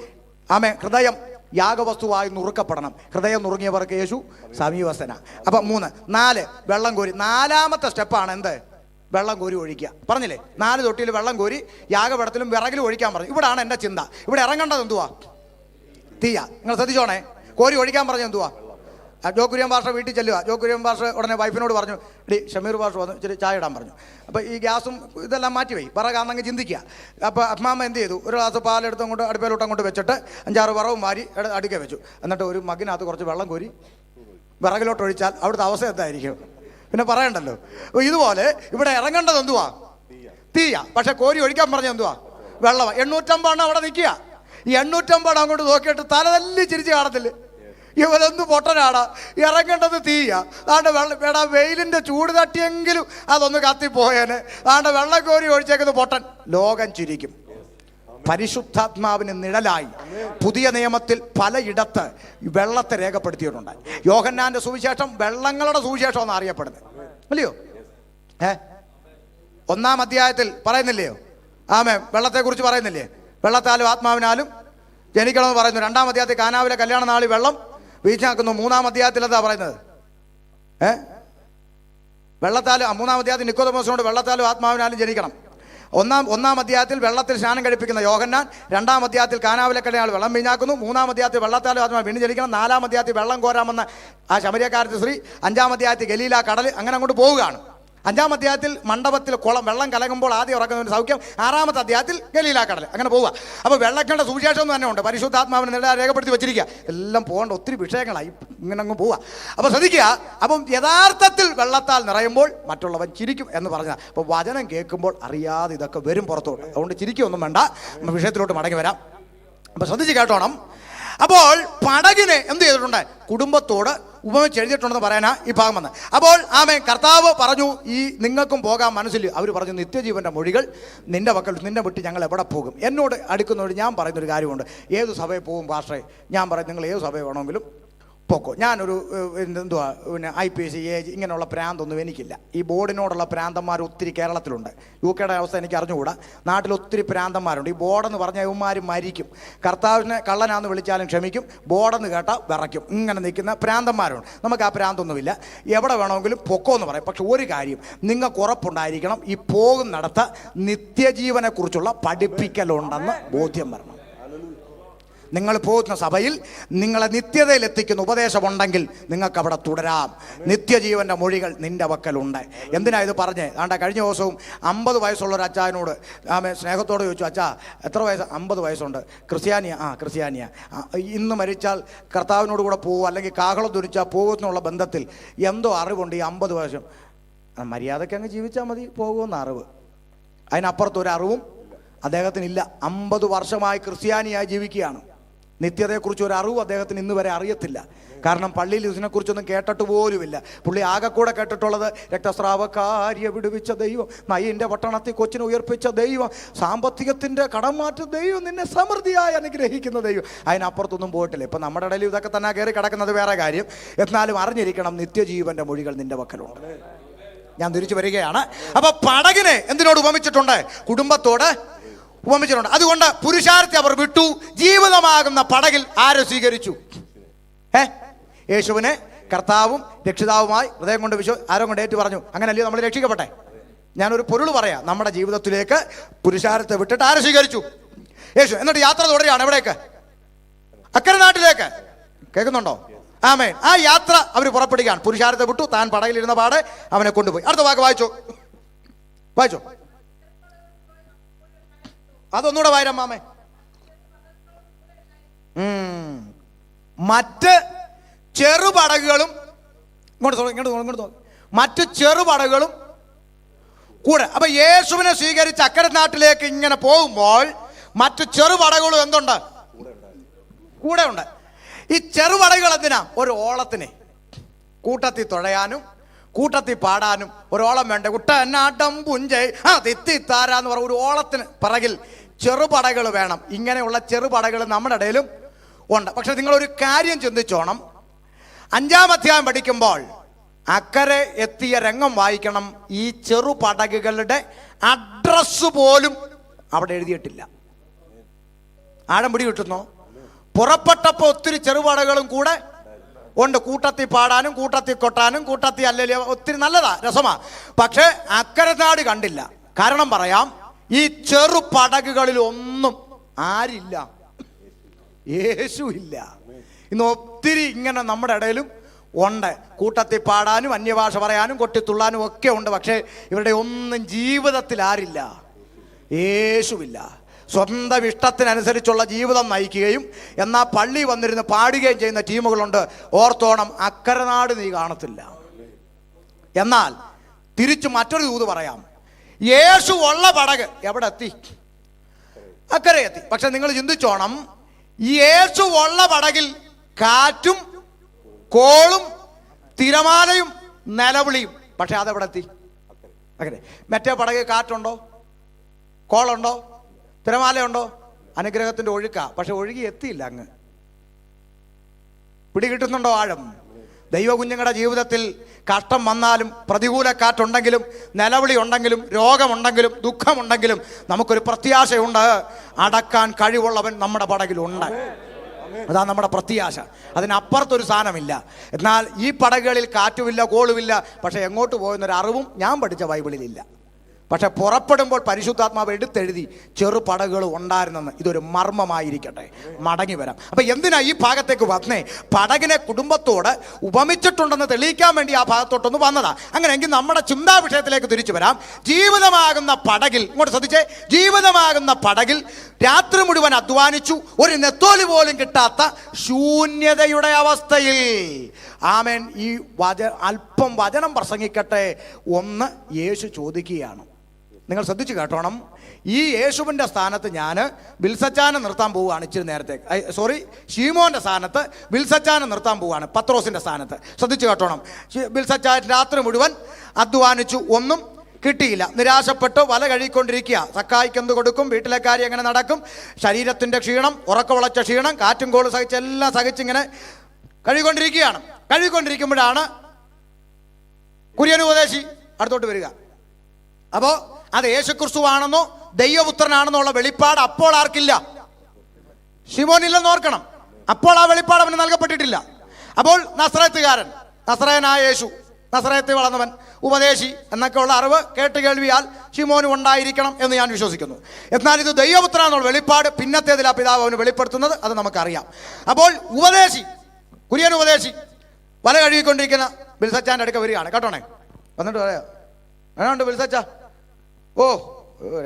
ഹൃദയം യാഗവസ്തുവായി നുറുക്കപ്പെടണം. ഹൃദയം നുറുങ്ങിയവർക്ക് യേശു സമീപസ്ഥന. അപ്പം 3. 4, വെള്ളം കോരി. 4ാമത്തെ സ്റ്റെപ്പാണ് എന്ത്? വെള്ളം കോരി ഒഴിക്കുക. പറഞ്ഞില്ലേ, 4 തൊട്ടിയിൽ വെള്ളം കോരി യാഗപടത്തിലും വിറകിലും ഒഴിക്കാൻ പറഞ്ഞു. ഇവിടാണ് എൻ്റെ ചിന്ത. ഇവിടെ ഇറങ്ങേണ്ടത് എന്തുവാ? തീയ. നിങ്ങൾ ശ്രദ്ധിച്ചോണേ. കോരി ഒഴിക്കാൻ പറഞ്ഞത് എന്തുവാ? ജോക്കുര്യൻ ഭാഷ വീട്ടിൽ ചെല്ലുക. ജോക്കുര്യൻ ഭാഷ ഉടനെ വൈഫിനോട് പറഞ്ഞു, ഡി ഷമീർ ഭാഷ വന്ന് ഇച്ചിരി ചായ ഇടാൻ പറഞ്ഞു. അപ്പോൾ ഈ ഗ്യാസും ഇതെല്ലാം മാറ്റിവെയ്, വിറകാന്നങ്ങ് ചിന്തിക്കുക. അപ്പോൾ അമ്മാമ്മ എന്ത് ചെയ്തു? ഒരു ഗ്ലാസ് പാലെടുത്ത് അങ്ങോട്ട് അടുപ്പയിലോട്ട് അങ്ങോട്ട് വെച്ചിട്ട് 5-6 വിറവും മാരി അടുക്ക വെച്ചു. എന്നിട്ട് ഒരു മഗ്ഗിനകത്ത് കുറച്ച് വെള്ളം കോരി വിറകിലോട്ട് ഒഴിച്ചാൽ അവിടുത്തെ അവസ്ഥ എന്തായിരിക്കും? പിന്നെ പറയണ്ടല്ലോ. ഇതുപോലെ ഇവിടെ ഇറങ്ങേണ്ടത് എന്തുവാ? തീയ. പക്ഷെ കോരി ഒഴിക്കാൻ പറഞ്ഞത് എന്തുവാ? വെള്ളം. 850 അവിടെ നിൽക്കുക. ഈ 850 അങ്ങോട്ട് നോക്കിയിട്ട് തല തല്ലി ചിരിച്ച് കാണത്തില്ല. ഇവരെന്ത് പൊട്ടനാടാ, ഇറങ്ങേണ്ടത് തീയ. അതാണ്ട് വേടാ വെയിലിൻ്റെ ചൂട് തട്ടിയെങ്കിലും അതൊന്ന് കത്തിപ്പോയേനെ. അതാണ്ട് വെള്ളം കോരി ഒഴിച്ചേക്കുന്നത് പൊട്ടൻ. ലോകം ചിരിക്കും. പരിശുദ്ധാത്മാവിന് നിഴലായി പുതിയ നിയമത്തിൽ പലയിടത്ത് വെള്ളത്തെ രേഖപ്പെടുത്തിയിട്ടുണ്ട്. യോഹന്നാന്റെ സുവിശേഷം വെള്ളങ്ങളുടെ സുവിശേഷം എന്ന് അറിയപ്പെടുന്നത്, അല്ലയോ? 1-ാം അധ്യായത്തിൽ പറയുന്നില്ലയോ? വെള്ളത്തെക്കുറിച്ച് പറയുന്നില്ലേ? വെള്ളത്താലും ആത്മാവിനാലും ജനിക്കണമെന്ന് പറയുന്നു. 2-ാം അധ്യായത്തിൽ കാനാവിലെ കല്യാണ നാളിൽ വെള്ളം വീഞ്ഞാക്കുന്നു. 3-ാം അധ്യായത്തിൽ എന്താ പറയുന്നത്? വെള്ളത്താലും. 3-ാം അധ്യായത്തിൽ നിക്കോദെമോസിനോട് വെള്ളത്താലും ആത്മാവിനാലും ജനിക്കണം. 1-ാം അധ്യായത്തിൽ വെള്ളത്തിൽ സ്നാനം കഴിപ്പിക്കുന്ന യോഹന്നാൻ, 2-ാം അധ്യായത്തിൽ കാനാവിലെ കല്യാണം വെള്ളം വീഞ്ഞാക്കുന്നു. 3-ാം അധ്യായത്തിൽ വെള്ളത്താലും ആത്മാവ് വീണ്ടും ജനിക്കണം. 4-ാം അധ്യായത്തിൽ വെള്ളം കോരാമെന്ന ആ ശമരിയക്കാരത്തി സ്ത്രീ. 5-ാം അധ്യായത്തിൽ ഗലീല കടൽ. അങ്ങനെ അങ്ങോട്ട് പോവുകയാണ്. 5-ാം അധ്യായത്തിൽ മണ്ഡപത്തിൽ കുളം വെള്ളം കലങ്ങുമ്പോൾ ആദ്യം ഉറക്കുന്നതിന് സൗഖ്യം. 6-ാമത്തെ അധ്യായത്തിൽ ഗലീല കടൽ. അങ്ങനെ പോവുക. അപ്പോൾ വെള്ളങ്ങളുടെ സുവിശേഷം തന്നെ ഉണ്ട്. പരിശുദ്ധാത്മാവിനെ നില രേഖപ്പെടുത്തി വെച്ചിരിക്കുക. എല്ലാം പോകേണ്ട ഒത്തിരി വിഷയങ്ങളായി ഇങ്ങനെ അങ്ങ് പോവുക. അപ്പോൾ ശ്രദ്ധിക്കുക. അപ്പം യഥാർത്ഥത്തിൽ വെള്ളത്താൽ നിറയുമ്പോൾ മറ്റുള്ളവൻ ചിരിക്കും എന്ന് പറഞ്ഞാൽ, അപ്പോൾ വചനം കേൾക്കുമ്പോൾ അറിയാതെ ഇതൊക്കെ വരും പുറത്തോട്ട്. അതുകൊണ്ട് ചിരിക്കൊന്നും വേണ്ട. വിഷയത്തിലോട്ട് മടങ്ങി വരാം. അപ്പോൾ ശ്രദ്ധിച്ച് കേട്ടോണം. അപ്പോൾ പടകിനെ എന്ത് ചെയ്തിട്ടുണ്ട്? കുടുംബത്തോട് ഉപമിച്ച് എഴുതിയിട്ടുണ്ടെന്ന് പറയാനാ ഈ ഭാഗം വന്നത്. അപ്പോൾ കർത്താവ് പറഞ്ഞു, ഈ നിങ്ങൾക്കും പോകാൻ മനസ്സിൽ. അവർ പറഞ്ഞു, നിത്യജീവന്റെ മൊഴികൾ നിന്റെ പക്കൽ, നിന്നെ വിട്ട് ഞങ്ങൾ എവിടെ പോകും? എന്നോട് അടുക്കുന്നവർ ഞാൻ പറയുന്നൊരു കാര്യമുണ്ട്. ഏത് സഭയിൽ പോകും പാസ്റ്ററെ? ഞാൻ പറയും, നിങ്ങൾ ഏത് സഭയിൽ വേണമെങ്കിലും പൊക്കോ. ഞാനൊരു എന്തുവാ IPC ഏജ് ഇങ്ങനെയുള്ള പ്രാന്തൊന്നും എനിക്കില്ല. ഈ ബോർഡിനോടുള്ള പ്രാന്തന്മാർ ഒത്തിരി കേരളത്തിലുണ്ട്. UK അവസ്ഥ എനിക്ക് അറിഞ്ഞുകൂടാ. നാട്ടിൽ ഒത്തിരി പ്രാന്തന്മാരുണ്ട്. ഈ ബോർഡെന്ന് പറഞ്ഞാൽ ഇവന്മാർ മരിക്കും. കർത്താവിനെ കള്ളനാന്ന് വിളിച്ചാലും ക്ഷമിക്കും, ബോർഡെന്ന് കേട്ടാൽ വിറയ്ക്കും. ഇങ്ങനെ നിൽക്കുന്ന പ്രാന്തന്മാരുണ്ട്. നമുക്ക് ആ പ്രാന്തൊന്നുമില്ല. എവിടെ വേണമെങ്കിലും പൊക്കോ എന്ന് പറയും. പക്ഷെ ഒരു കാര്യം നിങ്ങൾക്ക് ഉറപ്പുണ്ടായിരിക്കണം, ഈ പോകുന്നിടത്ത് നിത്യജീവനെക്കുറിച്ചുള്ള പഠിപ്പിക്കലുണ്ടെന്ന് ബോധ്യം വരണം. നിങ്ങൾ പോകുന്ന സഭയിൽ നിങ്ങളെ നിത്യതയിൽ എത്തിക്കുന്ന ഉപദേശമുണ്ടെങ്കിൽ നിങ്ങൾക്ക് അവിടെ തുടരാം. നിത്യജീവന്റെ മൊഴികൾ നിന്റെ പക്കലുണ്ട്. എന്തിനാ ഇത് പറഞ്ഞേ? കഴിഞ്ഞ ദിവസവും 50 വയസ്സുള്ള ഒരു അച്ചായനോട് സ്നേഹത്തോട് ചോദിച്ചു, അച്ഛാ എത്ര വയസ്സ്? 50 വയസ്സുണ്ട്. ക്രിസ്ത്യാനിയ. ഇന്ന് മരിച്ചാൽ കർത്താവിനോട് കൂടെ പോകും, അല്ലെങ്കിൽ കാഹളം തുരിച്ചാൽ പോകുന്നുള്ള ബന്ധത്തിൽ എന്തോ അറിവുണ്ട്. ഈ 50 വയസ്സും മര്യാദയ്ക്ക് അങ്ങ് ജീവിച്ചാൽ മതി, പോകുമെന്ന അറിവ്. അതിനപ്പുറത്തൊരു അറിവും അദ്ദേഹത്തിനില്ല. 50 വർഷമായി ക്രിസ്ത്യാനിയായി ജീവിക്കുകയാണ്. നിത്യതയെക്കുറിച്ച് ഒരു അറിവ് അദ്ദേഹത്തിന് ഇന്ന് വരെ അറിയത്തില്ല. കാരണം പള്ളിയിൽ ഇതിനെക്കുറിച്ചൊന്നും കേട്ടിട്ട് പോലുമില്ല. പുള്ളി ആകെക്കൂടെ കേട്ടിട്ടുള്ളത് രക്തസ്രാവക്കാരിയെ വിടുവിച്ച ദൈവം, നയിൻ്റെ പട്ടണത്തിൽ കൊച്ചിനെ ഉയർപ്പിച്ച ദൈവം, സാമ്പത്തികത്തിൻ്റെ കടം മാറ്റ ദൈവം, നിന്നെ സമൃദ്ധിയായി അനുഗ്രഹിക്കുന്ന ദൈവം. അതിനപ്പുറത്തൊന്നും പോയിട്ടില്ല. ഇപ്പം നമ്മുടെ ഇടയിൽ ഇതൊക്കെ തന്നെ കയറി കിടക്കുന്നത് വേറെ കാര്യം. എന്നാലും അറിഞ്ഞിരിക്കണം, നിത്യജീവന്റെ മൊഴികൾ നിന്റെ പക്കലുണ്ട്. ഞാൻ തിരിച്ചു വരികയാണ്. അപ്പൊ പടകിനെ എന്തിനോട് ഉപമിച്ചിട്ടുണ്ട്? കുടുംബത്തോട് ഉപമിച്ചിട്ടുണ്ട്. അതുകൊണ്ട് പുരുഷാരത്തെ അവർ വിട്ടു. ജീവിതമാകുന്ന പടകിൽ ആരെ സ്വീകരിച്ചു? യേശുവിനെ കർത്താവും രക്ഷിതാവുമായി ഹൃദയം കൊണ്ട് ആരോ കൊണ്ട് ഏറ്റു പറഞ്ഞു. അങ്ങനല്ലേ നമ്മൾ രക്ഷിക്കപ്പെട്ടെ? ഞാനൊരു പൊരുൾ പറയാം. നമ്മുടെ ജീവിതത്തിലേക്ക് പുരുഷാരത്തെ വിട്ടിട്ട് ആരെ സ്വീകരിച്ചു? യേശു. എന്നിട്ട് യാത്ര തുടരുകയാണ്. എവിടേക്ക്? അക്കരെ നാട്ടിലേക്ക്. കേൾക്കുന്നുണ്ടോ? ആമേൻ. ആ യാത്ര അവർ പുറപ്പെടുകയാണ്. പുരുഷാരത്തെ വിട്ടു, താൻ പടകിലിരുന്ന പാടെ അവനെ കൊണ്ടുപോയി. അടുത്ത വാക്ക് വായിച്ചോ. അതൊന്നുകൂടെ വായിരം മാമേ. മറ്റ് ചെറുപടകുകളും ഇങ്ങോട്ട് മറ്റ് ചെറുപടകുകളും കൂടെ. അപ്പൊ യേശുവിനെ സ്വീകരിച്ച് അക്കരെ നാട്ടിലേക്ക് ഇങ്ങനെ പോകുമ്പോൾ മറ്റ് ചെറുപടകുകളും എന്തുണ്ട്? കൂടെ ഉണ്ട്. ഈ ചെറുപടകുകൾ എന്തിനാ? ഒരു ഓളത്തിന് കൂട്ടത്തിൽ തുഴയാനും കൂട്ടത്തിൽ പാടാനും ഒരോളം വേണ്ട. കുട്ടനാട്ടം പുഞ്ചൈ തിത്തിത്താരാന്ന് പറഞ്ഞ ഒരു ഓളത്തിന് പിറകിൽ ചെറുപടകൾ വേണം. ഇങ്ങനെയുള്ള ചെറുപടകൾ നമ്മുടെ ഇടയിലും ഉണ്ട്. പക്ഷെ നിങ്ങളൊരു കാര്യം ചിന്തിച്ചോണം. 5-ാം അധ്യായം പഠിക്കുമ്പോൾ അക്കരെ എത്തിയ രംഗം വായിക്കണം. ഈ ചെറുപടകുകളുടെ അഡ്രസ് പോലും അവിടെ എഴുതിയിട്ടില്ല. ആഴം പിടി കിട്ടുന്നോ? പുറപ്പെട്ടപ്പോൾ ഒത്തിരി ചെറുപടകളും കൂടെ ഉണ്ട്. കൂട്ടത്തിൽ പാടാനും കൂട്ടത്തിൽ കൊട്ടാനും കൂട്ടത്തിൽ അല്ലെ ഒത്തിരി നല്ലതാ, രസമാ. പക്ഷെ അക്കരെ നാട് കണ്ടില്ല. കാരണം പറയാം, ഈ ചെറുപടകുകളിൽ ഒന്നും ആരില്ല, യേശു ഇല്ല. ഇന്ന് ഒത്തിരി ഇങ്ങനെ നമ്മുടെ ഇടയിലും ഉണ്ട്. കൂട്ടത്തിൽ പാടാനും അന്യഭാഷ പറയാനും കൊട്ടിത്തുള്ളാനും ഒക്കെ ഉണ്ട്. പക്ഷേ ഇവരുടെ ഒന്നും ജീവിതത്തിൽ ആരില്ല, യേശുവില്ല. സ്വന്തം ഇഷ്ടത്തിനനുസരിച്ചുള്ള ജീവിതം നയിക്കുകയും എന്നാൽ പള്ളി വന്നിരുന്ന് പാടുകയും ചെയ്യുന്ന ടീമുകളുണ്ട്. ഓർത്തോണം, അക്കരനാട് നീ കാണത്തില്ല. എന്നാൽ തിരിച്ചു മറ്റൊരു ദൂത് പറയാം. യേശു ഉള്ള പടക് എവിടെ എത്തി? അക്കരെ എത്തി. പക്ഷെ നിങ്ങൾ ചിന്തിച്ചോണം, ഈ യേശു ഉള്ള പടകിൽ കാറ്റും കോളും തിരമാലയും നിലവിളിയും. പക്ഷെ അതെവിടെ എത്തി? അക്കരെ. മറ്റേ പടകിൽ കാറ്റുണ്ടോ? കോളുണ്ടോ? തിരമാലയുണ്ടോ? അനുഗ്രഹത്തിന്റെ ഒഴുക്ക. പക്ഷെ ഒഴുകി എത്തിയില്ല. അങ്ങ് പിടികിട്ടുന്നുണ്ടോ ആഴം? ദൈവ കുഞ്ഞുങ്ങളുടെ ജീവിതത്തിൽ കഷ്ടം വന്നാലും പ്രതികൂല കാറ്റുണ്ടെങ്കിലും നിലവിളി ഉണ്ടെങ്കിലും രോഗമുണ്ടെങ്കിലും ദുഃഖമുണ്ടെങ്കിലും നമുക്കൊരു പ്രത്യാശയുണ്ട്. അടക്കാൻ കഴിവുള്ളവൻ നമ്മുടെ പടകിലുണ്ട്. അതാ നമ്മുടെ പ്രത്യാശ. അതിനപ്പുറത്തൊരു സാധനമില്ല. എന്നാൽ ഈ പടകുകളിൽ കാറ്റുമില്ല, കോളുമില്ല. പക്ഷെ എങ്ങോട്ട് പോയെന്നൊരു അറിവും ഞാൻ പഠിച്ച ബൈബിളിലില്ല. പക്ഷെ പുറപ്പെടുമ്പോൾ പരിശുദ്ധാത്മാവ് എടുത്തെഴുതി ചെറുപടകുകൾ ഉണ്ടായിരുന്നെന്ന്. ഇതൊരു മർമ്മമായിരിക്കട്ടെ. മടങ്ങി വരാം. അപ്പൊ എന്തിനാ ഈ ഭാഗത്തേക്ക് വന്നേ? പടകിനെ കുടുംബത്തോട് ഉപമിച്ചിട്ടുണ്ടെന്ന് തെളിയിക്കാൻ വേണ്ടി ആ ഭാഗത്തോട്ടൊന്ന് വന്നതാ. അങ്ങനെയെങ്കിൽ നമ്മുടെ ചിന്താ വിഷയത്തിലേക്ക് തിരിച്ചു വരാം. ജീവിതമാകുന്ന പടകിൽ, ഇങ്ങോട്ട് ശ്രദ്ധിച്ചേ, ജീവിതമാകുന്ന പടകിൽ രാത്രി മുഴുവൻ അധ്വാനിച്ചു, ഒരു നെത്തോലി പോലും കിട്ടാത്ത ശൂന്യതയുടെ അവസ്ഥയിൽ ആമേൻ ഈ അല്പം വചനം പ്രസംഗിക്കട്ടെ ഒന്ന് യേശു ചോദിക്കുകയാണ്. നിങ്ങൾ ശ്രദ്ധിച്ചു കേട്ടോണം. ഈ യേശുവിൻ്റെ സ്ഥാനത്ത് ഞാൻ ബിൽസച്ചാനെ നിർത്താൻ പോവുകയാണ്. ഇച്ചിരി നേരത്തെ ഷീമോന്റെ സ്ഥാനത്ത് ബിൽസച്ചാനെ നിർത്താൻ പോവുകയാണ്, പത്രോസിന്റെ സ്ഥാനത്ത്. ശ്രദ്ധിച്ചു കേട്ടോണം. ബിൽസച്ചാൻ രാത്രി മുഴുവൻ അധ്വാനിച്ചു, ഒന്നും കിട്ടിയില്ല. നിരാശപ്പെട്ട് വല കഴുകിക്കൊണ്ടിരിക്കുക. സക്കായിക്ക് എന്ത് കൊടുക്കും? വീട്ടിലെ കാര്യം എങ്ങനെ നടക്കും? ശരീരത്തിന്റെ ക്ഷീണം, ഉറക്കമുളച്ച ക്ഷീണം, കാറ്റും കോളും സഹിച്ച് എല്ലാം സഹിച്ചിങ്ങനെ കഴുകിക്കൊണ്ടിരിക്കുമ്പോഴാണ് കുര്യൻ ഉപദേശി അടുത്തോട്ട് വരിക. അപ്പോ അത് യേശുക്രിസ്തുവാണെന്നോ ദൈവപുത്രനാണെന്നോ ഉള്ള വെളിപ്പാട് അപ്പോൾ ആർക്കില്ല? ശിമോനില്ലെന്ന് ഓർക്കണം. അപ്പോൾ ആ വെളിപ്പാട് അവന് നൽകപ്പെട്ടിട്ടില്ല. അപ്പോൾ നസ്രയത്തുകാരൻ, നസ്രയനായ യേശു, നസ്രയത്തിൽ വളർന്നവൻ, ഉപദേശി എന്നൊക്കെയുള്ള അറിവ് കേട്ട് കേൾവിയാൽ ശിമോനും ഉണ്ടായിരിക്കണം എന്ന് ഞാൻ വിശ്വസിക്കുന്നു. എന്നാൽ ഇത് ദൈവപുത്രനാണെന്നുള്ള വെളിപ്പാട് പിന്നത്തേതിൽ ആ പിതാവ് അവന് വെളിപ്പെടുത്തുന്നത് അത് നമുക്കറിയാം. അപ്പോൾ ഉപദേശി, കുര്യൻ ഉപദേശി വല കഴുകിക്കൊണ്ടിരിക്കുന്ന ബിൽസച്ചാൻ്റെ അടുക്ക വരികയാണ്. കേട്ടോണേ, വന്നിട്ട് പറയാം, വേണമുണ്ട് ബിൽസച്ച, ഓ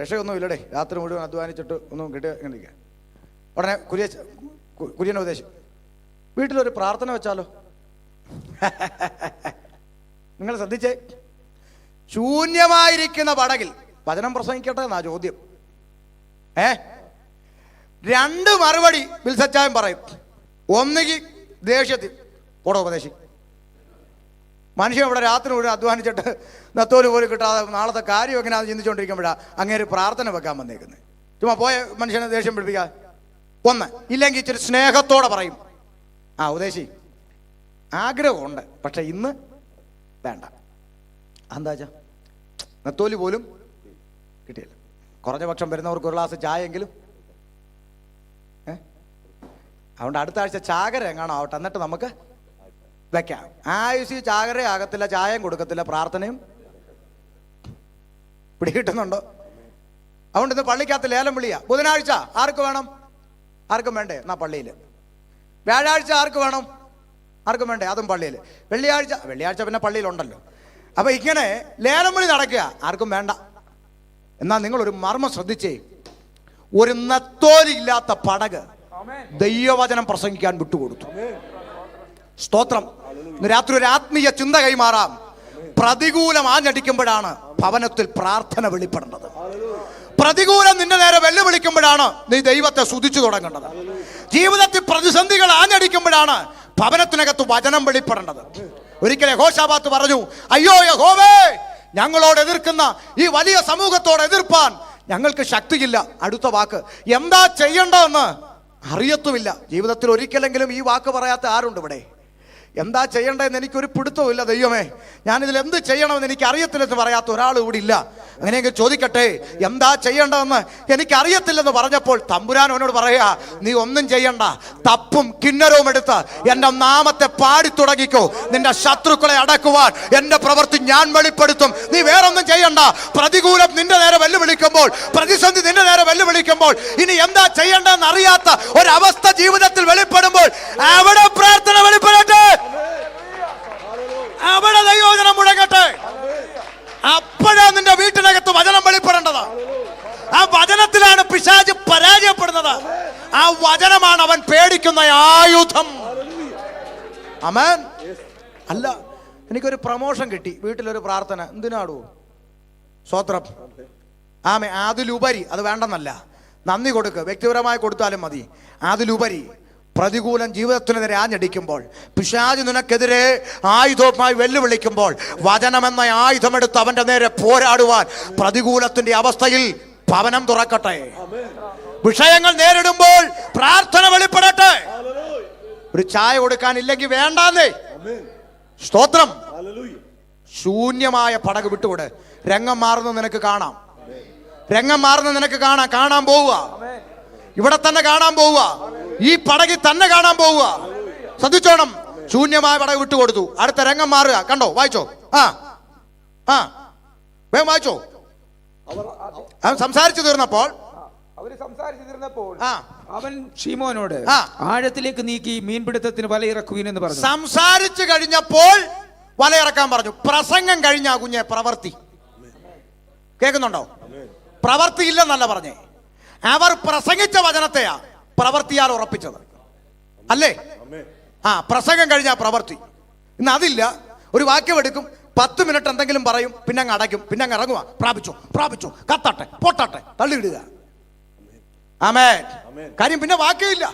രക്ഷയൊന്നും ഇല്ലടേ, രാത്രി മുഴുവൻ അധ്വാനിച്ചിട്ട് ഒന്നും കിട്ടിയ. ഉടനെ കുര്യൻ ഉപദേശി, വീട്ടിലൊരു പ്രാർത്ഥന വെച്ചാലോ? നിങ്ങൾ ശ്രദ്ധിച്ചേ, ശൂന്യമായിരിക്കുന്ന പടകിൽ വചനം പ്രസംഗിക്കട്ടെ എന്നാ ചോദ്യം. രണ്ട് മറുപടി ബിൽസച്ചായൻ പറയും. ഒന്നുകിൽ ദേഷ്യത്തിൽ, പോടോ ഉപദേശി, മനുഷ്യൻ ഇവിടെ രാത്രി മുഴുവൻ അധ്വാനിച്ചിട്ട് നത്തോല് പോലും കിട്ടാതെ നാളത്തെ കാര്യം എങ്ങനെയാണെന്ന് ചിന്തിച്ചുകൊണ്ടിരിക്കുമ്പോഴാണ് അങ്ങേര് പ്രാർത്ഥന വെക്കാൻ വന്നേക്കുന്നത്. ചുമ്മാ പോയ മനുഷ്യനെ ദേഷ്യം പിടിപ്പിക്കാൻ. ഒന്ന്, ഇല്ലെങ്കിൽ ഇച്ചിരി സ്നേഹത്തോടെ പറയും, ആ ഉപദേശി ആഗ്രഹമുണ്ട്, പക്ഷെ ഇന്ന് വേണ്ട. എന്താ വെച്ചാ നത്തോലി പോലും കിട്ടിയില്ല. കുറഞ്ഞ പക്ഷം വരുന്നവർക്ക് ഒരു ഗ്ലാസ് ചായ എങ്കിലും. അതുകൊണ്ട് അടുത്ത ആഴ്ച ചാകര എങ്ങാണോ ആവട്ടെ, എന്നിട്ട് നമുക്ക് വെക്കാം. ആയുസി ചാകര ആകത്തില്ല, ചായയും കൊടുക്കത്തില്ല, പ്രാർത്ഥനയും പിടികിട്ടുന്നുണ്ടോ? അതുകൊണ്ട് ഇന്ന് പള്ളിക്കകത്ത് ലേലം വിളിയാ. ബുധനാഴ്ച ആർക്ക് വേണം? ആർക്കും വേണ്ടേ? എന്നാ പള്ളിയിൽ. വ്യാഴാഴ്ച ആർക്ക് വേണം? ആർക്കും വേണ്ടേ? അതും പള്ളിയിൽ. വെള്ളിയാഴ്ച പിന്നെ പള്ളിയിലുണ്ടല്ലോ. അപ്പൊ ഇങ്ങനെ ലേലം വിളി നടക്കുക, ആർക്കും വേണ്ട. എന്നാൽ നിങ്ങളൊരു മർമ്മം ശ്രദ്ധിച്ചേ, ഒരു നത്തോലി ഇല്ലാത്ത പടക് ദൈവവചനം പ്രസംഗിക്കാൻ വിട്ടുകൊടുത്തു. സ്തോത്രം. ഇന്ന് രാത്രി ഒരു ആത്മീയ ചിന്ത കൈമാറാം. പ്രതികൂലം ആഞ്ഞടിക്കുമ്പോഴാണ് ഭവനത്തിൽ പ്രാർത്ഥന വെളിപ്പെടേണ്ടത്. പ്രതികൂലം നിന്റെ നേരെ വെല്ലുവിളിക്കുമ്പോഴാണ് നീ ദൈവത്തെ സ്തുതിച്ചു തുടങ്ങേണ്ടത്. ജീവിതത്തിൽ പ്രതിസന്ധികൾ ആഞ്ഞടിക്കുമ്പോഴാണ് ഭവനത്തിനകത്ത് വചനം വെളിപ്പെടേണ്ടത്. ഒരിക്കൽ യഹോശാഫാത്ത് പറഞ്ഞു, അയ്യോ യഹോവേ, ഞങ്ങളോട് എതിർക്കുന്ന ഈ വലിയ സമൂഹത്തോട് എതിർപ്പാൻ ഞങ്ങൾക്ക് ശക്തിയില്ല. അടുത്ത വാക്ക്, എന്താ ചെയ്യേണ്ടതെന്ന് അറിയത്തുമില്ല. ജീവിതത്തിൽ ഒരിക്കലെങ്കിലും ഈ വാക്ക് പറയാത്ത ആരുണ്ട് ഇവിടെ? എന്താ ചെയ്യേണ്ടതെന്ന് എനിക്കൊരു പിടുത്തമില്ല ദൈവമേ, ഞാനിതിൽ എന്ത് ചെയ്യണമെന്ന് എനിക്ക് അറിയത്തില്ലെന്ന് പറയാത്ത ഒരാൾ ഇവിടെ ഇല്ല. അങ്ങനെയെങ്കിൽ ചോദിക്കട്ടെ, എന്താ ചെയ്യേണ്ടതെന്ന് എനിക്കറിയത്തില്ലെന്ന് പറഞ്ഞപ്പോൾ തമ്പുരാൻ അവനോട് പറയാ, നീ ഒന്നും ചെയ്യണ്ട, തപ്പും കിന്നരവും എടുത്ത് എൻ്റെ നാമത്തെ പാടി തുടങ്ങിക്കോ. നിന്റെ ശത്രുക്കളെ അടക്കുവാൻ എൻ്റെ പ്രവൃത്തി ഞാൻ വെളിപ്പെടുത്തും. നീ വേറൊന്നും ചെയ്യണ്ട. പ്രതികൂലം നിന്റെ നേരെ വെല്ലുവിളിക്കുമ്പോൾ, പ്രതിസന്ധി നിന്റെ നേരെ വെല്ലുവിളിക്കുമ്പോൾ, ഇനി എന്താ ചെയ്യേണ്ടതെന്ന് അറിയാത്ത ഒരവസ്ഥ ജീവിതത്തിൽ വെളിപ്പെടുമ്പോൾ അവിടെ പ്രാർത്ഥന വെളിപ്പെടട്ടെ, അവിടെ ദൈവവചനം മുഴങ്ങട്ടെ. അപ്പോഴാ നിന്റെ വീട്ടിനകത്ത് വചനം വെളിപ്പെടേണ്ടത്. ആ വചനത്തിലാണ് പിശാച് പരാജയപ്പെടുന്നത്. ആ വചനമാണ് അവൻ പേടിക്കുന്ന ആയുധം. ആമേൻ. അല്ല, എനിക്കൊരു പ്രമോഷൻ കിട്ടി, വീട്ടിലൊരു പ്രാർത്ഥന, എന്തിനാടൂ? സ്വത്രം. ആമേ. അതിലുപരി, അത് വേണ്ടെന്നല്ല, നന്ദി കൊടുക്ക്, വ്യക്തിപരമായി കൊടുത്താലും മതി. അതിലുപരി പ്രതികൂലം ജീവിതത്തിനെതിരെ ആഞ്ഞടിക്കുമ്പോൾ, പിശാച് നിനക്കെതിരെ ആയുധവുമായി വെല്ലുവിളിക്കുമ്പോൾ, വചനമെന്ന ആയുധമെടുത്ത് അവന്റെ നേരെ പോരാടുവാൻ പ്രതികൂലത്തിന്റെ അവസ്ഥയിൽ ഭവനം തുറക്കട്ടെ. വിഷയങ്ങൾ നേരിടുമ്പോൾ പ്രാർത്ഥന വെളിപ്പെടട്ടെ. ഒരു ചായ കൊടുക്കാനില്ലെങ്കിൽ വേണ്ടാന്നേ. സ്തോത്രം. ശൂന്യമായ പടക് വിട്ടുകൂടെ. രംഗം മാറുന്നത് നിനക്ക് കാണാം. രംഗം മാറുന്നത് നിനക്ക് കാണാൻ പോവുക. ഇവിടെ തന്നെ കാണാൻ പോവുക. ഈ പടകിൽ തന്നെ കാണാൻ പോവുക. ശ്രദ്ധിച്ചോണം. ശൂന്യമായ പടക് വിട്ടുകൊടുത്തു. അടുത്ത രംഗം മാറുക. കണ്ടോ? വായിച്ചോ. വേഗം വായിച്ചോ. അവൻ സംസാരിച്ചു തീർന്നപ്പോൾ അവൻ ശീമോനോട് ആഴത്തിലേക്ക് നീക്കി മീൻപിടുത്തത്തിന് വലയിറക്കുവീൻ എന്ന് പറഞ്ഞു. സംസാരിച്ചു കഴിഞ്ഞപ്പോൾ വലയിറക്കാൻ പറഞ്ഞു. പ്രസംഗം കഴിഞ്ഞാ കുഞ്ഞെ പ്രവർത്തി. കേൾക്കുന്നുണ്ടോ? പ്രവർത്തി ഇല്ലെന്നല്ല പറഞ്ഞേ. അവർ പ്രസംഗിച്ച വചനത്തെയാ പ്രവർത്തിയാൽ ഉറപ്പിച്ചത്, അല്ലേ? പ്രസംഗം കഴിഞ്ഞാൽ പ്രവർത്തി. ഇന്ന് അതില്ല. ഒരു വാക്യം എടുക്കും, 10 മിനിറ്റ് എന്തെങ്കിലും പറയും, പിന്നെ അങ്ങ് അടയ്ക്കും, പിന്നെ അങ്ങ് ഇറങ്ങുക. പ്രാപിച്ചു കത്തട്ടെ പൊട്ടട്ടെ തള്ളിയിടുക. ആമേൻ. കാര്യം പിന്നെ വാക്യമില്ല,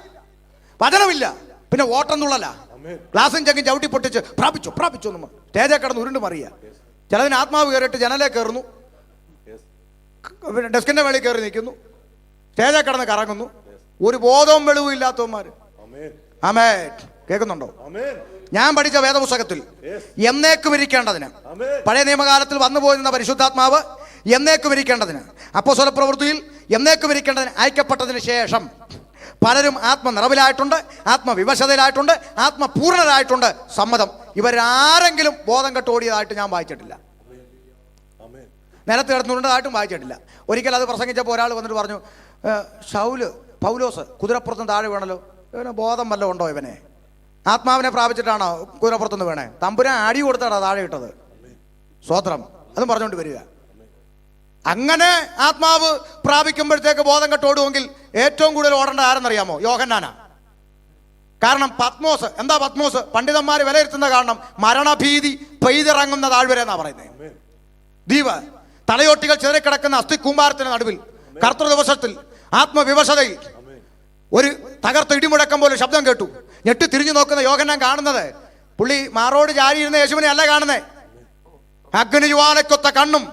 വചനമില്ല, പിന്നെ ഓട്ടം തുള്ളല. ഗ്ലാസും ചങ്ങും ചവിട്ടി പൊട്ടിച്ച് പ്രാപിച്ചു നമ്മൾ സ്റ്റേജെ കിടന്ന് ഉരുണ്ട് മറിയുക. ചിലതിന് ആത്മാവ് കയറിയിട്ട് ജനലേ കയറുന്നു, ഡെസ്കിന്റെ മേളിൽ കയറി നിൽക്കുന്നു, സ്റ്റേജെ കിടന്ന് കറങ്ങുന്നു. ഒരു ബോധവും വെളിവും ഇല്ലാത്തവന്മാർ. ആമേൻ. കേൾക്കുന്നുണ്ടോ? ഞാൻ പഠിച്ച വേദപുസ്തകത്തിൽ എന്നേക്കും ഇരിക്കേണ്ടതിന്, പഴയ നിയമകാലത്തിൽ വന്നു പോയിരുന്ന പരിശുദ്ധാത്മാവ് എന്നേക്കും ഇരിക്കേണ്ടതിന്, അപ്പോസ്തല പ്രവൃത്തിയിൽ എന്നേക്കും ഇരിക്കേണ്ടതിന് അയക്കപ്പെട്ടതിന് ശേഷം പലരും ആത്മനിറവിലായിട്ടുണ്ട്, ആത്മവിവശതയിലായിട്ടുണ്ട്, ആത്മപൂർണരായിട്ടുണ്ട്. സമ്മതം. ഇവരാരെങ്കിലും ബോധം കെട്ട് ഓടിയതായിട്ട് ഞാൻ വായിച്ചിട്ടില്ല. നിലത്ത് കിടന്നുകൊണ്ടതായിട്ടും വായിച്ചിട്ടില്ല. ഒരിക്കൽ അത് പ്രസംഗിച്ചപ്പോൾ ഒരാൾ വന്നിട്ട് പറഞ്ഞു, പൗലോസ് കുതിരപ്പുറത്തും താഴെ വീണല്ലോ, ഇവന് ബോധം വല്ലതും ഉണ്ടോ? ഇവനെ ആത്മാവിനെ പ്രാപിച്ചിട്ടാണോ കുതിരപ്പുറത്തുനിന്ന് വീണേ? തമ്പുരാൻ അടി കൊടുത്താടാ താഴെ ഇട്ടത്. സ്വത്രം. അതും പറഞ്ഞുകൊണ്ട് വരിക. അങ്ങനെ ആത്മാവ് പ്രാപിക്കുമ്പോഴത്തേക്ക് ബോധം കെട്ടോടുമെങ്കിൽ ഏറ്റവും കൂടുതൽ ഓടേണ്ട ആരെന്നറിയാമോ? യോഹന്നാനാ. കാരണം പത്മോസ്. എന്താ പത്മോസ്? പണ്ഡിതന്മാർ വിലയിരുത്തുന്ന കാരണം മരണഭീതി പെയ്തിറങ്ങുന്ന താഴ്വര എന്നാ പറയുന്നത്. ദ്വീപ്, തലയോട്ടികൾ ചിതറിക്കിടക്കുന്ന അസ്ഥി കൂമ്പാരത്തിന് നടുവിൽ കർത്തൃ ദിവസത്തിൽ ആത്മവിവശതയിൽ ഒരു തകർത്ത ഇടിമുഴക്കം പോലെ ശബ്ദം കേട്ടു. ഞെട്ടി തിരിഞ്ഞു നോക്കുന്ന യോഹന്നാൻ കാണുന്നത്, പുള്ളി മാറോട് ചാരിയിരുന്ന യേശുവിനെ അല്ല കാണുന്നേ. അഗ്നിജ്വാലക്കൊത്ത കണ്ണും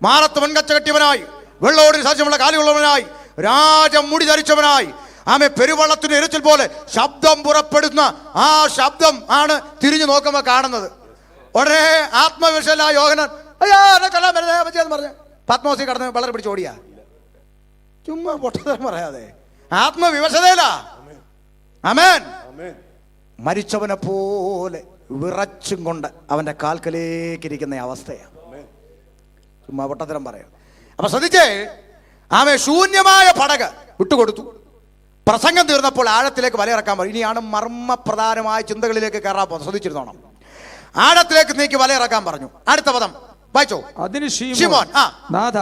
മാറത്ത് വെൺകച്ച കെട്ടിയവനായി, വെള്ളോടിന് സാക്ഷ്യമുള്ള കാലുള്ളവനായി, രാജമുടി ധരിച്ചവനായി, ആമെ പെരുവള്ളത്തിന് എരിച്ചിൽ പോലെ ശബ്ദം പുറപ്പെടുന്ന ആ ശബ്ദം ആണ് തിരിഞ്ഞു നോക്കുമ്പോൾ കാണുന്നത്. ഉടനെ ആത്മവിവശനായ യോഹന്നാൻ കൊല്ലാൻ വരുന്നേ പറഞ്ഞ് പത്മോസി കടന്ന് വളരെ പിടിച്ച് ഓടിയാ. ചുമ്മാ പൊട്ടത്തരം പറയാതെ ആത്മവിവശതയിലാ. ആമേൻ. മരിച്ചവനെ പോലെ വിറച്ചും കൊണ്ട് അവന്റെ കാൽക്കലേക്ക് ഇരിക്കുന്ന അവസ്ഥയാണ്. ചുമ്മാ പൊട്ടത്തരം പറയാം. അപ്പൊ ശ്രദ്ധിച്ചേ, ആമേ ശൂന്യമായ പടക് വിട്ടുകൊടുത്തു. പ്രസംഗം തീർന്നപ്പോൾ ആഴത്തിലേക്ക് വലയിറക്കാൻ പറയും. ഇനിയാണ് മർമ്മപ്രധാനമായ ചിന്തകളിലേക്ക് കയറാൻ പോകുന്നത്. ശ്രദ്ധിച്ചിരുന്നോണം. ആഴത്തിലേക്ക് നീക്കി വലയിറക്കാൻ പറഞ്ഞു. അടുത്ത പദം വായിച്ചോ. അതിന് ശീമോൻ, നാഥ,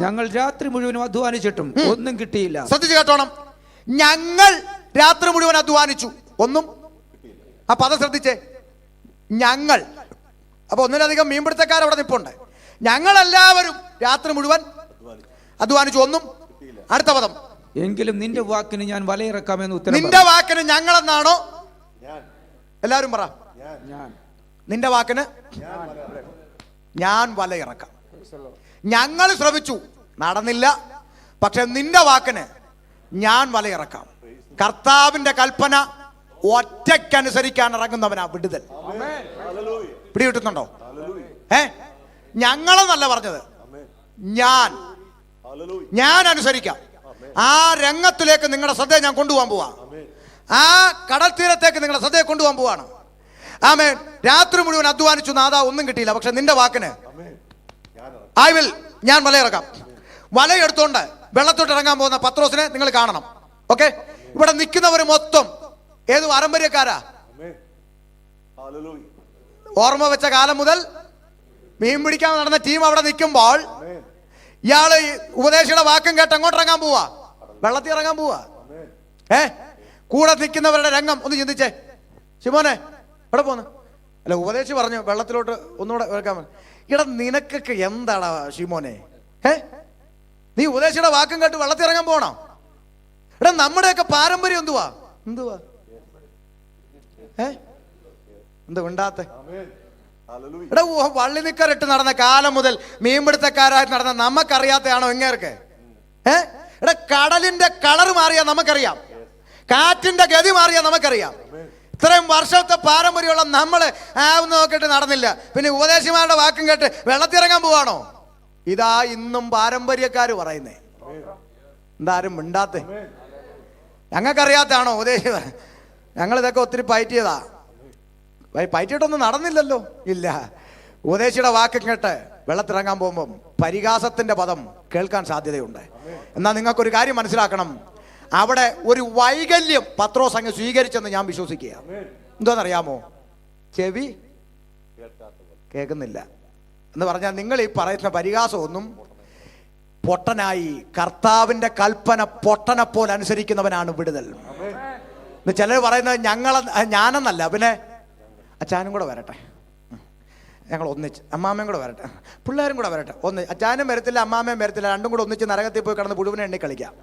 ഞങ്ങൾ രാത്രി മുഴുവനും അധ്വാനിച്ചിട്ടും ഒന്നും കിട്ടിയില്ല. ശ്രദ്ധിച്ചു കേട്ടോണം. ഞങ്ങൾ രാത്രി മുഴുവൻ അധ്വാനിച്ചു, ഒന്നും ആ പദം ശ്രദ്ധിച്ചേ, ഞങ്ങൾ. അപ്പൊ ഒന്നിലധികം മീൻപിടുത്തക്കാർ അവിടെ നിൽപ്പുണ്ട്. ഞങ്ങളെല്ലാവരും രാത്രി മുഴുവൻ അധ്വാനിച്ചു, ഒന്നും. അടുത്ത പദം, എങ്കിലും നിന്റെ വാക്കിന് ഞാൻ വലയിറക്കാമെന്ന് ഉത്തരം. നിന്റെ വാക്കിന് ഞങ്ങളെന്നാണോ? എല്ലാവരും പറ, നിന്റെ വാക്കിന് ഞാൻ വലയിറക്കാം. ഞങ്ങൾ ശ്രമിച്ചു, നടന്നില്ല. പക്ഷെ നിന്റെ വാക്കിന് ഞാൻ വലയിറക്കാം. കർത്താവിന്റെ കൽപ്പന ഒറ്റയ്ക്കനുസരിക്കാൻ ഇറങ്ങുന്നവനാ വിടുതൽ. പിടികിട്ടുന്നുണ്ടോ? ഞങ്ങളെന്നല്ല പറഞ്ഞത്, ഞാൻ അനുസരിക്കാം. ആ രംഗത്തിലേക്ക് നിങ്ങളുടെ ശ്രദ്ധയെ ഞാൻ കൊണ്ടുപോകാൻ പോവാ. ആ കടൽ തീരത്തേക്ക് നിങ്ങളുടെ ശ്രദ്ധയെ കൊണ്ടുപോകാൻ പോവാണ്. ആമേൻ. രാത്രി മുഴുവൻ അധ്വാനിച്ചു, നാദാ ഒന്നും കിട്ടിയില്ല. പക്ഷെ നിന്റെ വാക്കിന് ഞാൻ വലയിറക്കാം. വലയെടുത്തോണ്ട് വെള്ളത്തോട്ട് ഇറങ്ങാൻ പോകുന്ന പത്രോസിനെ നിങ്ങൾ കാണണം. ഓക്കെ, ഇവിടെ നിൽക്കുന്നവർ മൊത്തം ഏത് പാരമ്പര്യക്കാരാ? ഓർമ്മ വെച്ച കാലം മുതൽ മീൻ പിടിക്കാൻ നടന്ന ടീം അവിടെ നിൽക്കുമ്പോൾ ഇയാള് ഉപദേശിയുടെ വാക്കും കേട്ട് അങ്ങോട്ട് ഇറങ്ങാൻ പോവാ, വെള്ളത്തിൽ ഇറങ്ങാൻ പോവാ. കൂടെ നിൽക്കുന്നവരുടെ രംഗം ഒന്ന് ചിന്തിച്ചേ. ശിമോനെ എവിടെ പോന്ന്? അല്ല, ഉപദേശി പറഞ്ഞു വെള്ളത്തിലോട്ട് ഒന്നുകൂടെ വെക്കാൻ. ഇട നിനക്കൊക്കെ എന്താടാ ശിമോനെ? നീ ഉപദേശിയുടെ വാക്കും കേട്ട് വെള്ളത്തിൽ ഇറങ്ങാൻ പോകണോ? എടാ, നമ്മുടെയൊക്കെ പാരമ്പര്യം എന്തുവാ? എന്താ ഉണ്ടാത്ത? എടാ, വള്ളി നിക്കറിട്ട് നടന്ന കാലം മുതൽ മീൻപിടുത്തക്കാരായിട്ട് നടന്ന നമുക്കറിയാത്തയാണോ ഇങ്ങേർക്ക്? എടാ, കടലിന്റെ കളർ മാറിയാ നമുക്കറിയാം, കാറ്റിന്റെ ഗതി മാറിയാ നമുക്കറിയാം. ഇത്രയും വർഷത്തെ പാരമ്പര്യമുള്ള നമ്മള് ആവുന്ന നോക്കിയിട്ട് നടന്നില്ല, പിന്നെ ഉപദേശിമാരുടെ വാക്കും കേട്ട് വെള്ളത്തിറങ്ങാൻ പോവാണോ? ഇതാ ഇന്നും പാരമ്പര്യക്കാര് പറയുന്നേ. എന്താരും മിണ്ടാത്തെ? ഞങ്ങൾക്കറിയാത്താണോ ഉപദേശി? ഞങ്ങളിതൊക്കെ ഒത്തിരി പയറ്റിയതാ. പയറ്റിയിട്ടൊന്നും നടന്നില്ലല്ലോ. ഇല്ല, ഉപദേശിയുടെ വാക്ക് കേട്ട് വെള്ളത്തിറങ്ങാൻ പോകുമ്പം പരിഹാസത്തിന്റെ പദം കേൾക്കാൻ സാധ്യതയുണ്ട്. എന്നാൽ നിങ്ങൾക്കൊരു കാര്യം മനസ്സിലാക്കണം, അവിടെ ഒരു വൈകല്യം പത്രോസ് അങ്ങ് സ്വീകരിച്ചെന്ന് ഞാൻ വിശ്വസിക്കുക. എന്തോന്നറിയാമോ? ചെവി കേൾക്കുന്നില്ല എന്ന് പറഞ്ഞാൽ നിങ്ങൾ ഈ പറയുന്ന പരിഹാസമൊന്നും പൊട്ടനായി കർത്താവിന്റെ കൽപ്പന പൊട്ടനെ പോലെ അനുസരിക്കുന്നവനാണ് വിടുതൽ. ചിലർ പറയുന്നത് ഞാനെന്നല്ല, പിന്നെ അച്ചാനും കൂടെ വരട്ടെ, ഞങ്ങൾ ഒന്നിച്ച്, അമ്മാമ്മയും കൂടെ വരട്ടെ, പിള്ളേരും കൂടെ വരട്ടെ, അച്ചാനും വരത്തില്ല അമ്മാമ്മയും വരത്തില്ല, രണ്ടും കൂടെ ഒന്നിച്ച് നരകത്തിൽ പോയി കിടന്ന് മുഴുവനെ എണ്ണി കളിക്കാം.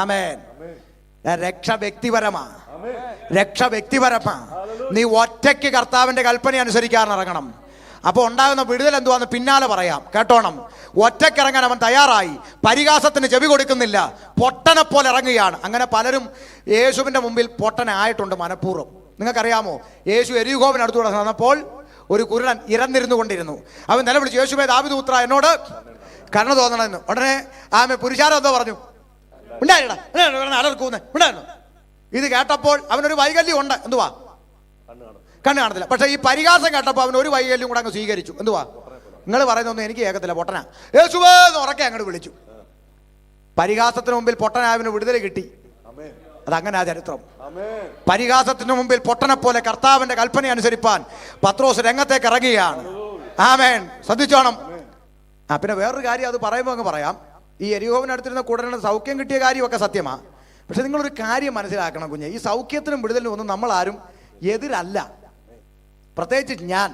ആമേൻ. രക്ഷ വ്യക്തിപരമാ, രക്ഷ വ്യക്തിപരമാ. നീ ഒറ്റയ്ക്ക് കർത്താവിന്റെ കൽപ്പന അനുസരിക്കാൻ ഇറങ്ങണം. അപ്പൊ ഉണ്ടാകുന്ന വിടുതൽ എന്തുവാന്ന് പിന്നാലെ പറയാം, കേട്ടോണം. ഒറ്റക്കിറങ്ങാൻ അവൻ തയ്യാറായി, പരിഹാസത്തിന് ചെവി കൊടുക്കുന്നില്ല, പൊട്ടനെ പോലെ ഇറങ്ങുകയാണ്. അങ്ങനെ പലരും യേശുവിന്റെ മുമ്പിൽ പൊട്ടനായിട്ടുണ്ട് മനഃപൂർവ്വം. നിങ്ങൾക്കറിയാമോ, യേശു എരിഹോവിന് അടുത്തുകൂടെ നടന്നപ്പോൾ ഒരു കുരുടൻ ഇരന്നിരുന്നു കൊണ്ടിരുന്നു. അവൻ നിലവിളിച്ചു, യേശുവേ ദാവീദ് പുത്രാ, എന്നോട് കരുണ തോന്നണമെന്ന്. ഉടനെ പുരുഷാരം എന്തോ പറഞ്ഞു, ഉണ്ടായിരുന്നു. ഇത് കേട്ടപ്പോൾ അവനൊരു വൈകല്യം ഉണ്ട്, എന്തുവാ? കണ്ണ് കാണത്തില്ല. പക്ഷെ ഈ പരിഹാസം കേട്ടപ്പോൾ അവൻ ഒരു വൈകല്യം കൂടെ അങ്ങ് സ്വീകരിച്ചു. എന്തുവാ? നിങ്ങൾ പറയുന്നൊന്നും എനിക്ക് കേൾക്കത്തില്ല, പൊട്ടനാ, യേശുവേ എന്ന് ഉറക്കെ അങ്ങോട്ട് വിളിച്ചു. പരിഹാസത്തിന് മുമ്പിൽ പൊട്ടനായവന് വിടുതൽ കിട്ടി. അതങ്ങനെ ആ ചരിത്രം. പരിഹാസത്തിന് മുമ്പിൽ പൊട്ടനെ പോലെ കർത്താവിന്റെ കൽപ്പന അനുസരിപ്പാൻ പത്രോസ് രംഗത്തേക്ക് ഇറങ്ങുകയാണ്. ആമേൻ. ശ്രദ്ധിച്ചോണം. പിന്നെ വേറൊരു കാര്യം, അത് പറയുമ്പോൾ അങ്ങ് പറയാം. ഈ എരിഹോവിനടുത്തിരുന്ന കുടലിന് സൗഖ്യം കിട്ടിയ കാര്യമൊക്കെ സത്യമാണ്. പക്ഷെ നിങ്ങളൊരു കാര്യം മനസ്സിലാക്കണം കുഞ്ഞെ, ഈ സൗഖ്യത്തിനും വിടുതലിനും ഒന്നും നമ്മളാരും എതിരല്ല, പ്രത്യേകിച്ച് ഞാൻ.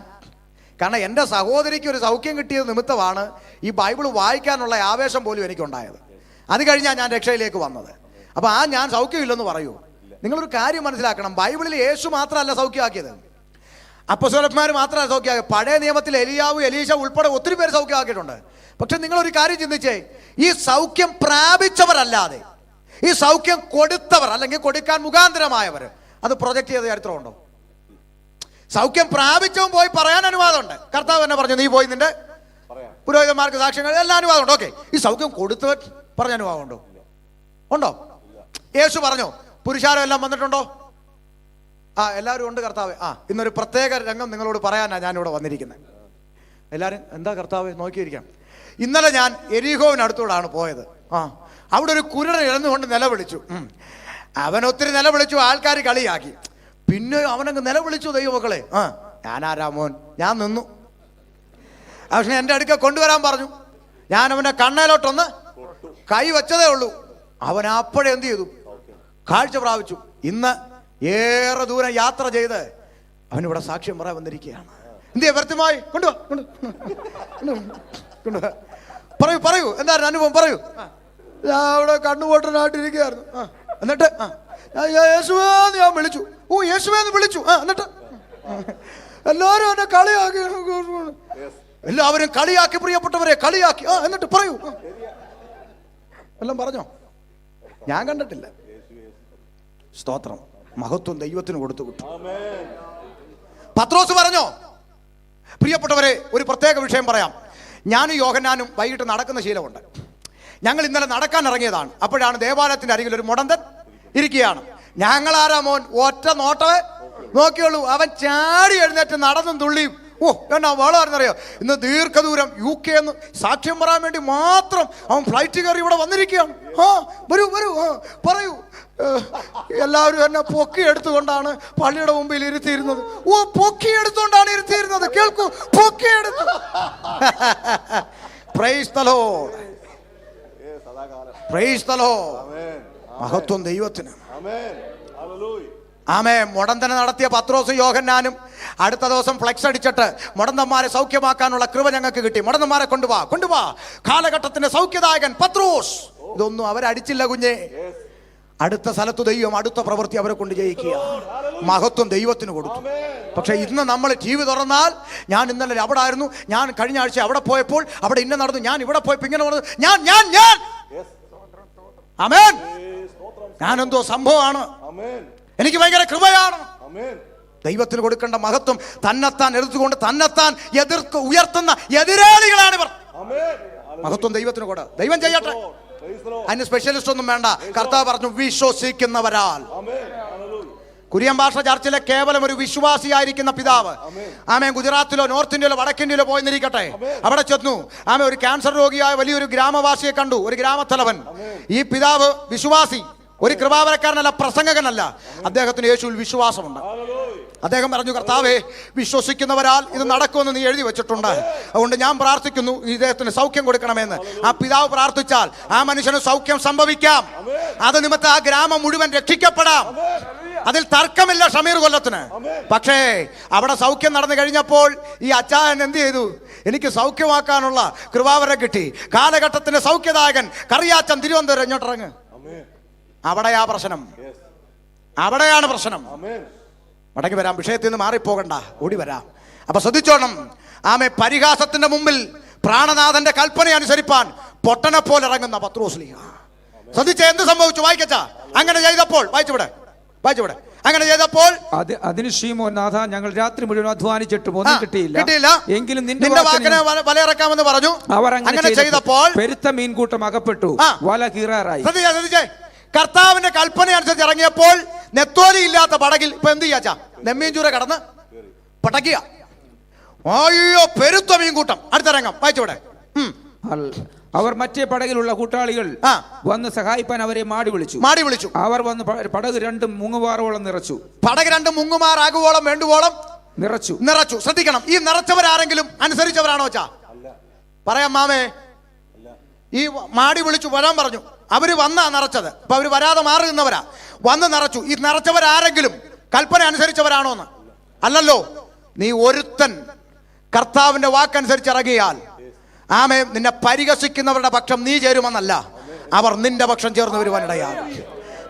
കാരണം എൻ്റെ സഹോദരിക്ക് ഒരു സൗഖ്യം കിട്ടിയത് നിമിത്തമാണ് ഈ ബൈബിൾ വായിക്കാനുള്ള ആവേശം പോലും എനിക്കുണ്ടായത്. അത് കഴിഞ്ഞാൽ ഞാൻ രക്ഷയിലേക്ക് വന്നത്. അപ്പോൾ ഞാൻ സൗഖ്യമില്ലെന്ന് പറയൂ? നിങ്ങളൊരു കാര്യം മനസ്സിലാക്കണം, ബൈബിളിൽ യേശു മാത്രമല്ല സൗഖ്യമാക്കിയത്, അപ്പോസ്തലന്മാർ മാത്രമല്ല സൗഖ്യമാക്കിയത്. പഴയ നിയമത്തിൽ എലിയാവ്, എലീശ ഉൾപ്പെടെ ഒത്തിരി പേര് സൗഖ്യമാക്കിയിട്ടുണ്ട്. പക്ഷെ നിങ്ങളൊരു കാര്യം ചിന്തിച്ചേ, ഈ സൗഖ്യം പ്രാപിച്ചവരല്ലാതെ ഈ സൗഖ്യം കൊടുത്തവർ അല്ലെങ്കിൽ കൊടുക്കാൻ മുഖാന്തരമായവർ അത് പ്രൊജക്ട് ചെയ്ത ചരിത്രമുണ്ടോ? സൗഖ്യം പ്രാപിച്ചവൻ പോയി പറയാൻ അനുവാദമുണ്ട്. കർത്താവ് തന്നെ പറഞ്ഞു, നീ പോയി നിന്റെ പുരോഹിതന്മാർക്ക് സാക്ഷ്യങ്ങൾ എല്ലാ അനുവാദമുണ്ട്. ഓക്കെ, ഈ സൗഖ്യം കൊടുത്തവൻ പറഞ്ഞ അനുവാദമുണ്ടോ? ഉണ്ടോ? യേശു പറഞ്ഞു, പുരുഷാരം എല്ലാം വന്നിട്ടുണ്ടോ? എല്ലാവരും ഉണ്ട് കർത്താവ്. ഇന്നൊരു പ്രത്യേക രംഗം നിങ്ങളോട് പറയാനാണ് ഞാനിവിടെ വന്നിരിക്കുന്നത്. എല്ലാവരും എന്താ കർത്താവ് നോക്കിയിരിക്കാം. ഇന്നലെ ഞാൻ എരിഹോവിനടുത്തൂടാണ് പോയത്. അവിടെ ഒരു കുരുടൻ ഇഴന്നുകൊണ്ട് നിലവിളിച്ചു. അവൻ ഒത്തിരി നിലവിളിച്ചു, ആൾക്കാർ കളിയാക്കി. പിന്നെ അവനങ്ങ് നിലവിളിച്ചു, ദൈവമക്കളെ, ഞാനാരാ മോൻ? ഞാൻ നിന്നു. പക്ഷെ എൻ്റെ അടുക്ക കൊണ്ടുവരാൻ പറഞ്ഞു. ഞാൻ അവൻ്റെ കണ്ണയിലോട്ടൊന്ന് കൈ വെച്ചതേ ഉള്ളൂ. അവൻ അപ്പോഴേ എന്ത് ചെയ്തു? കാഴ്ച പ്രാപിച്ചു. ഇന്ന് ഏറെ ദൂരം യാത്ര ചെയ്ത് അവനിവിടെ സാക്ഷ്യം പറയാൻ വന്നിരിക്കുകയാണ്. എന്തിയാ വ്യർത്ഥമായി? കൊണ്ടുവാ. പറയൂ എന്തായിരുന്നു അനുഭവം? പറയൂ. ഞാൻ അവിടെ കണ്ണുപൊട്ടനായിട്ടിരിക്കുകയായിരുന്നു. എന്നിട്ട് യേശുവേന്ന് ഞാൻ വിളിച്ചു. യേശുവേന്ന് വിളിച്ചു. എന്നിട്ട് എല്ലാവരും എന്നെ കളിയാക്കി. എല്ലാവരും കളിയാക്കി, പ്രിയപ്പെട്ടവരെ കളിയാക്കി. എന്നിട്ട് പറയൂ. എല്ലാം പറഞ്ഞോ? ഞാൻ കണ്ടിട്ടില്ല. സ്തോത്രം, മഹത്വം ദൈവത്തിന് കൊടുത്തു വിട്ടു. പത്രോസ് പറഞ്ഞോ? പ്രിയപ്പെട്ടവരെ, ഒരു പ്രത്യേക വിഷയം പറയാം. ഞാനും യോഹന്നാനും വൈകിട്ട് നടക്കുന്ന ശീലമുണ്ട്. ഞങ്ങൾ ഇന്നലെ നടക്കാൻ ഇറങ്ങിയതാണ്. അപ്പോഴാണ് ദേവാലയത്തിന്റെ അരികിൽ ഒരു മുടന്തൻ ഇരിക്കുകയാണ്. ഞങ്ങൾ ആരാ മോൻ? ഒറ്റ നോട്ടവേ നോക്കിയുള്ളൂ. അവൻ ചാടി എഴുന്നേറ്റ് നടന്നും തുള്ളിയും. എന്നാ വളർന്നറിയോ, ഇന്ന് ദീർഘദൂരം UK എന്ന് സാക്ഷ്യം പറയാൻ വേണ്ടി മാത്രം അവൻ ഫ്ലൈറ്റ് കയറി ഇവിടെ വന്നിരിക്കുകയാണ്. വരൂ പറയൂ. എല്ലാവരും എന്നെ പൊക്കിയെടുത്തുകൊണ്ടാണ് പള്ളിയുടെ മുമ്പിൽ ഇരുത്തിയിരുന്നത്. പൊക്കിയെടുത്തുകൊണ്ടാണ് ഇരുത്തിയിരുന്നത്. കേൾക്കൂ, പൊക്കിയെടുത്തു. Praise the Lord, praise the Lord. മഹത്വം ദൈവത്തിന്. ആമേൻ. മുടന്തനെ നടത്തിയ പത്രോസും യോഹന്നാനും അടുത്ത ദിവസം ഫ്ലെക്സ് അടിച്ചിട്ട് മുടന്തന്മാരെ സൗഖ്യമാക്കാനുള്ള കൃപ ഞങ്ങൾക്ക് കിട്ടി. മുടന്തന്മാരെ കൊണ്ടുവാ, കാലഘട്ടത്തിന്റെ സൗഖ്യദായകൻ പത്രോസ്. ഇതൊന്നും അവരടിച്ചില്ല കുഞ്ഞെ. അടുത്ത സ്ഥലത്ത് ദൈവം അടുത്ത പ്രവൃത്തി അവരെ കൊണ്ട് ജയിക്കുക. മഹത്വം ദൈവത്തിന് കൊടുത്തു. പക്ഷെ ഇന്ന് നമ്മൾ TV തുറന്നാൽ, ഞാൻ ഇന്നലെ അവിടെ ആയിരുന്നു, ഞാൻ കഴിഞ്ഞ ആഴ്ച അവിടെ പോയപ്പോൾ അവിടെ ഇന്ന നടന്നു, ഞാൻ ഇവിടെ പോയപ്പോൾ ഇങ്ങനെ നടന്നു, ഞാൻ ആമേൻ. ഞാനെന്തോ സംഭവമാണ്. എനിക്ക് ഭയങ്കര കൃപയാണ്. ദൈവത്തിന് കൊടുക്കേണ്ട മഹത്വം തന്നെത്താൻ എടുത്തുകൊണ്ട് തന്നെത്താൻ ഉയർത്തുന്ന എതിരാളികളാണ് ഇവർ. മഹത്വം ദൈവത്തിന് കൊടു. ദൈവം ചെയ്യട്ടെ. അതിന് സ്പെഷ്യലിസ്റ്റ് ഒന്നും വേണ്ട. കർത്താവ് പറഞ്ഞു വിശ്വസിക്കുന്നവരാൽ. കുര്യൻ ഭാഷ ചർച്ചിലെ കേവലം ഒരു വിശ്വാസിയായിരിക്കുന്ന പിതാവ് ആമേ ഗുജറാത്തിലോ നോർത്ത് ഇന്ത്യയിലോ വടക്കിന്ത്യയിലോ പോയെന്നിരിക്കട്ടെ, അവിടെ ചെന്നു. ആമേ ഒരു ക്യാൻസർ രോഗിയായ വലിയൊരു ഗ്രാമവാസിയെ കണ്ടു, ഒരു ഗ്രാമത്തലവൻ. ഈ പിതാവ് വിശ്വാസി, ഒരു കൃപാവരക്കാരനല്ല, പ്രസംഗകനല്ല. അദ്ദേഹത്തിന് യേശുവിൽ വിശ്വാസമുണ്ട്. അദ്ദേഹം പറഞ്ഞു, കർത്താവേ, വിശ്വസിക്കുന്നവരാൽ ഇത് നടക്കുമെന്ന് നീ എഴുതി വെച്ചിട്ടുണ്ട്. അതുകൊണ്ട് ഞാൻ പ്രാർത്ഥിക്കുന്നു ഇദ്ദേഹത്തിന് സൗഖ്യം കൊടുക്കണമെന്ന്. ആ പിതാവ് പ്രാർത്ഥിച്ചാൽ ആ മനുഷ്യന് സൗഖ്യം സംഭവിക്കാം. അത് നിമിത്തം ആ ഗ്രാമം മുഴുവൻ രക്ഷിക്കപ്പെടാം. അതിൽ തർക്കമില്ല ഷമീർ കൊല്ലത്തിന്. പക്ഷേ അവിടെ സൗഖ്യം നടന്നു കഴിഞ്ഞപ്പോൾ ഈ അച്ചായൻ എന്ത് ചെയ്തു? എനിക്ക് സൗഖ്യമാക്കാനുള്ള കൃപാവരം കിട്ടി. കാലഘട്ടത്തിന്റെ സൗഖ്യദായകൻ കറിയാച്ചൻ തിരുവനന്തപുരം ഇങ്ങോട്ടിറങ്ങ്. അവിടെയാ പ്രശ്നം, അവിടെയാണ് പ്രശ്നം. മടങ്ങി വരാം, വിഷയത്തിൽ നിന്ന് മാറിപ്പോകണ്ട, ഓടി വരാം. അപ്പൊ ശ്രദ്ധിച്ചോണം. ആമേ, പരിഹാസത്തിന്റെ മുമ്പിൽ പ്രാണനാഥന്റെ കൽപ്പന അനുസരിപ്പാൻ പൊട്ടനെ പോലെ ഇറങ്ങുന്ന പത്രോസ്ലീഹ. ശ്രദ്ധിച്ച എന്ത് സംഭവിച്ചു? വായിക്കച്ചാ. അങ്ങനെ ചെയ്തപ്പോൾ വായിച്ചുവിടെ. അങ്ങനെ ചെയ്തപ്പോൾ അതിന് ശീമോൻ, നാഥ, ഞങ്ങൾ രാത്രി മുഴുവൻ അധ്വാനിച്ചിട്ടും ഒന്നും കിട്ടിയില്ല. എങ്കിലും നിന്റെ വാക്കിനെ വലയിറക്കാമെന്ന് പറഞ്ഞു. അവർ അങ്ങനെ ചെയ്തപ്പോൾ പെരുത്ത മീൻകൂട്ടം അകപ്പെട്ടു, വല കീറാറായി. കർത്താവിന്റെ കൽപ്പന അനുസരിച്ച് ഇറങ്ങിയപ്പോൾ നെത്തോലി ഇല്ലാത്ത പടകിൽ ഇപ്പൊ എന്ത് ചെയ്യാച്ചാ? നെമ്മീൻചൂര കടന്ന് പടക്കുക. അയ്യോ, പെരുത്ത മീൻകൂട്ടം. അടുത്തിറങ്ങാം, വായിച്ചൂടെ. അവർ മറ്റേ പടകിലുള്ള കൂട്ടാളികൾ വന്ന് സഹായിപ്പാൻ അവരെ മാടി വിളിച്ചു. അവർ വന്ന് പടക് രണ്ടും മുങ്ങുമാറോളം നിറച്ചു. പടക് രണ്ടും മുങ്ങുമാറാകുവോളം വേണ്ടുവോളം നിറച്ചു. ശ്രദ്ധിക്കണം, ഈ നിറച്ചവരാരെങ്കിലും അനുസരിച്ചവരാണോ വെച്ചാ? പറയാം മാമേ. ഈ മാടി വിളിച്ചു വരാൻ പറഞ്ഞു. അവര് വന്നാ നിറച്ചത്. അപ്പൊ അവര് വരാതെ മാറി നിന്നവരാ. വന്ന് നിറച്ചു. ഈ നിറച്ചവരാരെങ്കിലും കൽപ്പന അനുസരിച്ചവരാണോ എന്ന്? അല്ലല്ലോ. നീ ഒരുത്തൻ കർത്താവിന്റെ വാക്കനുസരിച്ച് ഇറങ്ങിയാൽ ആമേ, നിന്നെ പരിഹസിക്കുന്നവരുടെ പക്ഷം നീ ചേരുമെന്നല്ല, അവർ നിന്റെ പക്ഷം ചേർന്ന് വരുവാനിടയാകും.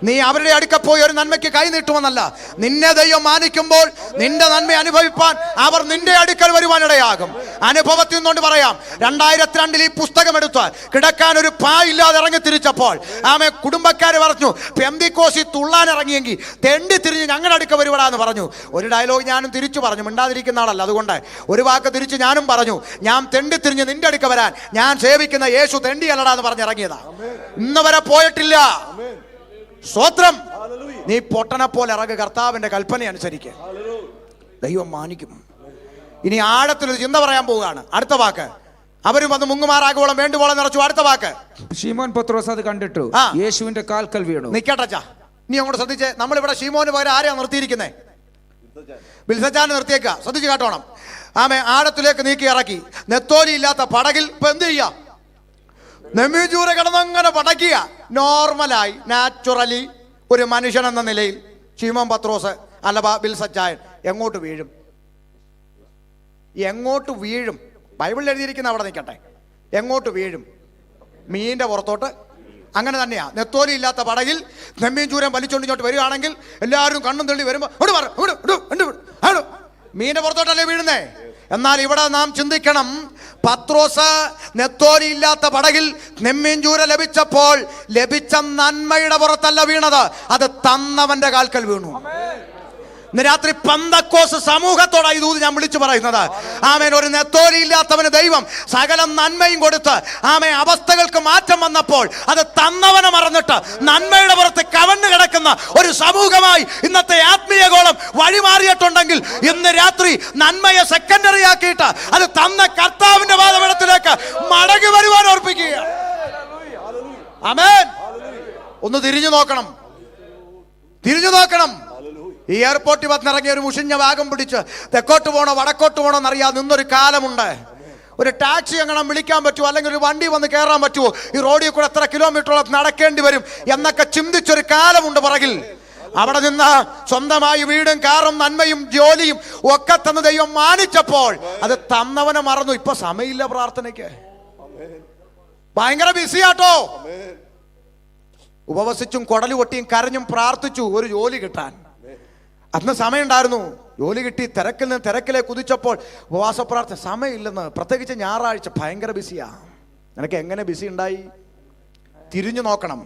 നീ അവരുടെ അടുക്ക പോയി ഒരു നന്മയ്ക്ക് കൈ നീട്ടുമെന്നല്ല, നിന്നെ ദൈവം മാനിക്കുമ്പോൾ നിന്റെ നന്മ അനുഭവിപ്പാൻ അവർ നിന്റെ അടുക്കൽ വരുവാനിടയാകും. അനുഭവത്തിൽ നിന്നുകൊണ്ട് പറയാം. 2002 ഈ പുസ്തകം എടുത്ത് കിടക്കാൻ ഒരു പായില്ലാതെ ഇറങ്ങി തിരിച്ചപ്പോൾ ആമേ കുടുംബക്കാര് പറഞ്ഞു, പെന്തിക്കോസി തുള്ളാൻ ഇറങ്ങിയെങ്കിൽ തെണ്ടി തിരിഞ്ഞ് ഞങ്ങളുടെ അടുക്ക വരുവാടാന്ന് പറഞ്ഞു. ഒരു ഡയലോഗ് ഞാനും തിരിച്ചു പറഞ്ഞു, മിണ്ടാതിരിക്കുന്ന ആളല്ല, അതുകൊണ്ട് ഒരു വാക്ക് തിരിച്ച് ഞാനും പറഞ്ഞു, ഞാൻ തെണ്ടി തിരിഞ്ഞ് നിന്റെ അടുക്ക വരാൻ ഞാൻ സേവിക്കുന്ന യേശു തെണ്ടിയല്ലടാന്ന് പറഞ്ഞിറങ്ങിയതാ. ഇന്ന് വരെ പോയിട്ടില്ല. സ്തോത്രം. നീ പൊട്ടനെ പോലെ ഇറങ്ങുക, കർത്താവിന്റെ കൽപ്പന അനുസരിക്കുക, ദൈവം മാനിക്കും. ഇനി ആഴത്തിലൊരു ചിന്ത പറയാൻ പോവുകയാണ്. അടുത്ത വാക്ക്, അവരും വന്ന് മുങ്ങുമാറാകുവോളം വേണ്ടുവോളം നിറച്ചു. അടുത്ത വാക്ക്, ശീമോൻ പത്രോസ് അത് കണ്ടിട്ടു യേശുവിന്റെ കാൽക്കൽ വീണു. നിക്കട്ടച്ചാ, നീ അങ്ങോട്ട് ശ്രദ്ധിച്ചേ. നമ്മളിവിടെ ശീമോന് പകരം ആരെയാ നിർത്തിയിരിക്കുന്നേ? ബിൽസച്ചാനെ നിർത്തിയേക്ക. ശ്രദ്ധിച്ച് കാട്ടോണം. ആമേ, ആഴത്തിലേക്ക് നീക്കി ഇറക്കി. നെത്തോലി ഇല്ലാത്ത പടകിൽ ഇപ്പൊ എന്ത് ചെയ്യാ? നെമ്മീചൂര കിടന്നങ്ങനെ പടക്കുക. നോർമലായി, നാച്ചുറലി ഒരു മനുഷ്യൻ എന്ന നിലയിൽ ശീമോൻ പത്രോസ് അല്ല ബിൽ സച്ചായൻ എങ്ങോട്ട് വീഴും? എങ്ങോട്ട് വീഴും? ബൈബിളിൽ എഴുതിയിരിക്കുന്ന അവിടെ നിൽക്കട്ടെ. എങ്ങോട്ട് വീഴും? മീനിന്റെ പുറത്തോട്ട്. അങ്ങനെ തന്നെയാ. നെത്തോലി ഇല്ലാത്ത പടകിൽ നെമ്മീൻ ചൂരം വലിച്ചോണ്ട് ഇങ്ങോട്ട് വരികയാണെങ്കിൽ എല്ലാവരും കണ്ണും തള്ളി വരുമ്പോൾ മീനിന്റെ പുറത്തോട്ടല്ലേ വീഴുന്നേ? എന്നാൽ ഇവിടെ നാം ചിന്തിക്കണം, പത്രോസ് നെത്തോലി ഇല്ലാത്ത പടകിൽ നെമ്മീൻ ചൂര ലഭിച്ചപ്പോൾ ലഭിച്ച നന്മയുടെ പുറത്തല്ല വീണത്, അത് തന്നവന്റെ കാൽക്കൽ വീണു. ഇന്ന് രാത്രി പെന്തക്കോസ്ത് സമൂഹത്തോടായി ദൂത് ഞാൻ വിളിച്ചു പറയുന്നത്. ആമേൻ. ഒരു നെത്തോലി ഇല്ലാത്തവന് ദൈവം സകല നന്മയും കൊടുത്ത് അവസ്ഥകൾക്ക് മാറ്റം വന്നപ്പോൾ അത് തന്നവനെ മറന്നിട്ട് നന്മയുടെ പുറത്ത് കവന്നു കിടക്കുന്ന ഒരു സമൂഹമായി ഇന്നത്തെ ആത്മീയ ഗോളം വഴിമാറിയിട്ടുണ്ടെങ്കിൽ ഇന്ന് രാത്രി നന്മയെ സെക്കൻഡറി ആക്കിയിട്ട് അത് തന്ന കർത്താവിന്റെ പാദപീഠത്തിലേക്ക് മടങ്ങി വരുവാൻ ഓർപ്പിക്കുക. ആമേൻ. ഒന്ന് തിരിഞ്ഞു നോക്കണം, തിരിഞ്ഞു നോക്കണം. ഈ എയർപോർട്ടിൽ വന്നിറങ്ങിയ ഒരു മുഷിഞ്ഞ വാഗം പിടിച്ച് തെക്കോട്ട് പോകണോ വടക്കോട്ട് പോകണോ എന്നറിയാതെ നിന്നൊരു കാലമുണ്ട്. ഒരു ടാക്സി എങ്ങനെ വിളിക്കാൻ പറ്റുമോ, അല്ലെങ്കിൽ ഒരു വണ്ടി വന്ന് കയറാൻ പറ്റുമോ, ഈ റോഡിൽ കൂടെ എത്ര കിലോമീറ്ററോളം നടക്കേണ്ടി വരും എന്നൊക്കെ ചിന്തിച്ചൊരു കാലമുണ്ട് പുറകിൽ. അവിടെ നിന്ന് സ്വന്തമായി വീടും കാറും നന്മയും ജോലിയും ഒക്കെ തന്ന ദൈവം മാനിച്ചപ്പോൾ അത് തന്നവനെ മറന്നു. ഇപ്പൊ സമയമില്ല പ്രാർത്ഥനയ്ക്ക്, ഭയങ്കര ബിസിയാട്ടോ. ഉപവസിച്ചും കുടലു പൊട്ടിയും കരഞ്ഞും പ്രാർത്ഥിച്ചു ഒരു ജോലി കിട്ടാൻ. അന്ന് സമയമുണ്ടായിരുന്നു, ജോലി കിട്ടി. തിരക്കിൽ നിന്ന് തിരക്കിലേക്ക് കുതിച്ചപ്പോൾ ഉപവാസ പ്രാർത്ഥന. സമയമില്ലെന്ന്, പ്രത്യേകിച്ച് ഞായറാഴ്ച ഭയങ്കര ബിസിയാ. നിനക്ക് എങ്ങനെ ബിസി ഉണ്ടായി? തിരിഞ്ഞു നോക്കണം.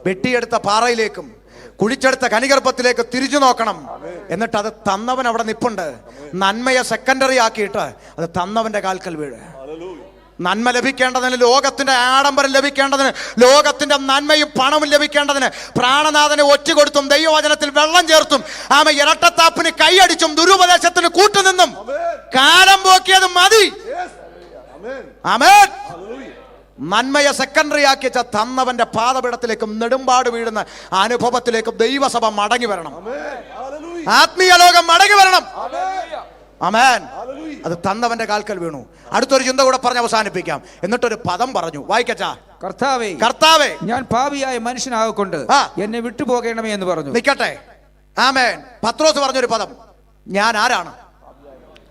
വെട്ടിയെടുത്ത പാറയിലേക്കും കുഴിച്ചെടുത്ത കനിഗർഭത്തിലേക്ക് തിരിഞ്ഞു നോക്കണം. എന്നിട്ട് അത് തന്നവൻ അവിടെ നിപ്പുണ്ട്. നന്മയെ സെക്കൻഡറി ആക്കിയിട്ട് അത് തന്നവന്റെ കാൽക്കൽ വീഴ്. നന്മ ലഭിക്കേണ്ടതിന്, ലോകത്തിന്റെ ആഡംബരം ലഭിക്കേണ്ടതിന്, ലോകത്തിന്റെ നന്മയും പണവും ലഭിക്കേണ്ടതിന് പ്രാണനാഥനെ ഒറ്റുകൊടുത്തും ദൈവവചനത്തിൽ വെള്ളം ചേർത്തും ഇരട്ടത്താപ്പിന് കൈയടിച്ചും ദുരുപദേശത്തിന് കൂട്ടുനിന്നും കാലം പോക്കിയത് മതി. ആമേൻ. നന്മയെ സെക്കൻഡറി ആക്കി വെച്ച തന്നവന്റെ പാദപീഠത്തിലേക്കും നെടുമ്പാട് വീഴുന്ന അനുഭവത്തിലേക്കും ദൈവസഭ മടങ്ങി വരണം. ആത്മീയ ലോകം മടങ്ങി വരണം. ആമേൻ. അത് തന്നവന്റെ കാൽക്കൽ വീണു. അടുത്തൊരു ചിന്ത കൂടെ പറഞ്ഞ് അവസാനിപ്പിക്കാം. എന്നിട്ടൊരു പദം പറഞ്ഞു, വായിക്കച്ചാ. കർത്താവേ, കർത്താവേ, ഞാൻ പാപിയായ മനുഷ്യനാകൊണ്ട് എന്നെ വിട്ടുപോകണമേ എന്ന് പറഞ്ഞു. നിൽക്കട്ടെ. ആമേൻ. പത്രോസ് പറഞ്ഞൊരു പദം, ഞാൻ ആരാണ്?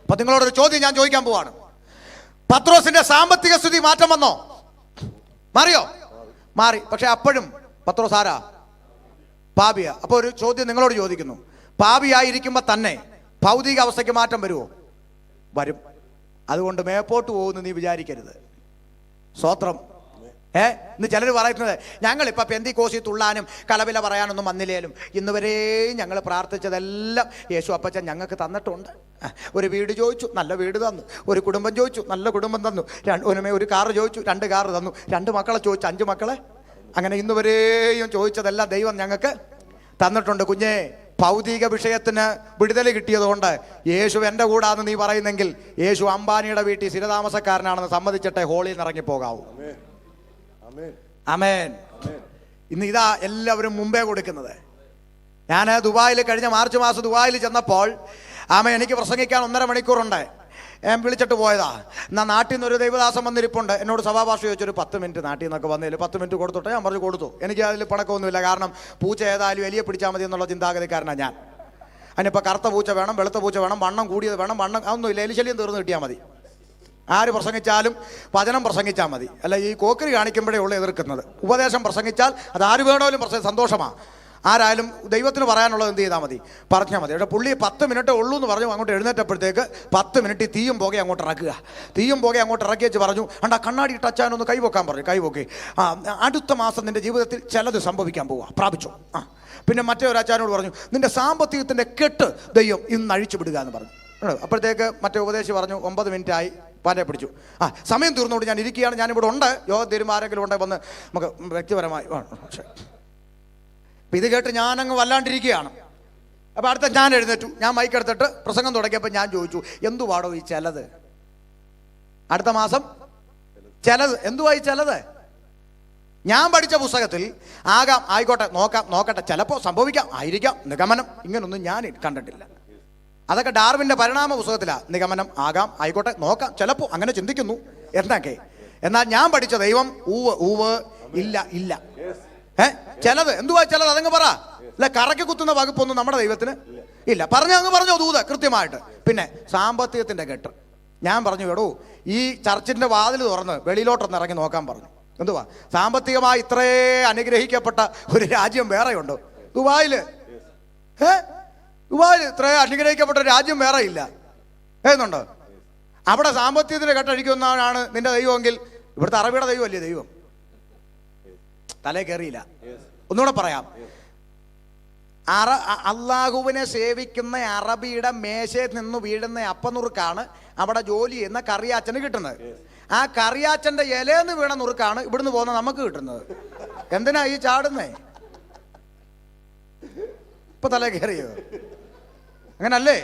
അപ്പൊ നിങ്ങളോടൊരു ചോദ്യം ഞാൻ ചോദിക്കാൻ പോവാണ്. പത്രോസിന്റെ സാമ്പത്തിക സ്ഥിതി മാറ്റം വന്നോ? മാറിയോ? മാറി. പക്ഷെ അപ്പോഴും പത്രോസ് ആരാ? പാപിയ. അപ്പൊ ഒരു ചോദ്യം നിങ്ങളോട് ചോദിക്കുന്നു, പാപിയായിരിക്കുമ്പോ തന്നെ ഭൗതിക അവസ്ഥയ്ക്ക് മാറ്റം വരുമോ? വരും. അതുകൊണ്ട് മേപ്പോട്ട് പോകുന്നു നീ വിചാരിക്കരുത്. സ്വോത്രം. ഇന്ന് ചിലർ പറയുന്നത്, ഞങ്ങളിപ്പോ പെന്തിക്കോസി തുള്ളാനും കലവില പറയാനൊന്നും വന്നില്ലേലും ഇന്നുവരെയും ഞങ്ങൾ പ്രാർത്ഥിച്ചതെല്ലാം യേശു അപ്പച്ചൻ ഞങ്ങൾക്ക് തന്നിട്ടുണ്ട്. ഒരു വീട് ചോദിച്ചു, നല്ല വീട് തന്നു. ഒരു കുടുംബം ചോദിച്ചു, നല്ല കുടുംബം തന്നു. ഒരു കാറ് ചോദിച്ചു, 2 കാറ് തന്നു. 2 മക്കളെ ചോദിച്ചു, 5 മക്കളെ. അങ്ങനെ ഇന്നുവരെയും ചോദിച്ചതെല്ലാം ദൈവം ഞങ്ങൾക്ക് തന്നിട്ടുണ്ട്. കുഞ്ഞേ, ഭൗതിക വിഷയത്തിന് വിടുതൽ കിട്ടിയതുകൊണ്ട് യേശു എൻ്റെ കൂടാന്ന് നീ പറയുന്നെങ്കിൽ യേശു അംബാനിയുടെ വീട്ടിൽ സ്ഥിരതാമസക്കാരനാണെന്ന് സമ്മതിച്ചിട്ടേ ഹോളിയിൽ നിന്ന് ഇറങ്ങിപ്പോകാവൂ. ആമേൻ. ഇന്ന് ഇതാ എല്ലാവരും മുമ്പേ കൊടുക്കുന്നത്. ഞാൻ ദുബായിൽ കഴിഞ്ഞ മാർച്ച് മാസം ദുബായിൽ ചെന്നപ്പോൾ എനിക്ക് പ്രസംഗിക്കാൻ 1.5 മണിക്കൂറുണ്ട്. വിളിച്ചിട്ട് പോയതാ. എന്നാൽ നാട്ടിൽ നിന്ന് ഒരു ദൈവദാസം വന്നിരിപ്പുണ്ട്. എന്നോട് സഭാഭാഷ ചോദിച്ചൊരു 10 മിനിറ്റ് നാട്ടിൽ നിന്നൊക്കെ വന്നതിൽ 10 മിനിറ്റ് കൊടുത്തോട്ടെ. ഞാൻ പറഞ്ഞു കൊടുത്തു. എനിക്ക് അതിൽ പണക്കമൊന്നുമില്ല. കാരണം പൂച്ച ഏതായാലും എലിയെ പിടിച്ചാൽ മതി എന്നുള്ള ചിന്താഗതിക്കാരനാണ് ഞാൻ. അതിനിപ്പോൾ കറുത്ത പൂച്ച വേണം, വെളുത്ത പൂച്ച വേണം, വണ്ണം കൂടിയത് വേണം, വണ്ണം അതൊന്നുമില്ല. എലിശല്യം തീർന്ന് കിട്ടിയാൽ മതി. ആര് പ്രസംഗിച്ചാലും വചനം പ്രസംഗിച്ചാൽ മതി. അല്ല ഈ കോക്കറി കാണിക്കുമ്പോഴേ ഉള്ളു എതിർക്കുന്നത്. ഉപദേശം പ്രസംഗിച്ചാൽ അത് ആര് വേണമെങ്കിലും സന്തോഷമാണ്. ആരായാലും ദൈവത്തിന് പറയാനുള്ളത് എന്ത് ചെയ്താൽ മതി, പറഞ്ഞാൽ മതി. ഇവിടെ പുള്ളി 10 മിനിറ്റ് ഉള്ളൂ എന്ന് പറഞ്ഞു. അങ്ങോട്ട് എഴുന്നേറ്റപ്പോഴത്തേക്ക് 10 മിനിറ്റ് തീയും പോകെ അങ്ങോട്ട് ഇറക്കുക. തീയും പോകെ അങ്ങോട്ട് ഇറക്കി വെച്ച് പറഞ്ഞു, അണ്ടാ കണ്ണാടി ടച്ചാനൊന്ന് കൈവക്കാൻ പറഞ്ഞു. കൈവോക്കി. അടുത്ത മാസം നിന്റെ ജീവിതത്തിൽ ചിലത് സംഭവിക്കാൻ പോവുക, പ്രാപിച്ചു. പിന്നെ മറ്റേ ഒരു അച്ചാനോട് പറഞ്ഞു, നിന്റെ സാമ്പത്തികത്തിൻ്റെ കെട്ട് ദൈവം ഇന്ന് അഴിച്ചു വിടുക എന്ന് പറഞ്ഞു. അപ്പോഴത്തേക്ക് മറ്റേ ഉപദേശി പറഞ്ഞു, 9 മിനിറ്റായി. പാനെ പിടിച്ചു. സമയം തീർന്നുകൊണ്ട് ഞാൻ ഇരിക്കുകയാണ്, ഞാനിവിടെ ഉണ്ട്. യോഗം തീരുമ്പോൾ ആരെങ്കിലും ഉണ്ടെ വന്ന് നമുക്ക് വ്യക്തിപരമായി. പക്ഷേ അപ്പം ഇത് കേട്ട് ഞാനങ്ങ് വല്ലാണ്ടിരിക്കുകയാണ്. അപ്പോൾ അടുത്ത ഞാൻ എഴുന്നേറ്റു. ഞാൻ മൈക്കെടുത്തിട്ട് പ്രസംഗം തുടങ്ങിയപ്പോൾ ഞാൻ ചോദിച്ചു, എന്തുവാടോ ഈ ചിലത്? അടുത്ത മാസം ചിലത് എന്തുവായി ചിലത്? ഞാൻ പഠിച്ച പുസ്തകത്തിൽ ആകാം, ആയിക്കോട്ടെ, നോക്കട്ടെ, ചിലപ്പോൾ സംഭവിക്കാം, ആയിരിക്കാം, നിഗമനം, ഇങ്ങനൊന്നും ഞാൻ കണ്ടിട്ടില്ല. അതൊക്കെ ഡാർവിൻ്റെ പരിണാമ പുസ്തകത്തിലാണ്. നിഗമനം, ആകാം, ആയിക്കോട്ടെ, നോക്കാം, ചിലപ്പോൾ, അങ്ങനെ ചിന്തിക്കുന്നു എന്നൊക്കെ. എന്നാൽ ഞാൻ പഠിച്ച ദൈവം ഊവ്, ഇല്ല. ചിലത് എന്തുവാ ചിലത്? അതങ്ങ് പറ. അല്ല, കറക്കി കുത്തുന്ന വകുപ്പൊന്നും നമ്മുടെ ദൈവത്തിന് ഇല്ല. അങ്ങ് പറഞ്ഞോ ദൂത് കൃത്യമായിട്ട്. പിന്നെ സാമ്പത്തികത്തിന്റെ കെട്ട് ഞാൻ പറഞ്ഞു, എടോ ഈ ചർച്ചിന്റെ വാതിൽ തുറന്ന് വെളിയിലോട്ടൊന്ന് ഇറങ്ങി നോക്കാൻ പറഞ്ഞു. എന്തുവാ സാമ്പത്തികമായി ഇത്രേ അനുഗ്രഹിക്കപ്പെട്ട ഒരു രാജ്യം വേറെയുണ്ടോ? ദുബായില് ഇത്രേ അനുഗ്രഹിക്കപ്പെട്ട ഒരു രാജ്യം വേറെ ഇല്ല എന്നുണ്ടോ? അവിടെ സാമ്പത്തികത്തിന്റെ കെട്ടഴിക്കുന്നവനാണ് നിന്റെ ദൈവമെങ്കിൽ ഇവിടുത്തെ അറബിയുടെ ദൈവമല്ലേ ദൈവം? തലേ കയറിയില്ല. ഒന്നുകൂടെ പറയാം, അള്ളാഹുവിനെ സേവിക്കുന്ന അറബിയുടെ മേശയിൽ നിന്ന് വീഴുന്ന അപ്പനുറുക്കാണ് അവിടെ ജോലി ചെയ്യുന്ന കറിയാച്ചന് കിട്ടുന്നത്. ആ കറിയാച്ചന്റെ ഇലയെന്ന് വീണ നുറുക്കാണ് ഇവിടുന്ന് പോകുന്ന നമുക്ക് കിട്ടുന്നത്. എന്തിനാ ഈ ചാടുന്നേ? ഇപ്പൊ തലേ കയറിയോ? അങ്ങനല്ലേ?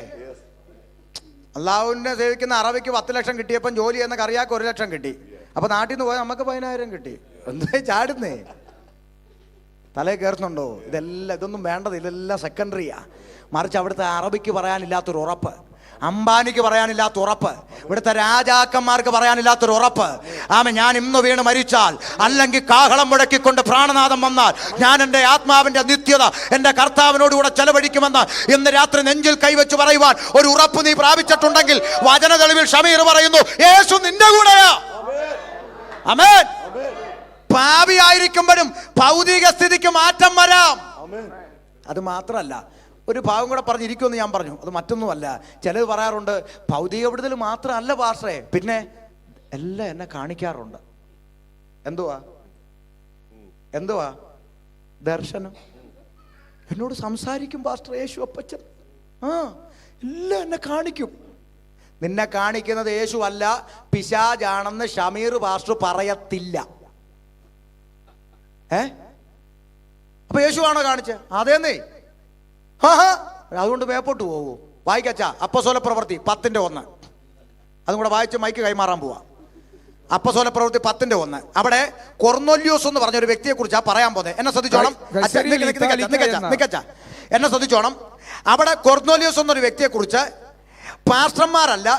അള്ളാഹുവിനെ സേവിക്കുന്ന അറബിക്ക് 10 ലക്ഷം കിട്ടിയപ്പം ജോലി ചെയ്യുന്ന കറിയാക്ക് 1 ലക്ഷം കിട്ടി. അപ്പൊ നാട്ടിൽ നിന്ന് പോയാൽ നമുക്ക് 10,000 കിട്ടി. എന്താ ചാടുന്നേ? തലേ കയറുന്നുണ്ടോ? ഇതൊന്നും വേണ്ടത്, ഇതെല്ലാം സെക്കൻഡറിയാ. മറിച്ച് അവിടുത്തെ അറബിക്ക് പറയാനില്ലാത്തൊരു ഉറപ്പ്, അംബാനിക്ക് പറയാനില്ലാത്ത ഉറപ്പ്, ഇവിടുത്തെ രാജാക്കന്മാർക്ക് പറയാനില്ലാത്തൊരു ഉറപ്പ്. ഞാൻ ഇന്ന് വീണ് മരിച്ചാൽ, അല്ലെങ്കിൽ കാഹളം മുഴക്കിക്കൊണ്ട് പ്രാണനാഥം വന്നാൽ, ഞാൻ എൻ്റെ ആത്മാവിന്റെ നിത്യത എൻ്റെ കർത്താവിനോടുകൂടെ ചെലവഴിക്കുമെന്ന് ഇന്ന് രാത്രി നെഞ്ചിൽ കൈവച്ച് പറയുവാൻ ഒരു ഉറപ്പ് നീ പ്രാപിച്ചിട്ടുണ്ടെങ്കിൽ, വചന തെളിവിൽ ഷമീർ പറയുന്നു, യേശു നിന്റെ കൂടെയാ. ആമേൻ. പാപിയായിരിക്കുമ്പോഴും ഭൗതിക സ്ഥിതിക്ക് മാറ്റം വരാം. അത് മാത്രമല്ല, ഒരു ഭാഗം കൂടെ പറഞ്ഞിരിക്കുമെന്ന് ഞാൻ പറഞ്ഞു. അത് മറ്റൊന്നുമല്ല, ചിലത് പറയാറുണ്ട് ഭൗതിക വിടുതൽ മാത്രമല്ല പാസ്റ്ററേ, പിന്നെ എല്ലാം എന്നെ കാണിക്കാറുണ്ട്. എന്തുവാ ദർശനം. എന്നോട് സംസാരിക്കും പാസ്റ്റർ യേശു അപ്പച്ചൻ. എല്ലാം എന്നെ കാണിക്കും. നിന്നെ കാണിക്കുന്നത് യേശു അല്ല, പിശാചാണെന്ന് ഷമീർ പാസ്റ്റർ പറയത്തില്ല. അപ്പൊ യേശുവാണോ കാണിച്ചത്? അതേന്നേ. അതുകൊണ്ട് മേപ്പോട്ട് പോകൂ. വായിക്കച്ചാ അപ്പസ്തോല പ്രവൃത്തി 10:1. അതും കൂടെ വായിച്ച് മൈക്ക് കൈമാറാൻ പോവാ. അപ്പസ്തോല പ്രവൃത്തി 10:1. അവിടെ കൊർന്നൊല്യോസ് എന്ന് പറഞ്ഞ ഒരു വ്യക്തിയെ കുറിച്ചാ പറയാൻ പോകുന്നത്. എന്നെ ശ്രദ്ധിച്ചോണം, എന്നെ ശ്രദ്ധിച്ചോണം. അവിടെ കൊർന്നൊല്യോസ് എന്നൊരു വ്യക്തിയെ കുറിച്ച് പാസ്റ്റർമാരല്ല,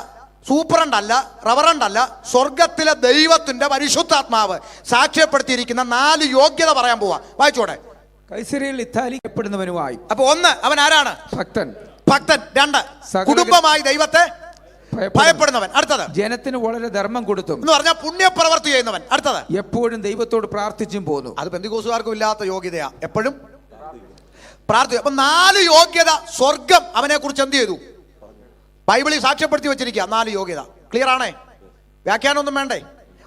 സൂപ്രണ്ടല്ല, റവറണ്ടല്ല, സ്വർഗത്തിലെ ദൈവത്തിന്റെ പരിശുദ്ധാത്മാവ് സാക്ഷ്യപ്പെടുത്തിയിരിക്കുന്ന 4 യോഗ്യത പറയാൻ പോവാ. വായിച്ചോടെ. കൈസരിയിൽ ഇത്താലിക്കപ്പെടുന്നവനുമായി. അപ്പൊ 1, അവൻ ആരാണ്? ഭക്തൻ. 2, കുടുംബമായി ദൈവത്തെ ഭയപ്പെടുന്നവൻ. അടുത്തത്, ജനത്തിന് വളരെ ധർമ്മം കൊടുത്തും എന്ന് പറഞ്ഞാൽ പുണ്യപ്രവർത്തി ചെയ്യുന്നവൻ. അടുത്തത്, എപ്പോഴും ദൈവത്തോട് പ്രാർത്ഥിച്ചും പോന്നു. അത് പെന്തിക്കോസുകാർക്കും ഇല്ലാത്ത യോഗ്യതയാ, എപ്പോഴും പ്രാർത്ഥിക്കും. അപ്പൊ 4 യോഗ്യത സ്വർഗം അവനെ കുറിച്ച് എന്ത് ചെയ്തു? ബൈബിളിൽ സാക്ഷ്യപ്പെടുത്തി വെച്ചിരിക്കുക. 4 യോഗ്യത. ക്ലിയർ ആണേ? വ്യാഖ്യാനമൊന്നും വേണ്ടേ?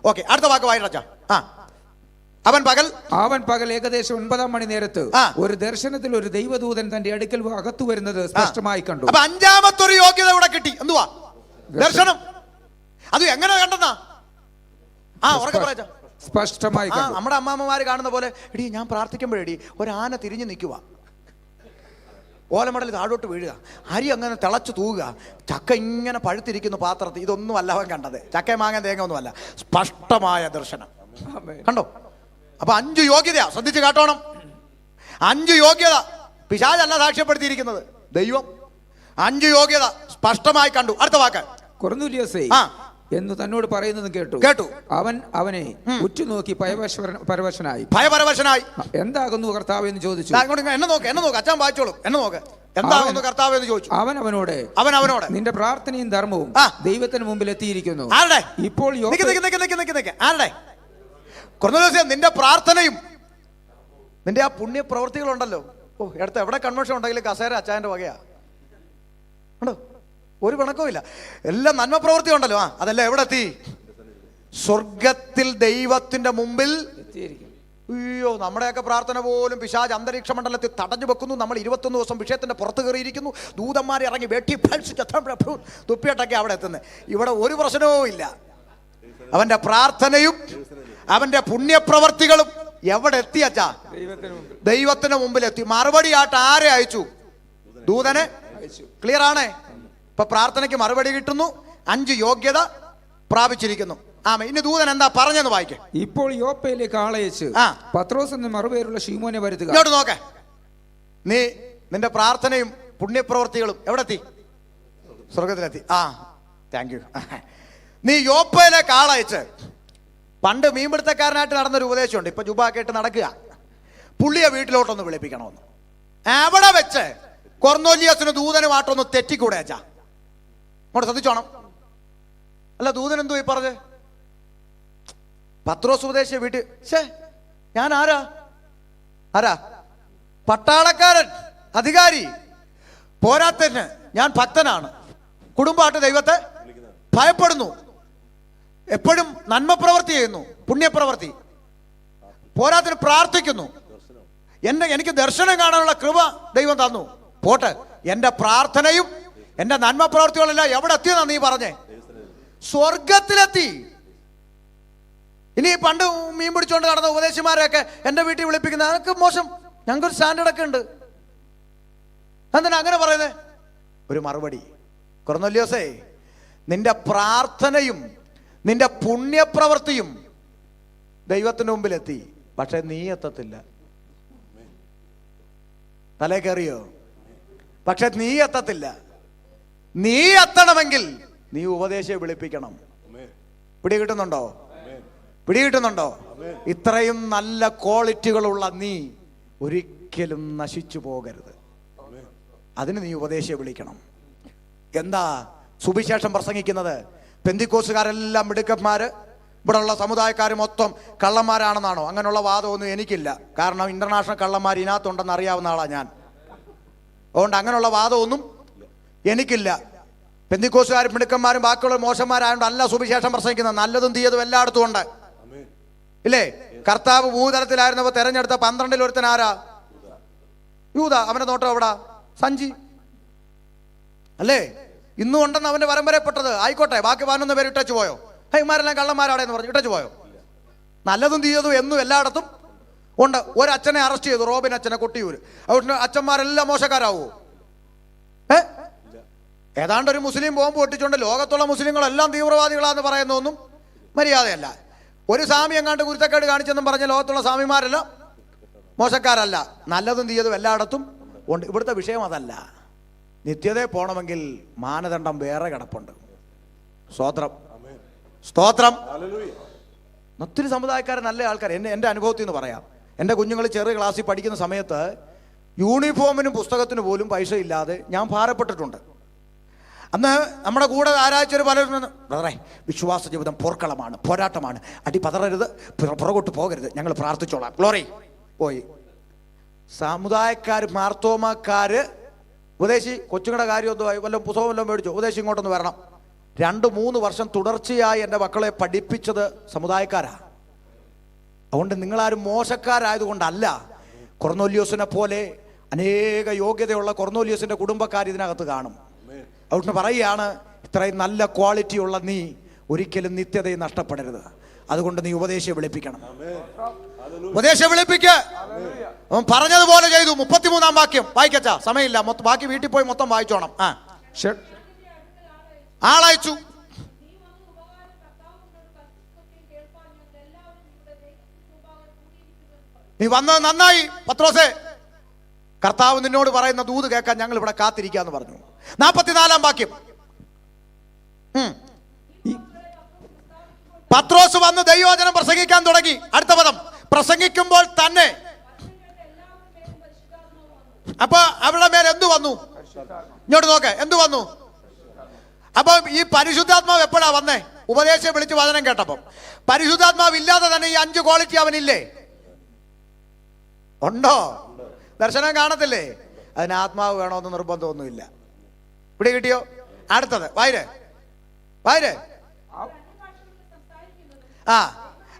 ഓക്കെ, അടുത്ത വാക്ക് വായിച്ച. അവൻ പകൽ ഏകദേശം 9 മണി നേരത്ത് ഒരു ദർശനത്തിൽ ഒരു ദൈവദൂതൻ തന്റെ അടുക്കൽ അകത്തു വരുന്നത് സ്പഷ്ടമായി കണ്ടു. അപ്പൊ 5ാമത്തെ ഒരു യോഗ്യത ഇവിടെ കിട്ടി. എന്തുവാ? ദർശനം. അത് എങ്ങനെ കണ്ടെന്നാ? സ്പഷ്ടമായി. നമ്മുടെ അമ്മാമ്മമാര് കാണുന്ന പോലെ, എടി ഞാൻ പ്രാർത്ഥിക്കുമ്പോഴേടി ഒരു ആന തിരിഞ്ഞു നിൽക്കുക, ഓലമടൽ താഴോട്ട് വീഴുക, അരി അങ്ങനെ തിളച്ചു തൂവുക, ചക്ക ഇങ്ങനെ പഴുത്തിരിക്കുന്നു പാത്രത്തിൽ. ഇതൊന്നും അല്ല അവൻ കണ്ടത്. ചക്ക മാങ്ങ തേങ്ങ ഒന്നുമല്ല, സ്പഷ്ടമായ ദർശനം. കണ്ടോ? അപ്പൊ 5 യോഗ്യത ശ്രദ്ധിച്ച് കാട്ടോണം. 5 യോഗ്യത പിശാചല്ല സാക്ഷ്യപ്പെടുത്തിയിരിക്കുന്നത്, ദൈവം. 5 യോഗ്യത സ്പഷ്ടമായി കണ്ടു. അടുത്ത വാക്ക്, കൊർന്നൊല്യോസേ എന്ന് തന്നോട് പറയുന്നത് കേട്ടു. അവനെ ഉറ്റുനോക്കി ഭയപരവശനായി. എന്താകുന്നു കർത്താവ് എന്ന് ചോദിച്ചു. എന്നെ നോക്ക് അച്ഛൻ വായിച്ചോളൂ. എന്നെ നോക്ക്, എന്താകുന്നു കർത്താവ് എന്ന് ചോദിച്ചു. അവനോട് നിന്റെ പ്രാർത്ഥനയും ധർമ്മവും ദൈവത്തിന് മുമ്പിൽ എത്തിയിരിക്കുന്നു. ഇപ്പോൾ ആരുടെ? കൊർന്നൊല്യോസേ, നിന്റെ പ്രാർത്ഥനയും നിന്റെ ആ പുണ്യ പ്രവൃത്തികളുണ്ടല്ലോ. അടുത്ത എവിടെ കൺവെൻഷൻ ഉണ്ടെങ്കിലും കസേര അച്ചായന്റെ വകയാ. ഉണ്ടോ? ഒരു പിണക്കവും ഇല്ല. എല്ലാം നന്മ പ്രവൃത്തി ഉണ്ടല്ലോ. അതെല്ലാം എവിടെ എത്തി? സ്വർഗത്തിൽ ദൈവത്തിന്റെ മുമ്പിൽ. അയ്യോ, നമ്മുടെയൊക്കെ പ്രാർത്ഥന പോലും പിശാച് അന്തരീക്ഷ മണ്ഡലത്തിൽ തടഞ്ഞു വെക്കുന്നു. നമ്മൾ 21 ദിവസം വിഷയത്തിന്റെ പുറത്ത് കയറിയിരിക്കുന്നു. ദൂതന്മാരെ ഇറങ്ങി വെട്ടി തുപ്പിയിട്ടൊക്കെ അവിടെ എത്തുന്നത്. ഇവിടെ ഒരു പ്രശ്നവും ഇല്ല. അവന്റെ പ്രാർത്ഥനയും അവന്റെ പുണ്യപ്രവർത്തികളും എവിടെ എത്തി അച്ഛാ? ദൈവത്തിന് മുമ്പിൽ എത്തി. മറുപടി ആയിട്ട് ആരെ അയച്ചു? ദൂതനെ. ക്ലിയർ ആണേ? ഇപ്പൊ പ്രാർത്ഥനയ്ക്ക് മറുപടി കിട്ടുന്നു, 5 യോഗ്യത പ്രാപിച്ചിരിക്കുന്നു. ഇനി ദൂതൻ എന്താ പറഞ്ഞെന്ന് വായിക്കേ. ഇപ്പോൾ യോപ്പയിലേക്ക് ആളയച്ച് പത്രോസ് എന്ന മറുപേരുള്ള ശീമോനെ വരുത്തുക. ഇങ്ങോട്ട് നോക്കേ. നീ നിന്റെ പ്രാർത്ഥനയും പുണ്യപ്രവർത്തികളും എവിടെ എത്തി? സ്വർഗത്തിലെത്തി. Thank you. നീ യോപ്പയിലേക്ക് ആളയച്ച്. പണ്ട് മീൻപിടുത്തക്കാരനായിട്ട് നടന്നൊരു ഉപദേശമുണ്ട്, ഇപ്പൊ ജുബാക്കായിട്ട് നടക്കുക. പുള്ളിയെ വീട്ടിലോട്ടൊന്ന് വിളിപ്പിക്കണമെന്ന്. അവിടെ വെച്ച് കൊർന്നേലിയോസിന് ദൂതനുമായിട്ടൊന്ന് തെറ്റിക്കൂടെ അച്ഛാ? അങ്ങോട്ട് ശ്രദ്ധിച്ചോണം. അല്ല, ദൂതൻ എന്തോ ഈ പറഞ്ഞ് പത്രോസ് ഉപദേശിച്ച വീട്ടിൽ ഞാൻ ആരാ പട്ടാളക്കാരൻ, അധികാരി, പോരാത്തന് ഞാൻ ഭക്തനാണ്, കുടുംബമായിട്ട് ദൈവത്തെ ഭയപ്പെടുന്നു, എപ്പോഴും നന്മ പ്രവൃത്തി ചെയ്യുന്നു, പുണ്യപ്രവൃത്തി, പോരാത്തിന് പ്രാർത്ഥിക്കുന്നു, എനിക്ക് ദർശനം കാണാനുള്ള കൃപ ദൈവം തന്നു. പോട്ടെ, എന്റെ പ്രാർത്ഥനയും എന്റെ നന്മ പ്രവൃത്തികളെല്ലാം എവിടെ എത്തിയെന്നാ നീ പറഞ്ഞേ? സ്വർഗത്തിലെത്തി. ഇനി പണ്ട് മീൻ പിടിച്ചോണ്ട് നടന്ന ഉപദേശിമാരെയൊക്കെ എന്റെ വീട്ടിൽ വിളിപ്പിക്കുന്ന അതൊക്കെ മോശം, ഞങ്ങൾക്കൊരു സ്റ്റാൻഡേർഡ് ഒക്കെ ഉണ്ട്. എന്തിനാ അങ്ങനെ പറയുന്നത്? ഒരു മറുപടി, കൊർന്നേലിയോസേ, നിന്റെ പ്രാർത്ഥനയും നിന്റെ പുണ്യപ്രവൃത്തിയും ദൈവത്തിന് മുമ്പിലെത്തി, പക്ഷെ നീ എത്തത്തില്ല. തലേ കയറിയോ? പക്ഷെ നീ എത്തത്തില്ല. നീ എത്തണമെങ്കിൽ നീ ഉപദേശിയെ വിളിപ്പിക്കണം. പിടികിട്ടുന്നുണ്ടോ? പിടികിട്ടുന്നുണ്ടോ? ഇത്രയും നല്ല ക്വാളിറ്റികളുള്ള നീ ഒരിക്കലും നശിച്ചു പോകരുത്. അതിന് നീ ഉപദേശിയെ വിളിക്കണം. എന്താ സുവിശേഷം പ്രസംഗിക്കുന്നത്? പെന്തിക്കോസുകാരെല്ലാം മിടുക്കന്മാര്, ഇവിടെ ഉള്ള സമുദായക്കാർ മൊത്തം കള്ളന്മാരാണെന്നാണോ? അങ്ങനെയുള്ള വാദമൊന്നും എനിക്കില്ല. കാരണം ഇന്റർനാഷണൽ കള്ളന്മാർ ഇതിനകത്തുണ്ടെന്ന് അറിയാവുന്ന ആളാണ് ഞാൻ. അതുകൊണ്ട് അങ്ങനെയുള്ള വാദമൊന്നും എനിക്കില്ല. പെന്തിക്കോസുകാരും മിടുക്കന്മാരും ബാക്കിയുള്ള മോശന്മാരായതുകൊണ്ട് അല്ല സുവിശേഷം പ്രസംഗിക്കുന്നത്. നല്ലതും തീയതും എല്ലായിടത്തും ഉണ്ട്, ഇല്ലേ? കർത്താവ് ഭൂതലത്തിലായിരുന്നപ്പോൾ തെരഞ്ഞെടുത്ത 12 ഒരുത്തൻ ആരാ? യൂദ. അവന്റെ നോട്ടം എവിടാ? സഞ്ചി അല്ലേ? ഇന്നും ഉണ്ടെന്ന് അവന്റെ പരമ്പരപ്പെട്ടത്. ആയിക്കോട്ടെ, ബാക്കി 11 പേര് ഇട്ടച്ചു പോയോ? ഹൈമാരെല്ലാം കള്ളന്മാരാടേന്ന് പറഞ്ഞു ഇട്ടച്ചു പോയോ? നല്ലതും തീയതും എന്നും എല്ലായിടത്തും ഉണ്ട്. ഒരച്ഛനെ അറസ്റ്റ് ചെയ്തു, റോബിൻ അച്ഛനെ, കൊട്ടിയൂര്. അതുകൊണ്ട് അച്ഛന്മാരെല്ലാം മോശക്കാരാവോ? ഏതാണ്ട് ഒരു മുസ്ലിം ബോംബ് പൊട്ടിച്ചുകൊണ്ട് ലോകത്തുള്ള മുസ്ലിങ്ങളെല്ലാം തീവ്രവാദികളാന്ന് പറയുന്നതൊന്നും മര്യാദയല്ല. ഒരു സ്വാമി എങ്ങാണ്ട് കുരുത്തക്കേട് കാണിച്ചെന്നും പറഞ്ഞ ലോകത്തുള്ള സ്വാമിമാരെല്ലാം മോശക്കാരല്ല. നല്ലതും തീയതും എല്ലായിടത്തും ഉണ്ട്. ഇവിടുത്തെ വിഷയം അതല്ല. നിത്യതയിൽ പോകണമെങ്കിൽ മാനദണ്ഡം വേറെ കിടപ്പുണ്ട്. സ്തോത്രം, സ്തോത്രം. ഒത്തിരി സമുദായക്കാരൻ നല്ല ആൾക്കാർ. എൻ്റെ അനുഭവത്തിൽ നിന്ന് പറയാം. എൻ്റെ കുഞ്ഞുങ്ങൾ ചെറിയ ക്ലാസ്സിൽ പഠിക്കുന്ന സമയത്ത് യൂണിഫോമിനും പുസ്തകത്തിനും പോലും പൈസ ഇല്ലാതെ ഞാൻ ഭാരപ്പെട്ടിട്ടുണ്ട്. അന്ന് നമ്മുടെ കൂടെ ആരാഴ്ച പലരും ബ്രദറെ, വിശ്വാസ ജീവിതം പോർക്കളമാണ്, പോരാട്ടമാണ്, അടി പതറരുത്, പുറകോട്ട് പോകരുത്, ഞങ്ങൾ പ്രാർത്ഥിച്ചോളാം, ഗ്ലോറി. പോയി സമുദായക്കാർ, മാർത്തോമാക്കാര് ഉപദേശി കൊച്ചുങ്ങളുടെ കാര്യം ഒന്നും വല്ലതും പുസ്തകം വല്ലതും മേടിച്ചു, ഉപദേശി ഇങ്ങോട്ടൊന്ന് വരണം. 2-3 വർഷം തുടർച്ചയായി എൻ്റെ മക്കളെ പഠിപ്പിച്ചത് സമുദായക്കാരാ. അതുകൊണ്ട് നിങ്ങളാരും മോശക്കാരായതുകൊണ്ടല്ല. കൊർന്നേലിയോസിനെ പോലെ അനേക യോഗ്യതയുള്ള കൊർന്നേലിയോസിന്റെ കുടുംബക്കാർ ഇതിനകത്ത് കാണും. അതുകൊണ്ട് പറയുകയാണ്, ഇത്രയും നല്ല ക്വാളിറ്റിയുള്ള നീ ഒരിക്കലും നിത്യതയും നഷ്ടപ്പെടരുത്. അതുകൊണ്ട് നീ ഉപദേശിയെ വിളിപ്പിക്കണം. ഉപദേശിയെ വിളിപ്പിക്ക. അവൻ പറഞ്ഞതുപോലെ ചെയ്തു. 33-ാം വാക്യം വായിക്കച്ചാ, സമയമില്ല, ബാക്കി വീട്ടിൽ പോയി മൊത്തം വായിച്ചോണം. ആളയച്ചു. നീ വന്നത് നന്നായി പത്രോസേ, കർത്താവ് നിന്നോട് പറയുന്ന ദൂത് കേൾക്കാൻ ഞങ്ങൾ ഇവിടെ കാത്തിരിക്കാന്ന് പറഞ്ഞു. 44-ാം വാക്യം. പത്രോസ് വന്ന് ദൈവവചനം പ്രസംഗിക്കാൻ തുടങ്ങി. അടുത്ത പദം, പ്രസംഗിക്കുമ്പോൾ തന്നെ. അപ്പൊ അവരുടെ മേൽ എന്തു വന്നു? ഇങ്ങോട്ട് നോക്ക്, എന്തു വന്നു? അപ്പൊ ഈ പരിശുദ്ധാത്മാവ് എപ്പോഴാ വന്നേ? ഉപദേശിയെ വിളിച്ച് വചനം കേട്ടപ്പം. പരിശുദ്ധാത്മാവ് ഇല്ലാതെ തന്നെ ഈ 5 ക്വാളിറ്റി അവനില്ലേ? ഉണ്ടോ? ദർശനം കാണത്തില്ലേ? അതിന് ആത്മാവ് വേണമെന്ന് നിർബന്ധമൊന്നുമില്ല. ഇവിടെ കിട്ടിയോ? അടുത്തത് വായിരേ.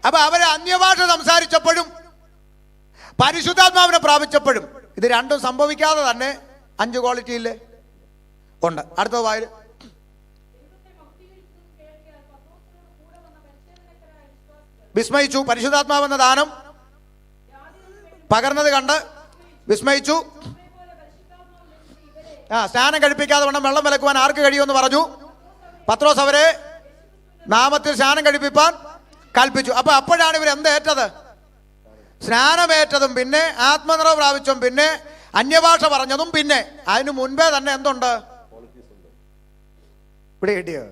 അപ്പൊ അവര് അന്യഭാഷ സംസാരിച്ചപ്പോഴും പരിശുദ്ധാത്മാവിനെ പ്രാപിച്ചപ്പോഴും ഇത് രണ്ടും സംഭവിക്കാതെ തന്നെ 5 ക്വാളിറ്റി ഇല്ലേ? ഉണ്ട്. അടുത്തത് വായില്. വിസ്മയിച്ചു. പരിശുദ്ധാത്മാവെന്ന ദാനം പകർന്നത് കണ്ട് വിസ്മയിച്ചു. സ്നാനം കഴിപ്പിക്കാതെ വണ്ണം വെള്ളം വിലക്കുവാൻ ആർക്ക് കഴിയുമെന്ന് പറഞ്ഞു. പത്രോസ് അവരെ നാമത്തിൽ സ്നാനം കഴിപ്പിപ്പാൻ കൽപ്പിച്ചു. അപ്പൊ അപ്പോഴാണ് ഇവർ എന്തേറ്റത്? സ്നാനമേറ്റതും പിന്നെ ആത്മനിറവ് പ്രാപിച്ചും പിന്നെ അന്യഭാഷ പറഞ്ഞതും പിന്നെ അതിനു മുൻപേ തന്നെ എന്തുണ്ട്? ഇവിടെ കിട്ടിയോ?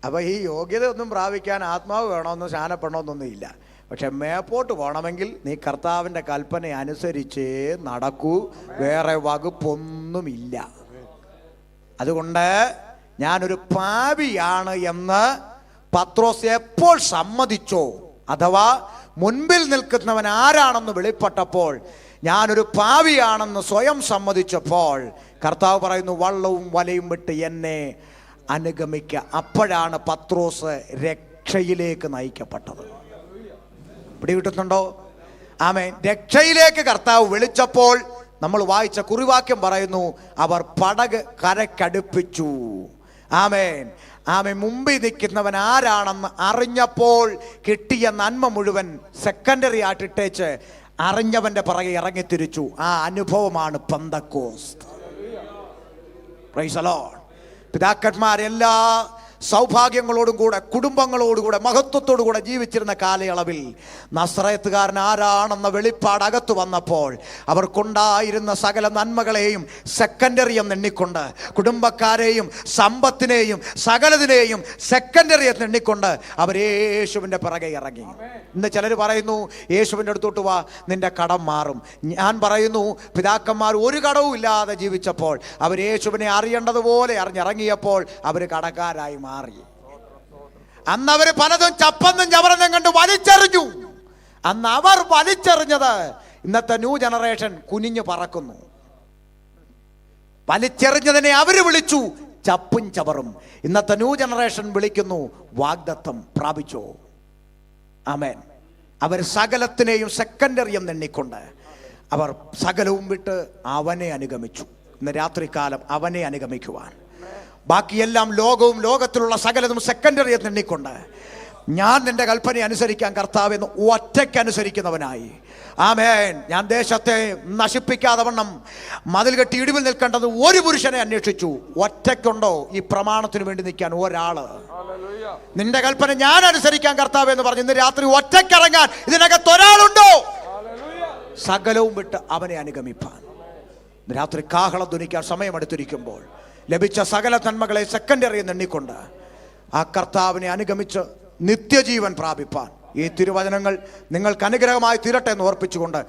അപ്പൊ ഈ യോഗ്യത ഒന്നും പ്രാപിക്കാൻ ആത്മാവ് വേണമെന്നും സ്നാനപ്പെടണമെന്നൊന്നും ഇല്ല. പക്ഷെ മേപ്പോട്ട് പോകണമെങ്കിൽ നീ കർത്താവിൻ്റെ കൽപ്പന അനുസരിച്ചേ നടക്കൂ, വേറെ വകുപ്പൊന്നുമില്ല. അതുകൊണ്ട് ഞാനൊരു പാപിയാണ് എന്ന് പത്രോസ് എപ്പോൾ സമ്മതിച്ചോ, അഥവാ മുൻപിൽ നിൽക്കുന്നവൻ ആരാണെന്ന് വെളിപ്പെട്ടപ്പോൾ, ഞാനൊരു പാപിയാണെന്ന് സ്വയം സമ്മതിച്ചപ്പോൾ കർത്താവ് പറയുന്നു, വള്ളവും വലയും വിട്ട് എന്നെ അനുഗമിക്കുക. അപ്പോഴാണ് പത്രോസ് രക്ഷയിലേക്ക് നയിക്കപ്പെട്ടത്. പിടികിട്ടുന്നുണ്ടോ? ആമേൻ. രക്ഷയിലേക്ക് കർത്താവ് വിളിച്ചപ്പോൾ നമ്മൾ വായിച്ച കുറിവാക്യം പറയുന്നു, അവർ പടക് കരക്കടുപ്പിച്ചു. ആമേൻ. ആമേൻ. മുമ്പിൽ നിൽക്കുന്നവൻ ആരാണെന്ന് അറിഞ്ഞപ്പോൾ കിട്ടിയ നന്മ മുഴുവൻ സെക്കൻഡറി ആയിട്ടിട്ടേച്ച് അറിഞ്ഞവന്റെ പിറകെ ഇറങ്ങിത്തിരിച്ചു. ആ അനുഭവമാണ് പെന്തക്കോസ്ത്. Praise the Lord. പിതാക്കന്മാരെല്ലാ സൗഭാഗ്യങ്ങളോടും കൂടെ കുടുംബങ്ങളോടുകൂടെ മഹത്വത്തോടുകൂടെ ജീവിച്ചിരുന്ന കാലയളവിൽ നസ്രയത്തുകാരൻ ആരാണെന്ന വെളിപ്പാട് അകത്ത് വന്നപ്പോൾ അവർക്കുണ്ടായിരുന്ന സകല നന്മകളെയും സെക്കൻഡറി എന്ന് എണ്ണിക്കൊണ്ട്, കുടുംബക്കാരെയും സമ്പത്തിനെയും സകലതിനെയും സെക്കൻഡറി എന്ന് എണ്ണിക്കൊണ്ട് അവർ യേശുവിൻ്റെ പിറകെ ഇറങ്ങി. ഇന്ന് ചിലർ പറയുന്നു, യേശുവിൻ്റെ അടുത്തോട്ട് വാ, നിന്റെ കടം മാറും. ഞാൻ പറയുന്നു, പിതാക്കന്മാർ ഒരു കടവും ഇല്ലാതെ ജീവിച്ചപ്പോൾ അവർ യേശുവിനെ അറിയേണ്ടതുപോലെ അറിഞ്ഞിറങ്ങിയപ്പോൾ അവർ കടക്കാരായി മാറി. അന്ന് അവർ പലതും ചപ്പന്നും ചവറന്നും കണ്ട് വലിച്ചെറിഞ്ഞു. അന്ന് അവർ വലിച്ചെറിഞ്ഞത് ഇന്നത്തെ ന്യൂ ജനറേഷൻ കുനിഞ്ഞു പറക്കുന്നു. വലിച്ചെറിഞ്ഞതിനെ അവർ വിളിച്ചു ചപ്പും ചവറും. ഇന്നത്തെ ന്യൂ ജനറേഷൻ വിളിക്കുന്നു വാഗ്ദത്തം പ്രാപിച്ചോ. ആമേൻ. അവർ സകലത്തിനെയും സെക്കൻഡറിയും എണ്ണിക്കൊണ്ട് അവർ സകലവും വിട്ട് അവനെ അനുഗമിച്ചു. ഇന്ന് രാത്രികാലം അവനെ അനുഗമിക്കുവാൻ, ബാക്കിയെല്ലാം ലോകവും ലോകത്തിലുള്ള സകലതും സെക്കൻഡറി എന്ന് എണ്ണിക്കൊണ്ട് ഞാൻ നിന്റെ കൽപ്പന അനുസരിക്കാൻ കർത്താവ് എന്ന് ഒറ്റയ്ക്ക് അനുസരിക്കുന്നവനായി. ആമേൻ. ഞാൻ ദേശത്തെ നശിപ്പിക്കാതെ വണ്ണം മതിൽ കെട്ടി ഇടിവിൽ നിൽക്കേണ്ടത് ഒരു പുരുഷനെ അന്വേഷിച്ചു. ഒറ്റയ്ക്കുണ്ടോ ഈ പ്രമാണത്തിന് വേണ്ടി നിൽക്കാൻ ഒരാള്? നിന്റെ കൽപ്പന ഞാൻ അനുസരിക്കാൻ കർത്താവ് എന്ന് പറഞ്ഞു ഇന്ന് രാത്രി ഒറ്റയ്ക്കിറങ്ങാൻ ഇതിനകത്ത് ഒരാളുണ്ടോ? സകലവും വിട്ട് അവനെ അനുഗമിപ്പാൻ. രാത്രി കാഹളം ധ്വനിക്കാൻ സമയമെടുത്തിരിക്കുമ്പോൾ ലഭിച്ച സകല നന്മകളെ സെക്കൻഡറി എണ്ണിക്കൊണ്ട് ആ കർത്താവിനെ അനുഗമിച്ച് നിത്യജീവൻ പ്രാപിപ്പാൻ ഈ തിരുവചനങ്ങൾ നിങ്ങൾക്ക് അനുഗ്രഹമായി തീരട്ടെ എന്ന് ഓർപ്പിച്ചുകൊണ്ട്